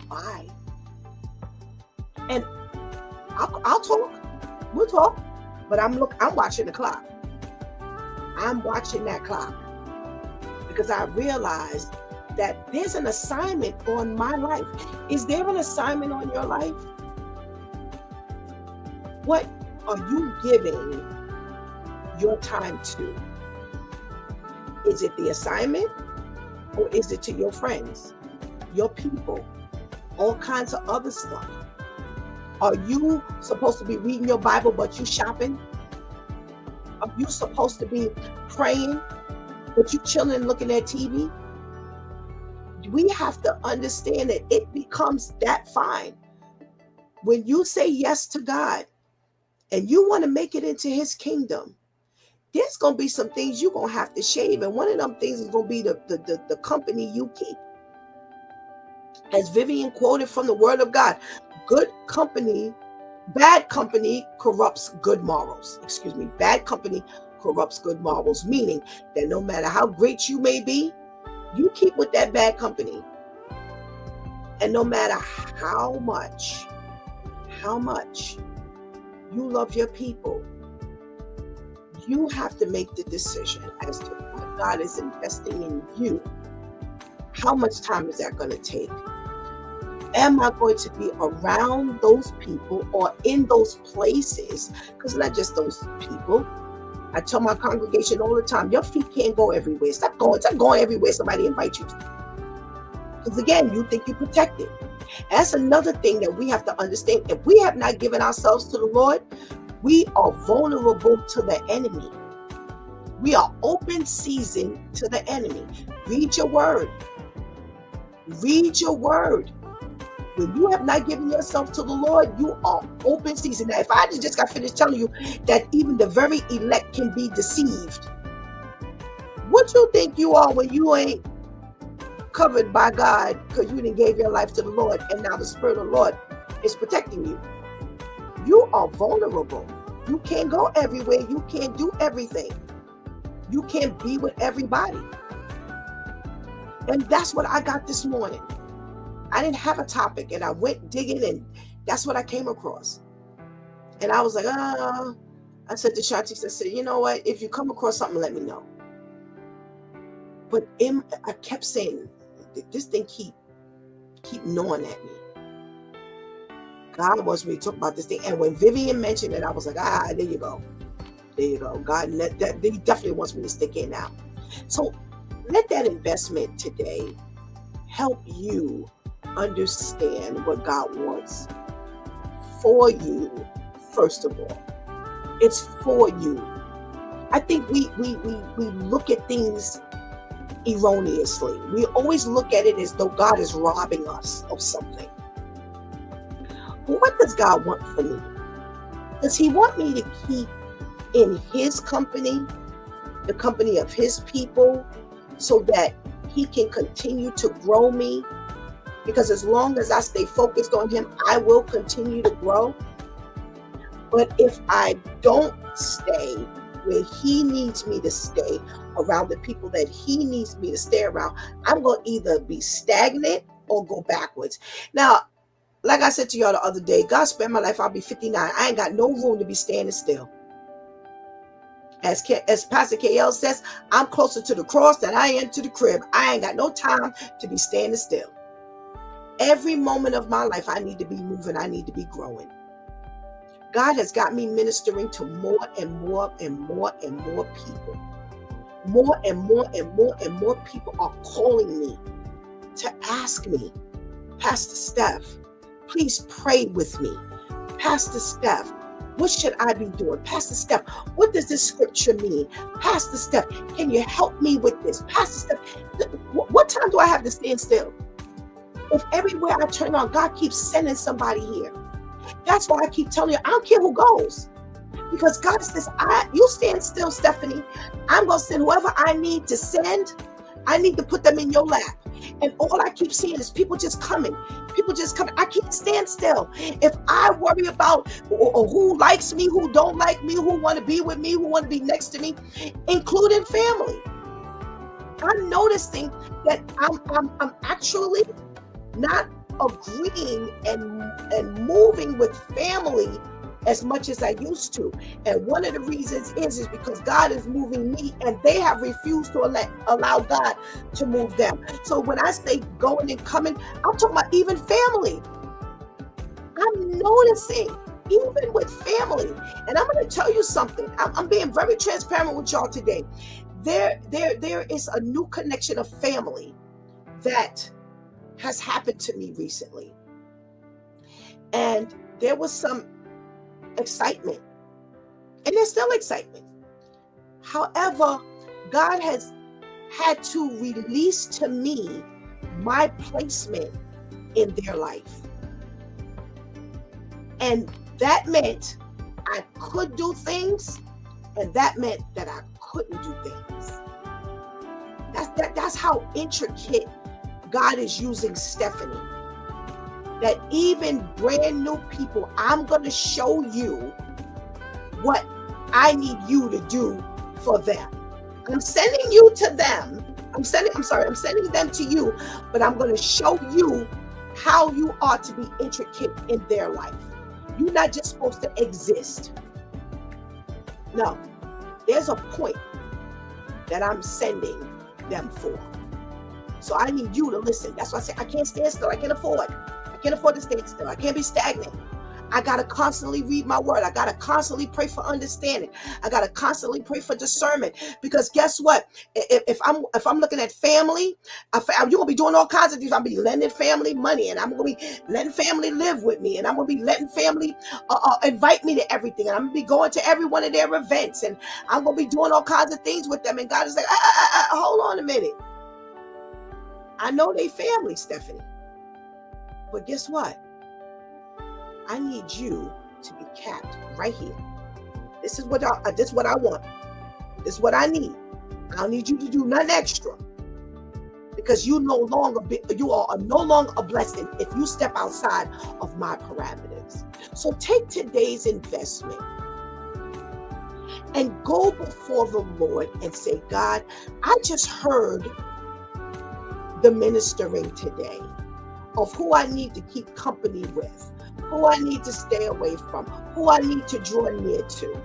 bye. And I'll talk. We'll talk. But I'm watching the clock. I'm watching that clock, because I realize that there's an assignment on my life. Is there an assignment on your life? What are you giving your time to? Is it the assignment, or is it to your friends, your people, all kinds of other stuff? Are you supposed to be reading your Bible, but you shopping? Are you supposed to be praying, but you chilling looking at TV? We have to understand that it becomes that fine. When you say yes to God and you want to make it into His kingdom, there's going to be some things you're going to have to shave. And one of them things is going to be the company you keep. As Vivian quoted from the Word of God, bad company corrupts good morals. Excuse me, bad company corrupts good morals, meaning that no matter how great you may be, you keep with that bad company. And no matter how much you love your people, you have to make the decision as to what God is investing in you. How much time is that going to take? Am I going to be around those people or in those places? Because not just those people. I tell my congregation all the time, your feet can't go everywhere. Stop going everywhere somebody invites you to. Because again, you think you're protected. That's another thing that we have to understand. If we have not given ourselves to the Lord, we are vulnerable to the enemy. We are open season to the enemy. Read your word. Read your word. When you have not given yourself to the Lord, you are open season. Now, if I just got finished telling you that even the very elect can be deceived, what you think you are when you ain't covered by God because you didn't give your life to the Lord, and now the Spirit of the Lord is protecting you? You are vulnerable. You can't go everywhere. You can't do everything. You can't be with everybody. And that's what I got this morning. I didn't have a topic, and I went digging, and That's what I came across. And I was like, I said to Shanti, I said, you know what? If you come across something, let me know. But I kept saying, this thing keep gnawing at me. God wants me to talk about this thing. And when Vivian mentioned it, I was like, there you go. There you go. God, he definitely wants me to stick in now. So let that investment today help you understand what God wants for you, first of all. It's for you. I think we look at things erroneously. We always look at it as though God is robbing us of something. But what does God want for me? Does he want me to keep in his company, the company of his people, so that he can continue to grow me? Because as long as I stay focused on him, I will continue to grow. But if I don't stay where he needs me to stay, around the people that he needs me to stay around, I'm going to either be stagnant or go backwards. Now, like I said to y'all the other day, God spared my life, I'll be 59. I ain't got no room to be standing still. As Pastor KL says, I'm closer to the cross than I am to the crib. I ain't got no time to be standing still. Every moment of my life, I need to be moving. I need to be growing. God has got me ministering to more and more and more and more people. More and more and more and more people are calling me to ask me, Pastor Steph, please pray with me. Pastor Steph, what should I be doing? Pastor Steph, what does this scripture mean? Pastor Steph, can you help me with this? Pastor Steph, what time do I have to stand still? If everywhere I turn on, God keeps sending somebody here. That's why I keep telling you, I don't care who goes. Because God says, you stand still, Stephanie. I'm going to send whoever I need to send. I need to put them in your lap. And all I keep seeing is people just coming. People just coming. I can't stand still. If I worry about who likes me, who don't like me, who want to be with me, who want to be next to me, including family. I'm noticing that I'm actually not agreeing and moving with family as much as I used to. And one of the reasons is because God is moving me and they have refused to allow God to move them. So when I say going and coming, I'm talking about even family. I'm noticing even with family. And I'm going to tell you something. I'm being very transparent with y'all today. There is a new connection of family that has happened to me recently. And there was some excitement. And there's still excitement. However, God has had to release to me my placement in their life. And that meant I could do things, and that meant that I couldn't do things. That's how intricate God is using Stephanie. That even brand new people, I'm going to show you what I need you to do for them. I'm sending you to them. I'm sending them to you, but I'm going to show you how you are to be intricate in their life. You're not just supposed to exist. No, there's a point that I'm sending them for. So I need you to listen. That's why I say I can't stand still. I can't afford to stand still. I can't be stagnant. I got to constantly read my word. I got to constantly pray for understanding. I got to constantly pray for discernment. Because guess what? If I'm looking at family, you're going to be doing all kinds of things. I'm going to be lending family money, and I'm going to be letting family live with me, and I'm going to be letting family invite me to everything, and I'm going to be going to every one of their events, and I'm going to be doing all kinds of things with them. And God is like, hold on a minute. I know they family, Stephanie. But guess what? I need you to be capped right here. This is what I want. This is what I need. I don't need you to do nothing extra. Because you are no longer a blessing if you step outside of my parameters. So take today's investment and go before the Lord and say, God, I just heard the ministering today of who I need to keep company with, who I need to stay away from, who I need to draw near to.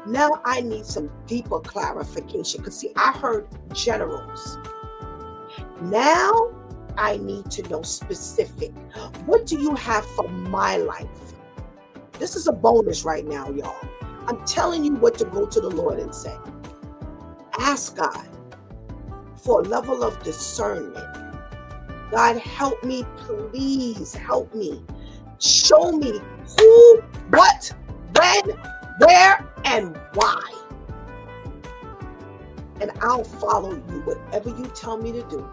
Now I need some deeper clarification because see, I heard generals. Now I need to know specific. What do you have for my life? This is a bonus right now, y'all. I'm telling you what to go to the Lord and say. Ask God for a level of discernment. God, help me, please help me. Show me who, what, when, where, and why. And I'll follow you, whatever you tell me to do.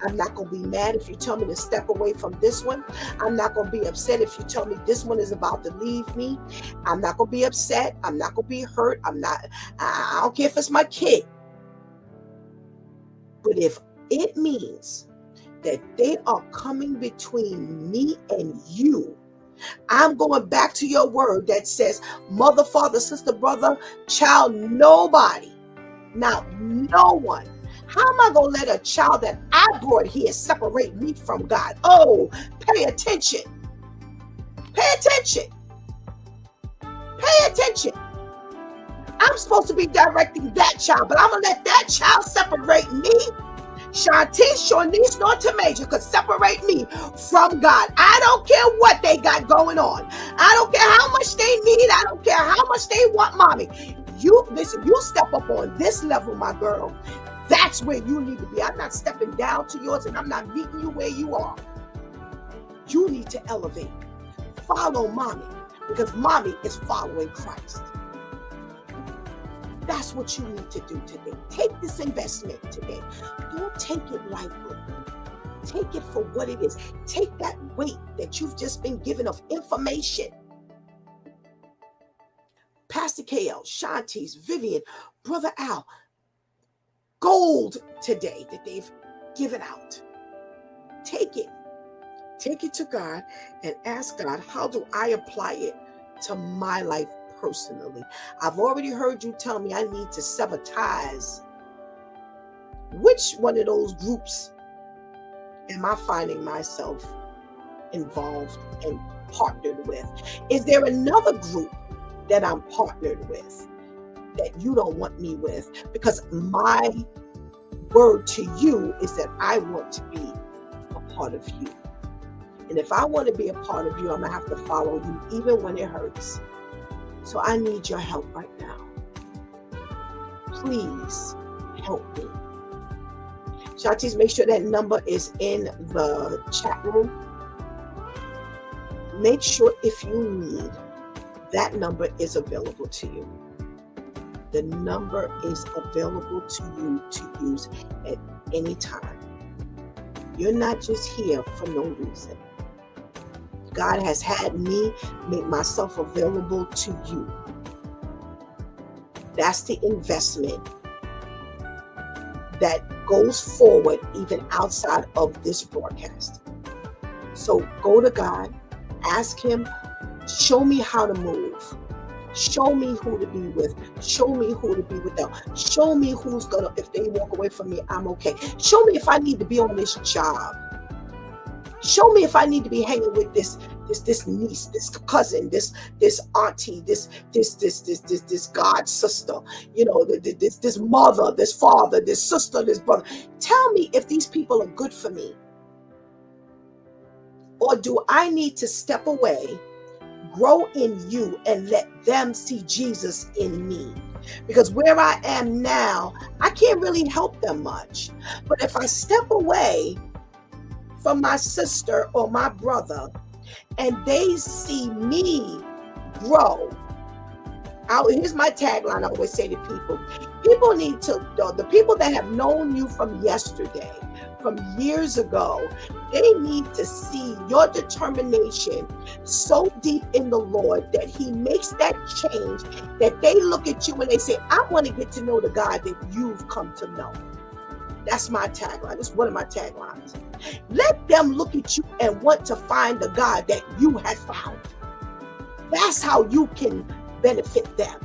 I'm not going to be mad if you tell me to step away from this one. I'm not going to be upset if you tell me this one is about to leave me. I'm not going to be upset. I'm not going to be hurt. I don't care if it's my kid. But if it means that they are coming between me and you, I'm going back to your word that says, mother, father, sister, brother, child, nobody, not no one. How am I going to let a child that I brought here separate me from God? Oh, pay attention. Pay attention. Pay attention. I'm supposed to be directing that child, but I'm going to let that child separate me. Shantice, Shawnice, nor Tamaja could separate me from God. I don't care what they got going on. I don't care how much they need. I don't care how much they want mommy. You listen, you step up on this level, my girl. That's where you need to be. I'm not stepping down to yours and I'm not meeting you where you are. You need to elevate. Follow mommy because mommy is following Christ. That's what you need to do today. Take this investment today. Don't take it lightly. Take it for what it is. Take that weight that you've just been given of information. Pastor KL, Shantice, Vivian, Brother Al, gold today that they've given out. Take it. Take it to God and ask God, how do I apply it to my life personally? I've already heard you tell me I need to sever ties. Which one of those groups am I finding myself involved and partnered with? Is there another group that I'm partnered with that you don't want me with? Because my word to you is that I want to be a part of you. And if I want to be a part of you, I'm going to have to follow you even when it hurts. So I need your help right now. Please help me. Shantice, make sure that number is in the chat room. Make sure if you need, that number is available to you. The number is available to you to use at any time. You're not just here for no reason. God has had me make myself available to you. That's the investment that goes forward even outside of this broadcast. So go to God, ask him, show me how to move. Show me who to be with. Show me who to be without. Show me who's gonna, if they walk away from me, I'm okay. Show me if I need to be on this job. Show me if I need to be hanging with this niece, this cousin, this auntie, this god sister, you know, this mother, this father, this sister, this brother. Tell me if these people are good for me. Or do I need to step away, grow in you, and let them see Jesus in me? Because where I am now, I can't really help them much. But if I step away from my sister or my brother and they see me grow, here's my tagline I always say to people. People need to, the people that have known you from yesterday, from years ago, they need to see your determination so deep in the Lord that he makes that change, that they look at you and they say, I want to get to know the God that you've come to know. That's my tagline. That's one of my taglines. Let them look at you and want to find the God that you have found. That's how you can benefit them.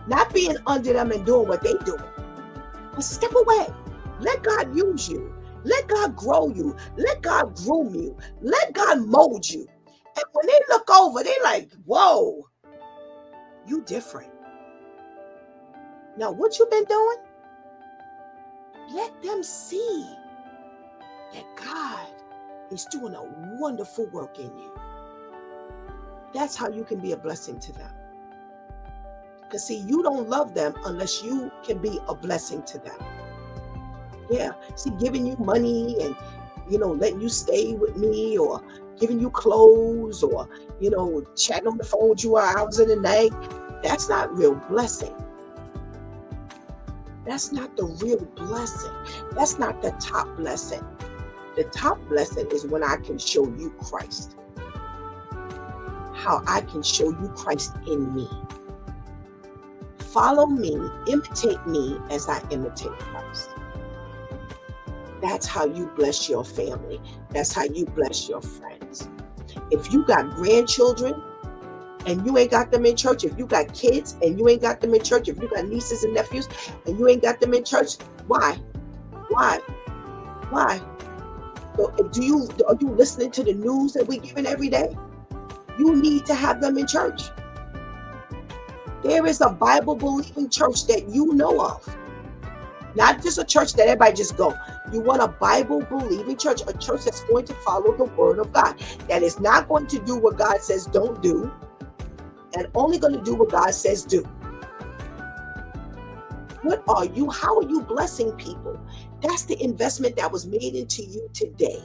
Not being under them and doing what they do. But step away. Let God use you. Let God grow you. Let God groom you. Let God mold you. And when they look over, they like, whoa, you different. Now, what you been doing? Let them see that God is doing a wonderful work in you. That's how you can be a blessing to them. Because see, you don't love them unless you can be a blessing to them. Yeah, see, giving you money and, letting you stay with me, or giving you clothes, or, chatting on the phone with you hours in the night, that's not real blessing. That's not the real blessing. That's not the top blessing. The top blessing is when I can show you Christ. How I can show you Christ in me. Follow me, imitate me as I imitate Christ. That's how you bless your family. That's how you bless your friends. If you got grandchildren and you ain't got them in church, if you got kids and you ain't got them in church, if you got nieces and nephews and you ain't got them in church, why? So are you listening to the news that we're giving every day? You need to have them in church. There is a Bible-believing church that you know of. Not just a church that everybody just go. You want a Bible-believing church, a church that's going to follow the word of God, that is not going to do what God says don't do, and only going to do what God says do. How are you blessing people? That's the investment that was made into you today.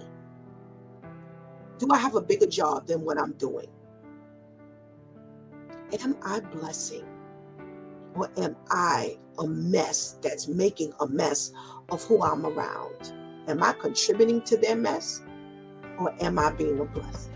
Do I have a bigger job than what I'm doing? Am I blessing? Or am I a mess that's making a mess of who I'm around? Am I contributing to their mess? Or am I being a blessing?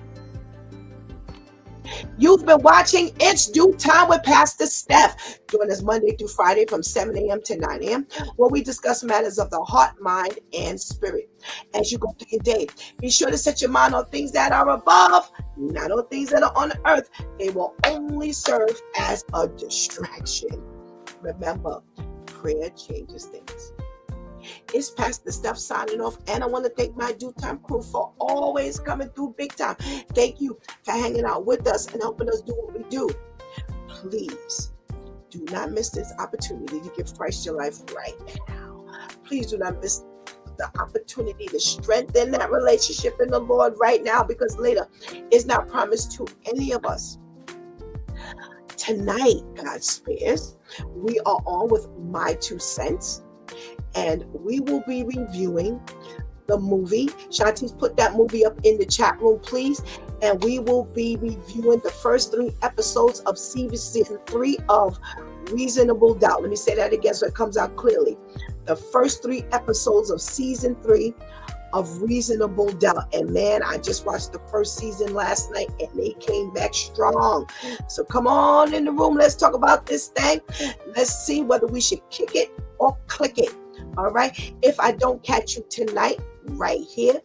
You've been watching It's Due Time with Pastor Steph. Join us Monday through Friday from 7 a.m. to 9 a.m. where we discuss matters of the heart, mind, and spirit. As you go through your day, be sure to set your mind on things that are above, not on things that are on earth. They will only serve as a distraction. Remember, prayer changes things. It's Pastor Steph signing off, and I want to thank my Due Time crew for always coming through big time. Thank you for hanging out with us and helping us do what we do. Please do not miss this opportunity to give Christ your life right now. Please do not miss the opportunity to strengthen that relationship in the Lord right now, because later is not promised to any of us. Tonight, God spares, we are on with My 2 Cents. And we will be reviewing the movie. Shanti's put that movie up in the chat room, please. And we will be reviewing the first 3 episodes of season 3 of Reasonable Doubt. Let me say that again so it comes out clearly. The first 3 episodes of season 3 of Reasonable Doubt. And man, I just watched the first season last night and they came back strong. So come on in the room. Let's talk about this thing. Let's see whether we should kick it or click it. All right. If I don't catch you tonight, right here,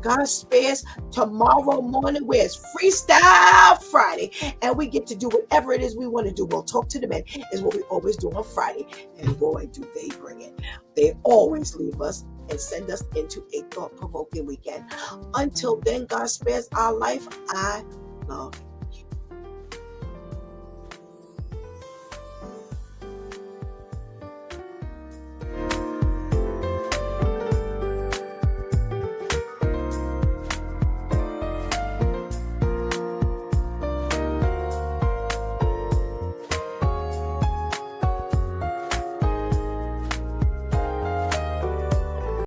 God spares, tomorrow morning, where it's Freestyle Friday, and we get to do whatever it is we want to do. We'll talk to the men, is what we always do on Friday. And boy, do they bring it. They always leave us and send us into a thought-provoking weekend. Until then, God spares our life. I love you.